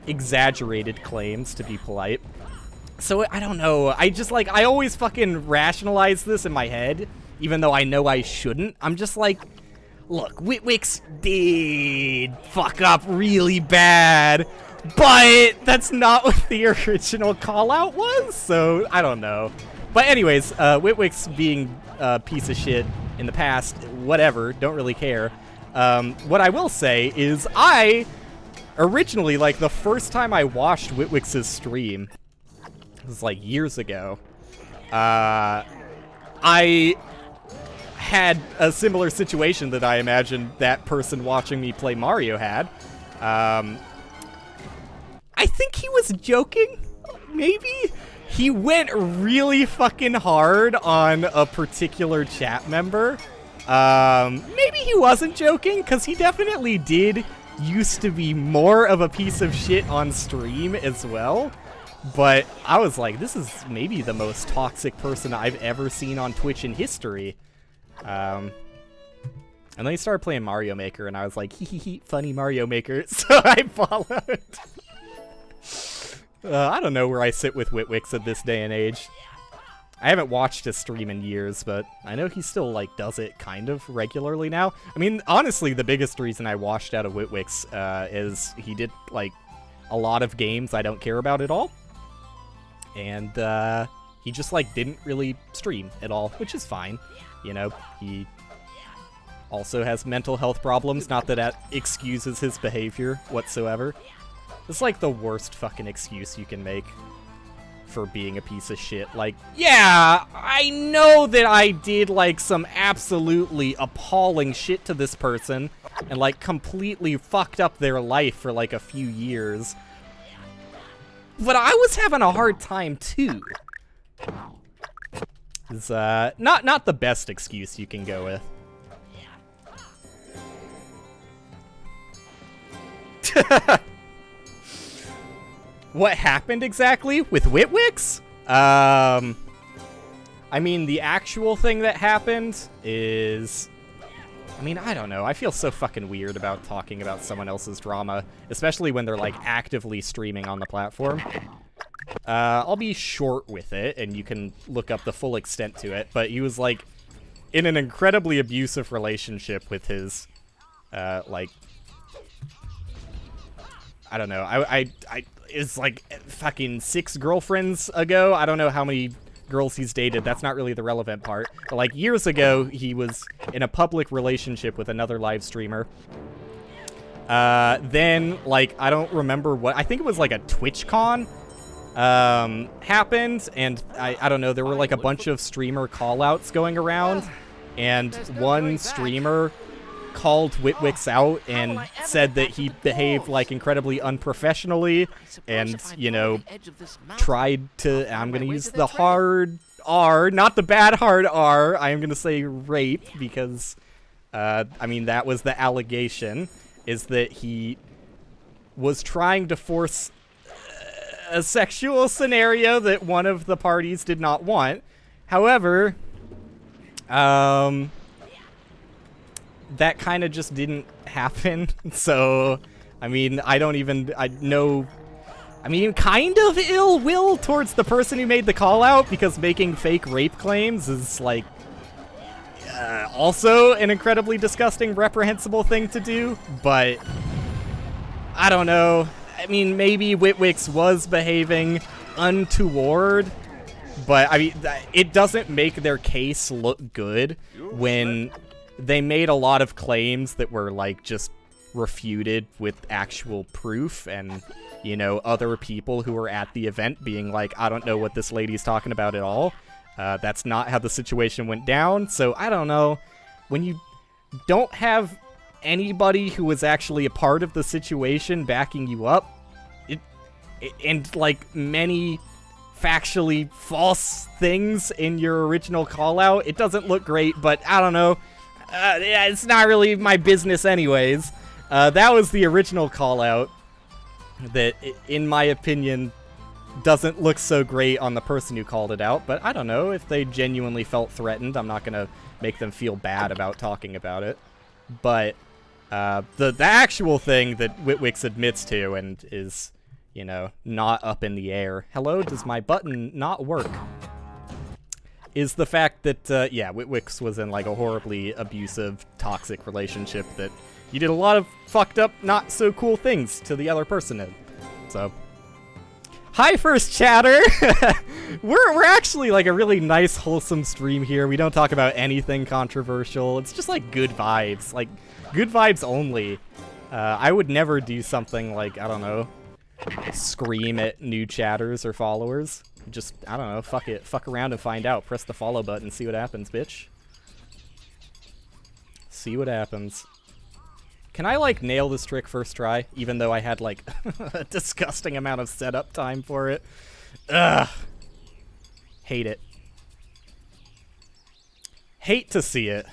exaggerated claims, to be polite. So, I don't know. I just, like, I always fucking rationalize this in my head, even though I know I shouldn't. I'm just like, look, Whitwix did fuck up really bad, but that's not what the original call-out was, so I don't know. But anyways, Whitwix being a piece of shit in the past, whatever, don't really care. What I will say is I originally, like, the first time I watched Whitwix's stream, it was, like, years ago, I had a similar situation that I imagined that person watching me play Mario had. I think he was joking, maybe? He went really fucking hard on a particular chat member. Maybe he wasn't joking, because he definitely did used to be more of a piece of shit on stream as well. But I was like, this is maybe the most toxic person I've ever seen on Twitch in history. And then he started playing Mario Maker, and I was like, hee hee hee, funny Mario Maker, so I followed. I don't know where I sit with Whitwix at this day and age. I haven't watched his stream in years, but I know he still, like, does it kind of regularly now. I mean, honestly, the biggest reason I watched out of Whitwix is he did, like, a lot of games I don't care about at all. And he just, like, didn't really stream at all, which is fine. You know, he also has mental health problems, not that that excuses his behavior whatsoever. It's like the worst fucking excuse you can make for being a piece of shit. Like, yeah, I know that I did, like, some absolutely appalling shit to this person and, like, completely fucked up their life for, like, a few years. But I was having a hard time, too. It's, not the best excuse you can go with. What happened exactly with Whitwix? I mean, the actual thing that happened is I mean, I don't know. I feel so fucking weird about talking about someone else's drama, especially when they're, like, actively streaming on the platform. I'll be short with it, and you can look up the full extent to it, but he was, like, in an incredibly abusive relationship with his, like... I don't know. It's, like, fucking 6 girlfriends ago. I don't know how many girls he's dated. That's not really the relevant part. But, like, years ago, he was in a public relationship with another live streamer. Then, like, I don't remember what... I think it was, like, a TwitchCon happened, and I don't know, there were, like, a bunch of streamer call-outs going around, and one streamer called Witwix out and said that he behaved, like, incredibly unprofessionally and, you know, tried to, I'm gonna use the hard R, not the bad hard R, I am gonna say rape, because, I mean, that was the allegation, is that he was trying to force a sexual scenario that one of the parties did not want. However, that kind of just didn't happen, so, I mean, I mean, kind of ill will towards the person who made the call out, because making fake rape claims is, like, also an incredibly disgusting, reprehensible thing to do, but I don't know. I mean, maybe Witwix was behaving untoward, but, I mean, it doesn't make their case look good when they made a lot of claims that were, like, just refuted with actual proof, and, you know, other people who were at the event being like, I don't know what this lady's talking about at all. That's not how the situation went down, so I don't know. When you don't have anybody who was actually a part of the situation backing you up, and, like, many factually false things in your original call-out, it doesn't look great, but I don't know. Yeah, it's not really my business anyways. That was the original call-out that, in my opinion, doesn't look so great on the person who called it out, but I don't know. If they genuinely felt threatened, I'm not gonna make them feel bad about talking about it. But the actual thing that Witwix admits to and is, you know, not up in the air. Hello, does my button not work? Is the fact that, yeah, Witwix was in, like, a horribly abusive, toxic relationship that you did a lot of fucked up, not so cool things to the other person in. So, hi, first chatter! we're actually, like, a really nice, wholesome stream here. We don't talk about anything controversial. It's just, like, good vibes. Like, good vibes only. I would never do something like, I don't know, scream at new chatters or followers. Just, I don't know, fuck it. Fuck around and find out. Press the follow button, see what happens, bitch. See what happens. Can I, like, nail this trick first try? Even though I had, like, a disgusting amount of setup time for it. Ugh. Hate it. Hate to see it.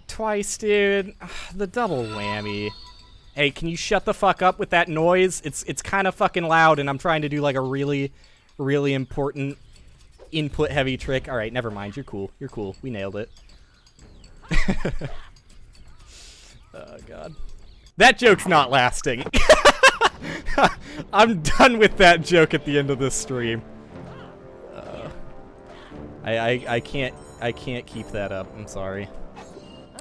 Twice, dude. Ugh, the double whammy. Hey, can you shut the fuck up with that noise? It's kind of fucking loud, and I'm trying to do, like, a really, really important input-heavy trick. All right, never mind. You're cool. You're cool. We nailed it. Oh, God. That joke's not lasting. I'm done with that joke at the end of this stream. I can't keep that up. I'm sorry.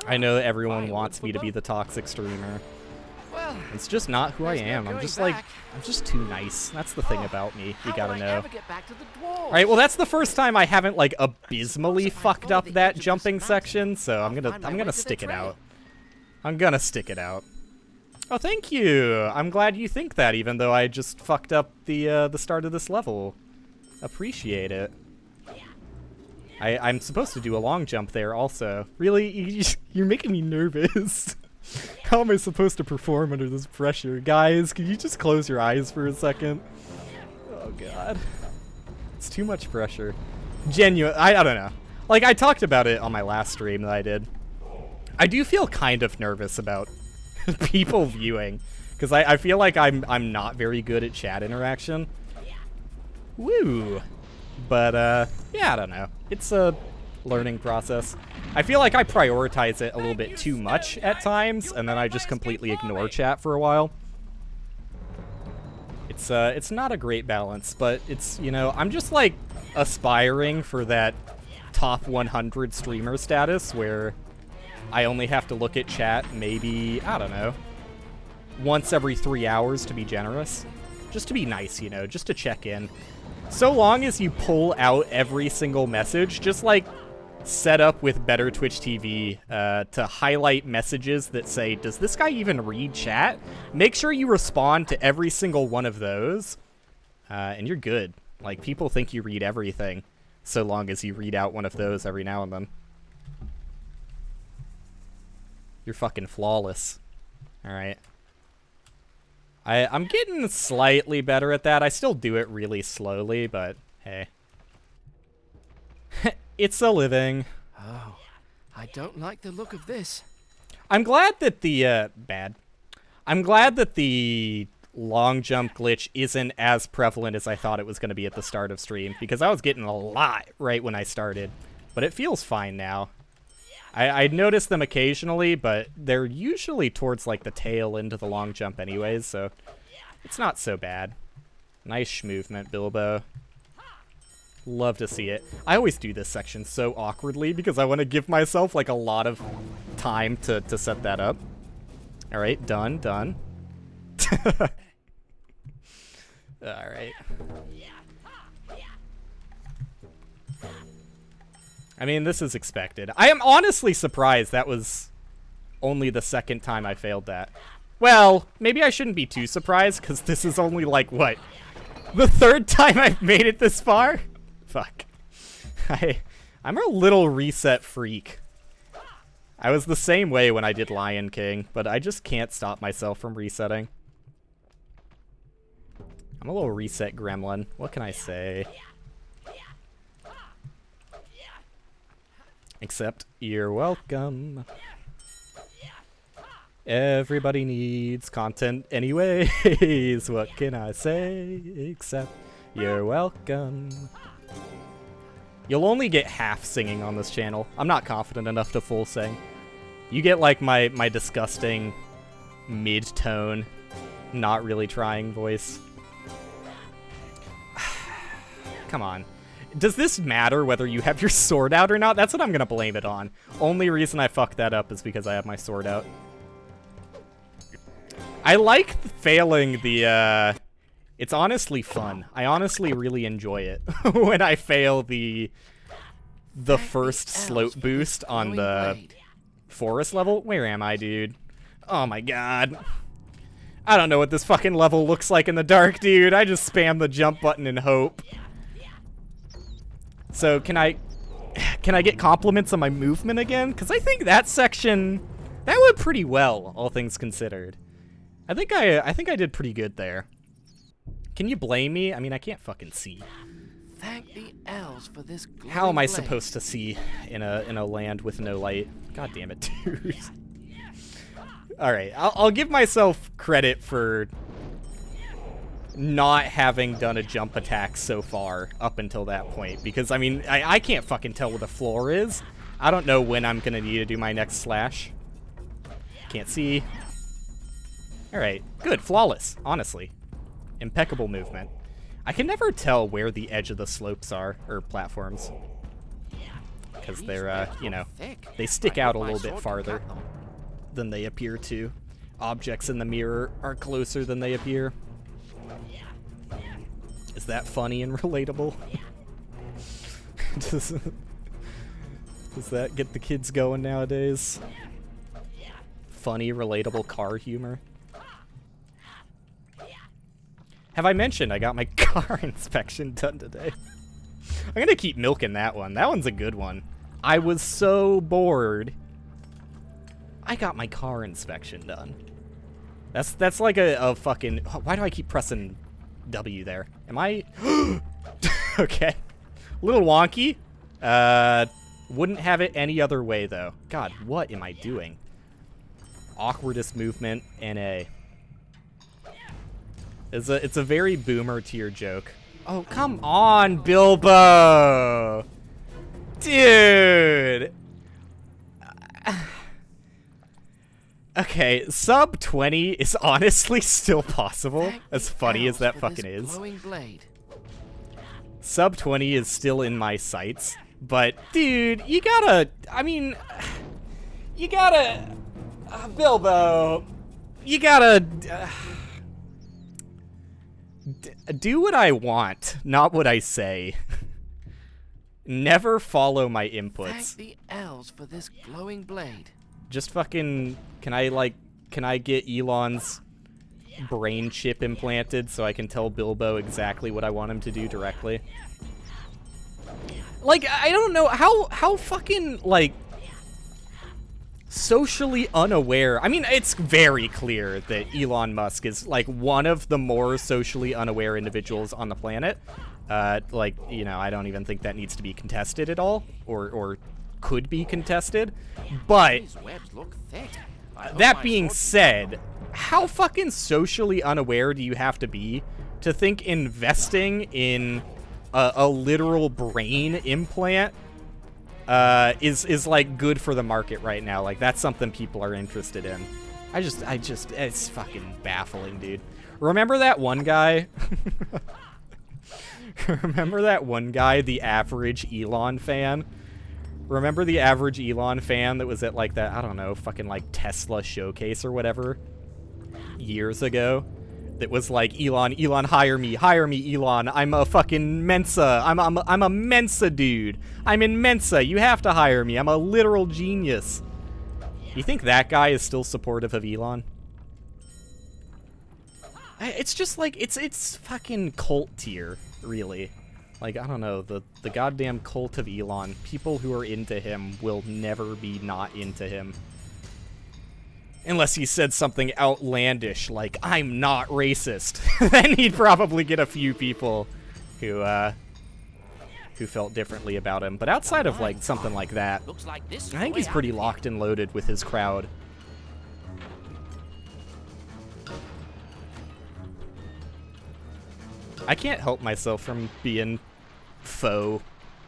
I know everyone wants me to be the toxic streamer. Well, it's just not who I am. I'm just like, I'm just too nice. That's the thing about me. You gotta know. Alright, well that's the first time I haven't, like, abysmally fucked up that jumping section, so I'm gonna stick it out. I'm gonna stick it out. Oh, thank you! I'm glad you think that, even though I just fucked up the start of this level. Appreciate it. I'm supposed to do a long jump there also. Really? You're making me nervous. How am I supposed to perform under this pressure? Guys, can you just close your eyes for a second? Oh, God. It's too much pressure. Genuine. I don't know. Like, I talked about it on my last stream that I did. I do feel kind of nervous about people viewing, because I feel like I'm not very good at chat interaction. Woo! But, yeah, I don't know. It's learning process. I feel like I prioritize it a little bit too much at times, and then I just completely ignore chat for a while. It's not a great balance, but it's, you know, I'm just like aspiring for that top 100 streamer status where I only have to look at chat maybe, I don't know, once every 3 hours to be generous. Just to be nice, you know, just to check in. So long as you pull out every single message, just like set up with Better Twitch TV to highlight messages that say, does this guy even read chat? Make sure you respond to every single one of those, and you're good. Like, people think you read everything, so long as you read out one of those every now and then. You're fucking flawless. Alright. I'm getting slightly better at that. I still do it really slowly, but hey. It's a living. Oh, I don't like the look of this. I'm glad that the, I'm glad that the long jump glitch isn't as prevalent as I thought it was going to be at the start of stream, because I was getting a lot right when I started. But it feels fine now. I notice them occasionally, but they're usually towards, like, the tail end of the long jump anyways, so it's not so bad. Nice movement, Bilbo. Love to see it. I always do this section so awkwardly because I want to give myself, like, a lot of time to set that up. Alright, done. Alright. I mean, this is expected. I am honestly surprised that was only the second time I failed that. Well, maybe I shouldn't be too surprised, because this is only, like, what? The third time I've made it this far? Fuck. I'm a little reset freak. I was the same way when I did Lion King, but I just can't stop myself from resetting. I'm a little reset gremlin. What can I say? Except, you're welcome. Everybody needs content anyways. What can I say? Except, you're welcome. You'll only get half singing on this channel. I'm not confident enough to full sing. You get, like, my disgusting mid-tone, not really trying voice. Come on. Does this matter whether you have your sword out or not? That's what I'm gonna blame it on. Only reason I fucked that up is because I have my sword out. I like failing the, it's honestly fun. I honestly really enjoy it when I fail the first slope boost on the forest level. Where am I, dude? Oh my god. I don't know what this fucking level looks like in the dark, dude. I just spam the jump button and hope. So can I get compliments on my movement again? Because I think that section, that went pretty well, all things considered. I think I did pretty good there. Can you blame me? I mean, I can't fucking see. Thank the elves for this. How am I supposed to see in a land with no light? God damn it, dude. All right, I'll give myself credit for not having done a jump attack so far up until that point, because I mean I can't fucking tell where the floor is. I don't know when I'm gonna need to do my next slash. Can't see. Alright, good, flawless, honestly. Impeccable movement. I can never tell where the edge of the slopes are, or platforms, because they're you know, they stick out a little bit farther than they appear to. Objects in the mirror are closer than they appear. Is that funny and relatable? Does that get the kids going nowadays? Funny, relatable car humor. Have I mentioned I got my car inspection done today? I'm gonna keep milking that one. That one's a good one. I was so bored. I got my car inspection done. That's like a fucking... Why do I keep pressing W there? Am I... Okay. A little wonky. Wouldn't have it any other way, though. God, what am I doing? Awkwardest movement, NA. It's a very boomer tier joke. Oh, come on, Bilbo! Dude. Okay, sub 20 is honestly still possible, as funny as that fucking is. Sub 20 is still in my sights, but dude, you gotta, I mean, you gotta, Bilbo, you gotta do what I want, not what I say. Never follow my inputs. Thank the elves for this glowing blade. Just fucking, can I get Elon's brain chip implanted so I can tell Bilbo exactly what I want him to do directly? Like, I don't know, how fucking, like, socially unaware. I mean, it's very clear that Elon Musk is, like, one of the more socially unaware individuals on the planet. Like, you know, I don't even think that needs to be contested at all, or could be contested. But These webs look thick. that being said, how fucking socially unaware do you have to be to think investing in a literal brain implant is like good for the market right now? Like, that's something people are interested in. I just, it's fucking baffling, dude. Remember that one guy? Remember that one guy, the average Elon fan? Remember the average Elon fan that was at, like, that, I don't know, fucking, like, Tesla showcase or whatever years ago? That was like, Elon, hire me, Elon. I'm a fucking Mensa. I'm a Mensa dude. I'm in Mensa. You have to hire me. I'm a literal genius. You think that guy is still supportive of Elon? It's just like, it's fucking cult tier, really. Like, I don't know, the goddamn cult of Elon. People who are into him will never be not into him. Unless he said something outlandish, like, I'm not racist. Then he'd probably get a few people who felt differently about him. But outside of, like, something like that, I think he's pretty locked and loaded with his crowd. I can't help myself from being faux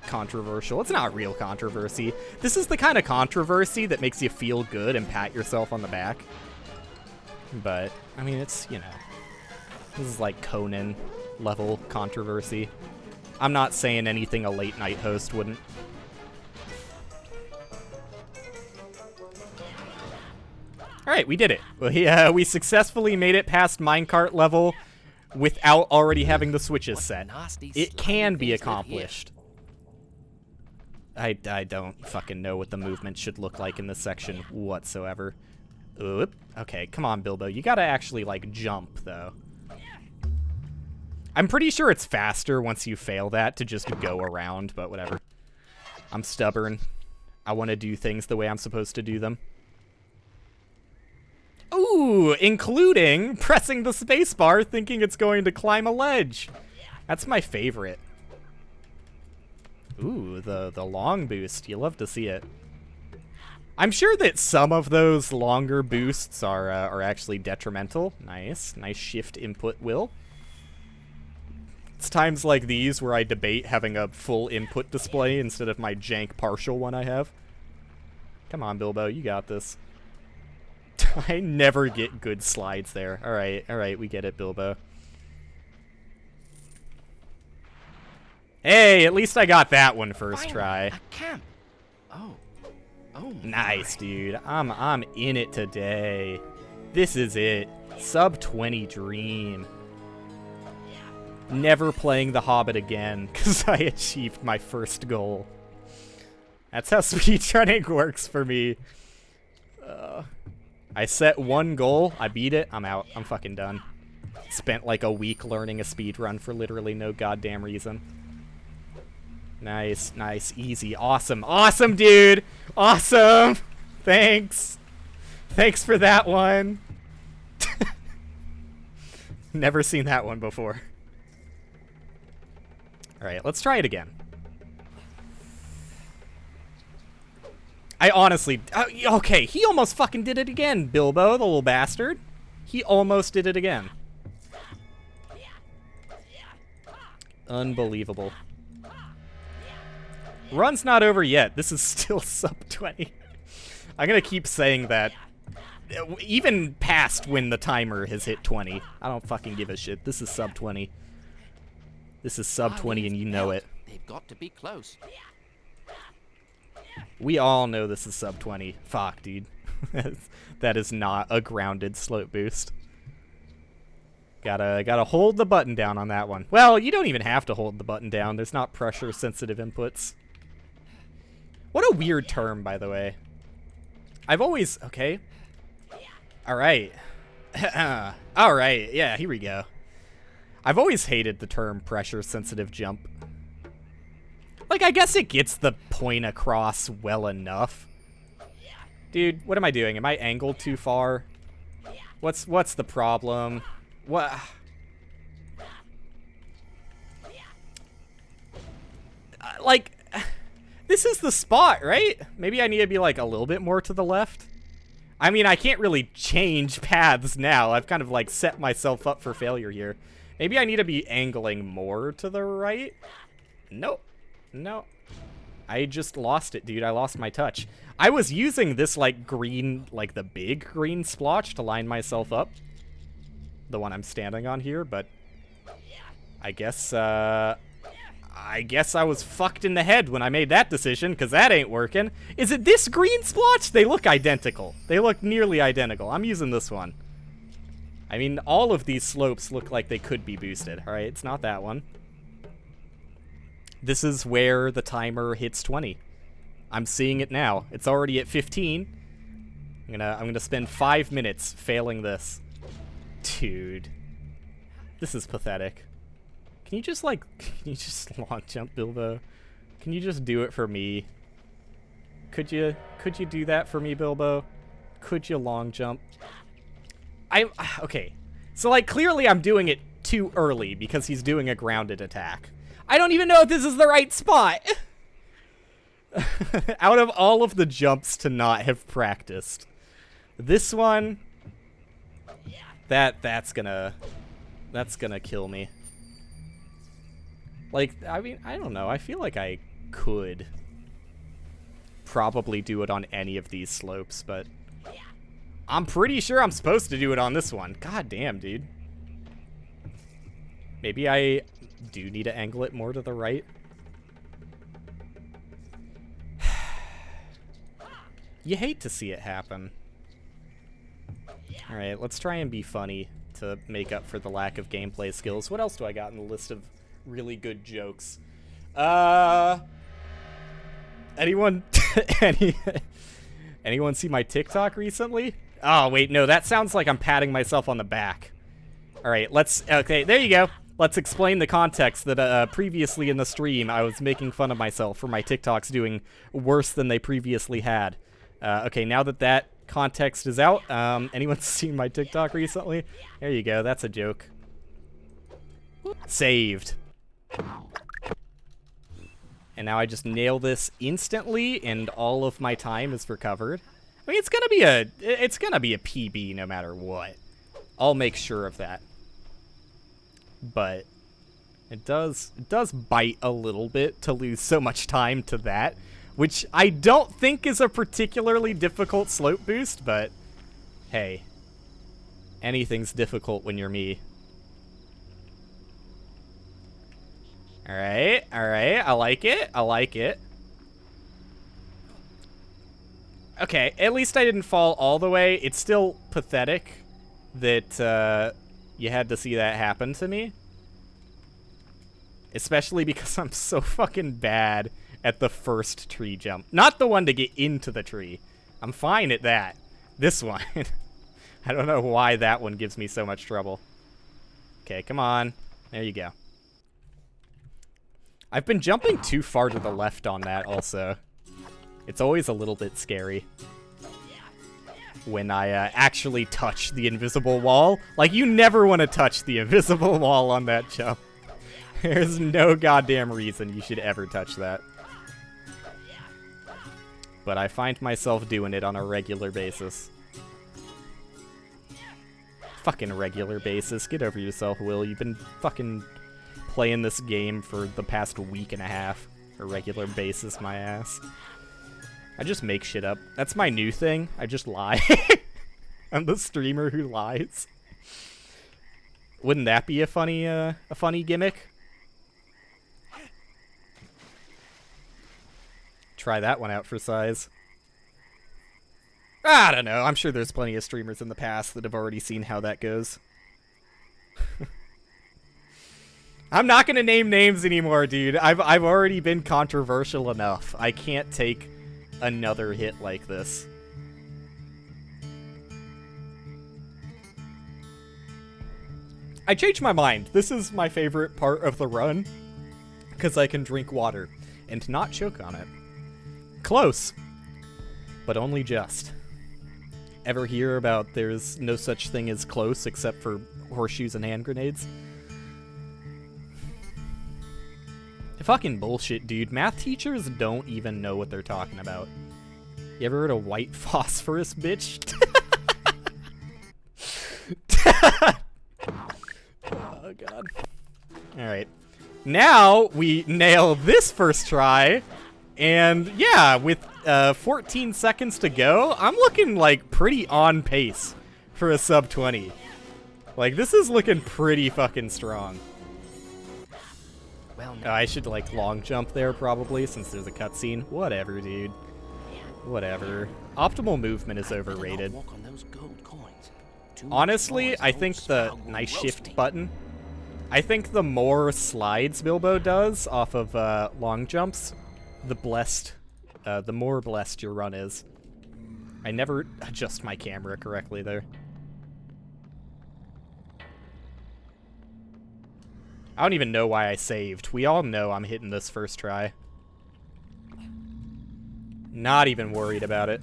controversial. It's not real controversy. This is the kind of controversy that makes you feel good and pat yourself on the back. But, I mean, it's, you know, this is like Conan level controversy. I'm not saying anything a late night host wouldn't. Alright, we did it. We successfully made it past minecart level without already having the switches set. It can be accomplished. I don't fucking know what the movement should look like in this section whatsoever. Oop. Okay, come on, Bilbo. You gotta actually, like, jump, though. I'm pretty sure it's faster once you fail that to just go around, but whatever. I'm stubborn. I want to do things the way I'm supposed to do them. Ooh, including pressing the spacebar thinking it's going to climb a ledge. That's my favorite. Ooh, the long boost. You love to see it. I'm sure that some of those longer boosts are actually detrimental. Nice. Nice shift input, Will. It's times like these where I debate having a full input display instead of my jank partial one I have. Come on, Bilbo. You got this. I never get good slides there. Alright, we get it, Bilbo. Hey, at least I got that one first try. A camp. Oh Nice, dude. I'm in it today. This is it. Sub 20 dream. Never playing the Hobbit again, because I achieved my first goal. That's how speedrunning works for me. I set one goal, I beat it, I'm out. I'm fucking done. Spent like a week learning a speedrun for literally no goddamn reason. Nice, nice, easy, awesome. Awesome, dude! Awesome! Thanks! Thanks for that one. Never seen that one before. Alright, let's try it again. I honestly... okay, he almost fucking did it again, Bilbo, the little bastard. He almost did it again. Unbelievable. Run's not over yet. This is still sub 20. I'm gonna keep saying that. Even past when the timer has hit 20. I don't fucking give a shit. This is sub 20. This is sub 20 and you know it. They've got to be close. We all know this is sub 20. Fuck, dude. That is not a grounded slope boost. Gotta hold the button down on that one. Well, you don't even have to hold the button down. There's not pressure-sensitive inputs. What a weird term, by the way. I've always... Okay. Alright. Alright, yeah, here we go. I've always hated the term pressure-sensitive jump. Like, I guess it gets the point across well enough. Dude, what am I doing? Am I angled too far? What's the problem? What? Like, this is the spot, right? Maybe I need to be, like, a little bit more to the left. I mean, I can't really change paths now. I've kind of, like, set myself up for failure here. Maybe I need to be angling more to the right? Nope. No. I just lost it, dude. I lost my touch. I was using this, like, green, like, the big green splotch to line myself up. The one I'm standing on here, but I guess I was fucked in the head when I made that decision, because that ain't working. Is it this green splotch? They look identical. They look nearly identical. I'm using this one. I mean, all of these slopes look like they could be boosted. All right, it's not that one. This is where the timer hits 20. I'm seeing it now. It's already at 15. I'm gonna spend 5 minutes failing this. Dude. This is pathetic. Can you just long jump, Bilbo? Can you just do it for me? Could you do that for me, Bilbo? Could you long jump? Okay. So, like, clearly I'm doing it too early because he's doing a grounded attack. I don't even know if this is the right spot. Out of all of the jumps to not have practiced, this one, that's gonna kill me. Like, I mean, I don't know. I feel like I could probably do it on any of these slopes, but I'm pretty sure I'm supposed to do it on this one. God damn, dude. Maybe I do need to angle it more to the right. You hate to see it happen. Alright, let's try and be funny to make up for the lack of gameplay skills. What else do I got in the list of really good jokes? Anyone anyone see my TikTok recently? Oh, wait, no, that sounds like I'm patting myself on the back. Alright, okay, there you go. Let's explain the context that previously in the stream I was making fun of myself for my TikToks doing worse than they previously had. Okay, now that context is out, anyone seen my TikTok recently? There you go, that's a joke. Saved. And now I just nail this instantly, and all of my time is recovered. I mean, it's gonna be a PB no matter what. I'll make sure of that. But it does bite a little bit to lose so much time to that, which I don't think is a particularly difficult slope boost, but hey, anything's difficult when you're me. Alright, I like it. Okay, at least I didn't fall all the way. It's still pathetic that you had to see that happen to me. Especially because I'm so fucking bad at the first tree jump. Not the one to get into the tree. I'm fine at that. This one. I don't know why that one gives me so much trouble. Okay, come on. There you go. I've been jumping too far to the left on that also. It's always a little bit scary when I actually touch the invisible wall. Like, you never want to touch the invisible wall on that jump. There's no goddamn reason you should ever touch that. But I find myself doing it on a regular basis. Fucking regular basis. Get over yourself, Will. You've been fucking playing this game for the past week and a half. a regular basis, my ass. I just make shit up. That's my new thing. I just lie. I'm the streamer who lies. Wouldn't that be a funny gimmick? Try that one out for size. I don't know. I'm sure there's plenty of streamers in the past that have already seen how that goes. I'm not gonna name names anymore, dude. I've already been controversial enough. I can't take another hit like this. I changed my mind. This is my favorite part of the run because I can drink water and not choke on it. Close, but only just. Ever hear about there's no such thing as close except for horseshoes and hand grenades? Fucking bullshit, dude. Math teachers don't even know what they're talking about. You ever heard of white phosphorus, bitch? Oh, God. Alright. Now we nail this first try. And yeah, with 14 seconds to go, I'm looking like pretty on pace for a sub 20. Like, this is looking pretty fucking strong. Well, I should like long jump there probably since there's a cutscene. Whatever, dude. Whatever. Optimal movement is overrated. Walk on those gold coins. Honestly, I think the nice shift button. I think the more slides Bilbo does off of long jumps, the more blessed your run is. I never adjust my camera correctly there. I don't even know why I saved. We all know I'm hitting this first try. Not even worried about it.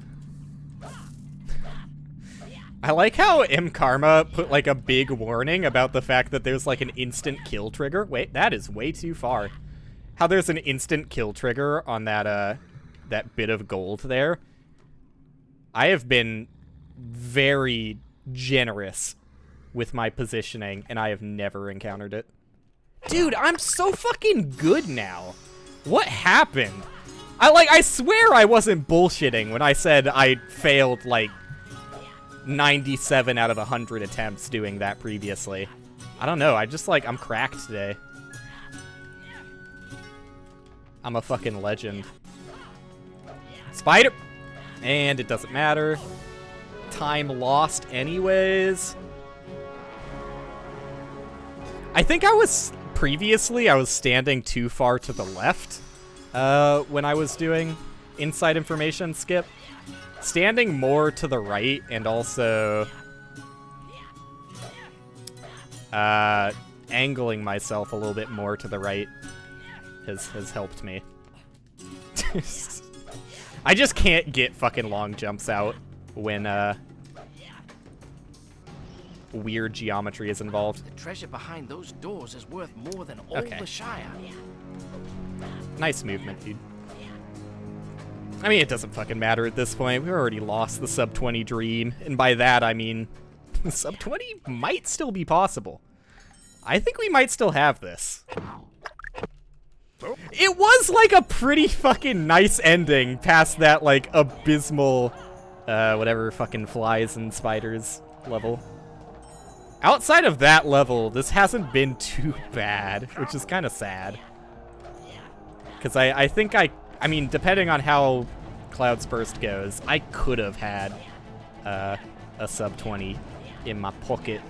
I like how M Karma put like a big warning about the fact that there's like an instant kill trigger. Wait, that is way too far. How there's an instant kill trigger on that that bit of gold there. I have been very generous with my positioning and I have never encountered it. Dude, I'm so fucking good now. What happened? I swear I wasn't bullshitting when I said I failed like 97 out of 100 attempts doing that previously. I don't know, I'm cracked today. I'm a fucking legend. Spider! And it doesn't matter. Time lost anyways. I think previously I was standing too far to the left when I was doing inside information skip. Standing more to the right and also angling myself a little bit more to the right has helped me. I just can't get fucking long jumps out when weird geometry is involved. The treasure behind those doors is worth more than all the Shire. Nice movement, dude. I mean, it doesn't fucking matter at this point. We already lost the sub 20 dream, and by that I mean sub 20 might still be possible. I think we might still have this. It was like a pretty fucking nice ending past that like abysmal whatever fucking flies and spiders level. Outside of that level, this hasn't been too bad, which is kind of sad. Because I think I mean, depending on how Cloud's Burst goes, I could have had a sub 20 in my pocket.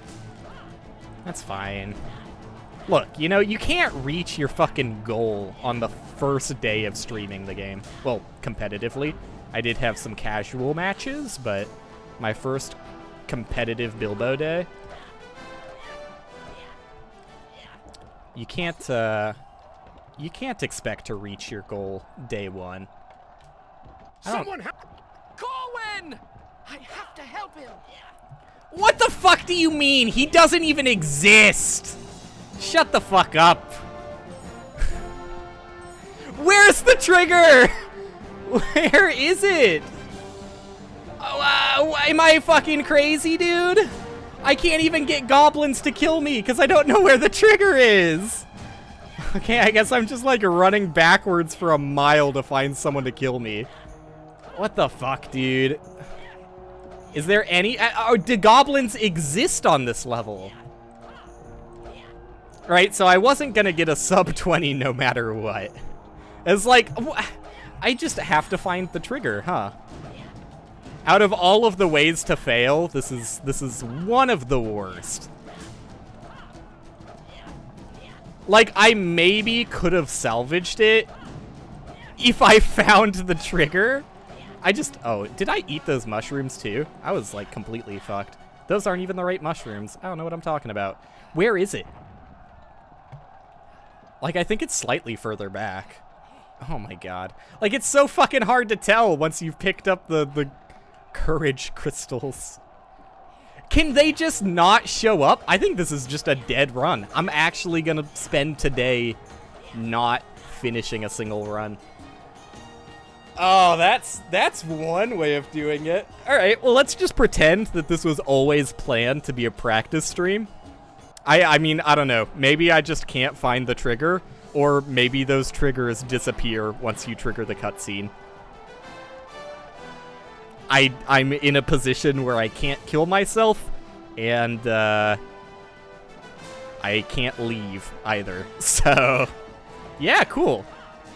That's fine. Look, you know, you can't reach your fucking goal on the first day of streaming the game. Well, competitively. I did have some casual matches, but my first competitive Bilbo day, you can't expect to reach your goal day one. Corwin! I have to help him. What the fuck do you mean? He doesn't even exist. Shut the fuck up. Where's the trigger? Where is it? Oh, am I fucking crazy, dude? I can't even get goblins to kill me because I don't know where the trigger is. Okay, I guess I'm just like running backwards for a mile to find someone to kill me. What the fuck, dude? Is there any... do goblins exist on this level? Right, so I wasn't gonna get a sub 20 no matter what. It's like, I just have to find the trigger, huh? Out of all of the ways to fail, this is one of the worst. Like, I maybe could have salvaged it if I found the trigger. Oh, did I eat those mushrooms too? I was like completely fucked. Those aren't even the right mushrooms. I don't know what I'm talking about. Where is it? Like, I think it's slightly further back. Oh my god. Like, it's so fucking hard to tell once you've picked up the courage crystals. Can they just not show up? I think this is just a dead run. I'm actually gonna spend today not finishing a single run. Oh, that's one way of doing it. All right, well, let's just pretend that this was always planned to be a practice stream. I mean, I don't know. Maybe I just can't find the trigger, or maybe those triggers disappear once you trigger the cutscene. I'm in a position where I can't kill myself, and I can't leave either. So, yeah, cool.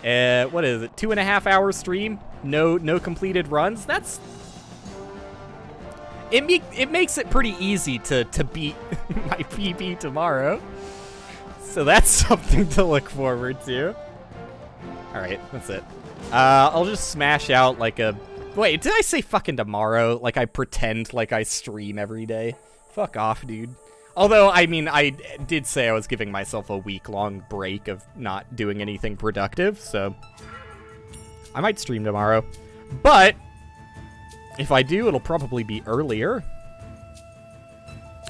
What is it? 2.5 hour stream? No completed runs? That's... It makes it pretty easy to beat my PB tomorrow. So that's something to look forward to. Alright, that's it. I'll just smash out like a... Wait, did I say fucking tomorrow? Like I pretend like I stream every day? Fuck off, dude. Although, I mean, I did say I was giving myself a week-long break of not doing anything productive, so I might stream tomorrow. But if I do, it'll probably be earlier.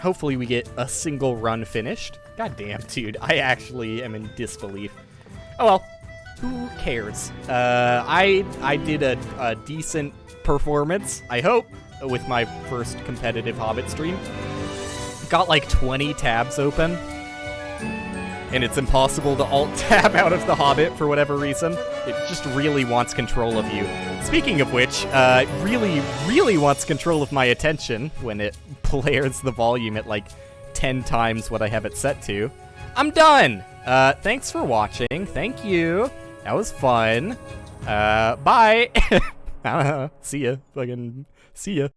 Hopefully we get a single run finished. God damn, dude, I actually am in disbelief. Oh well, who cares? I did a decent performance, I hope, with my first competitive Hobbit stream. Got like 20 tabs open, and it's impossible to alt-tab out of the Hobbit for whatever reason. It just really wants control of you. Speaking of which, really wants control of my attention when it blares the volume at like 10 times what I have it set to. I'm done! Thanks for watching. Thank you. That was fun. Bye! See ya. Fucking see ya.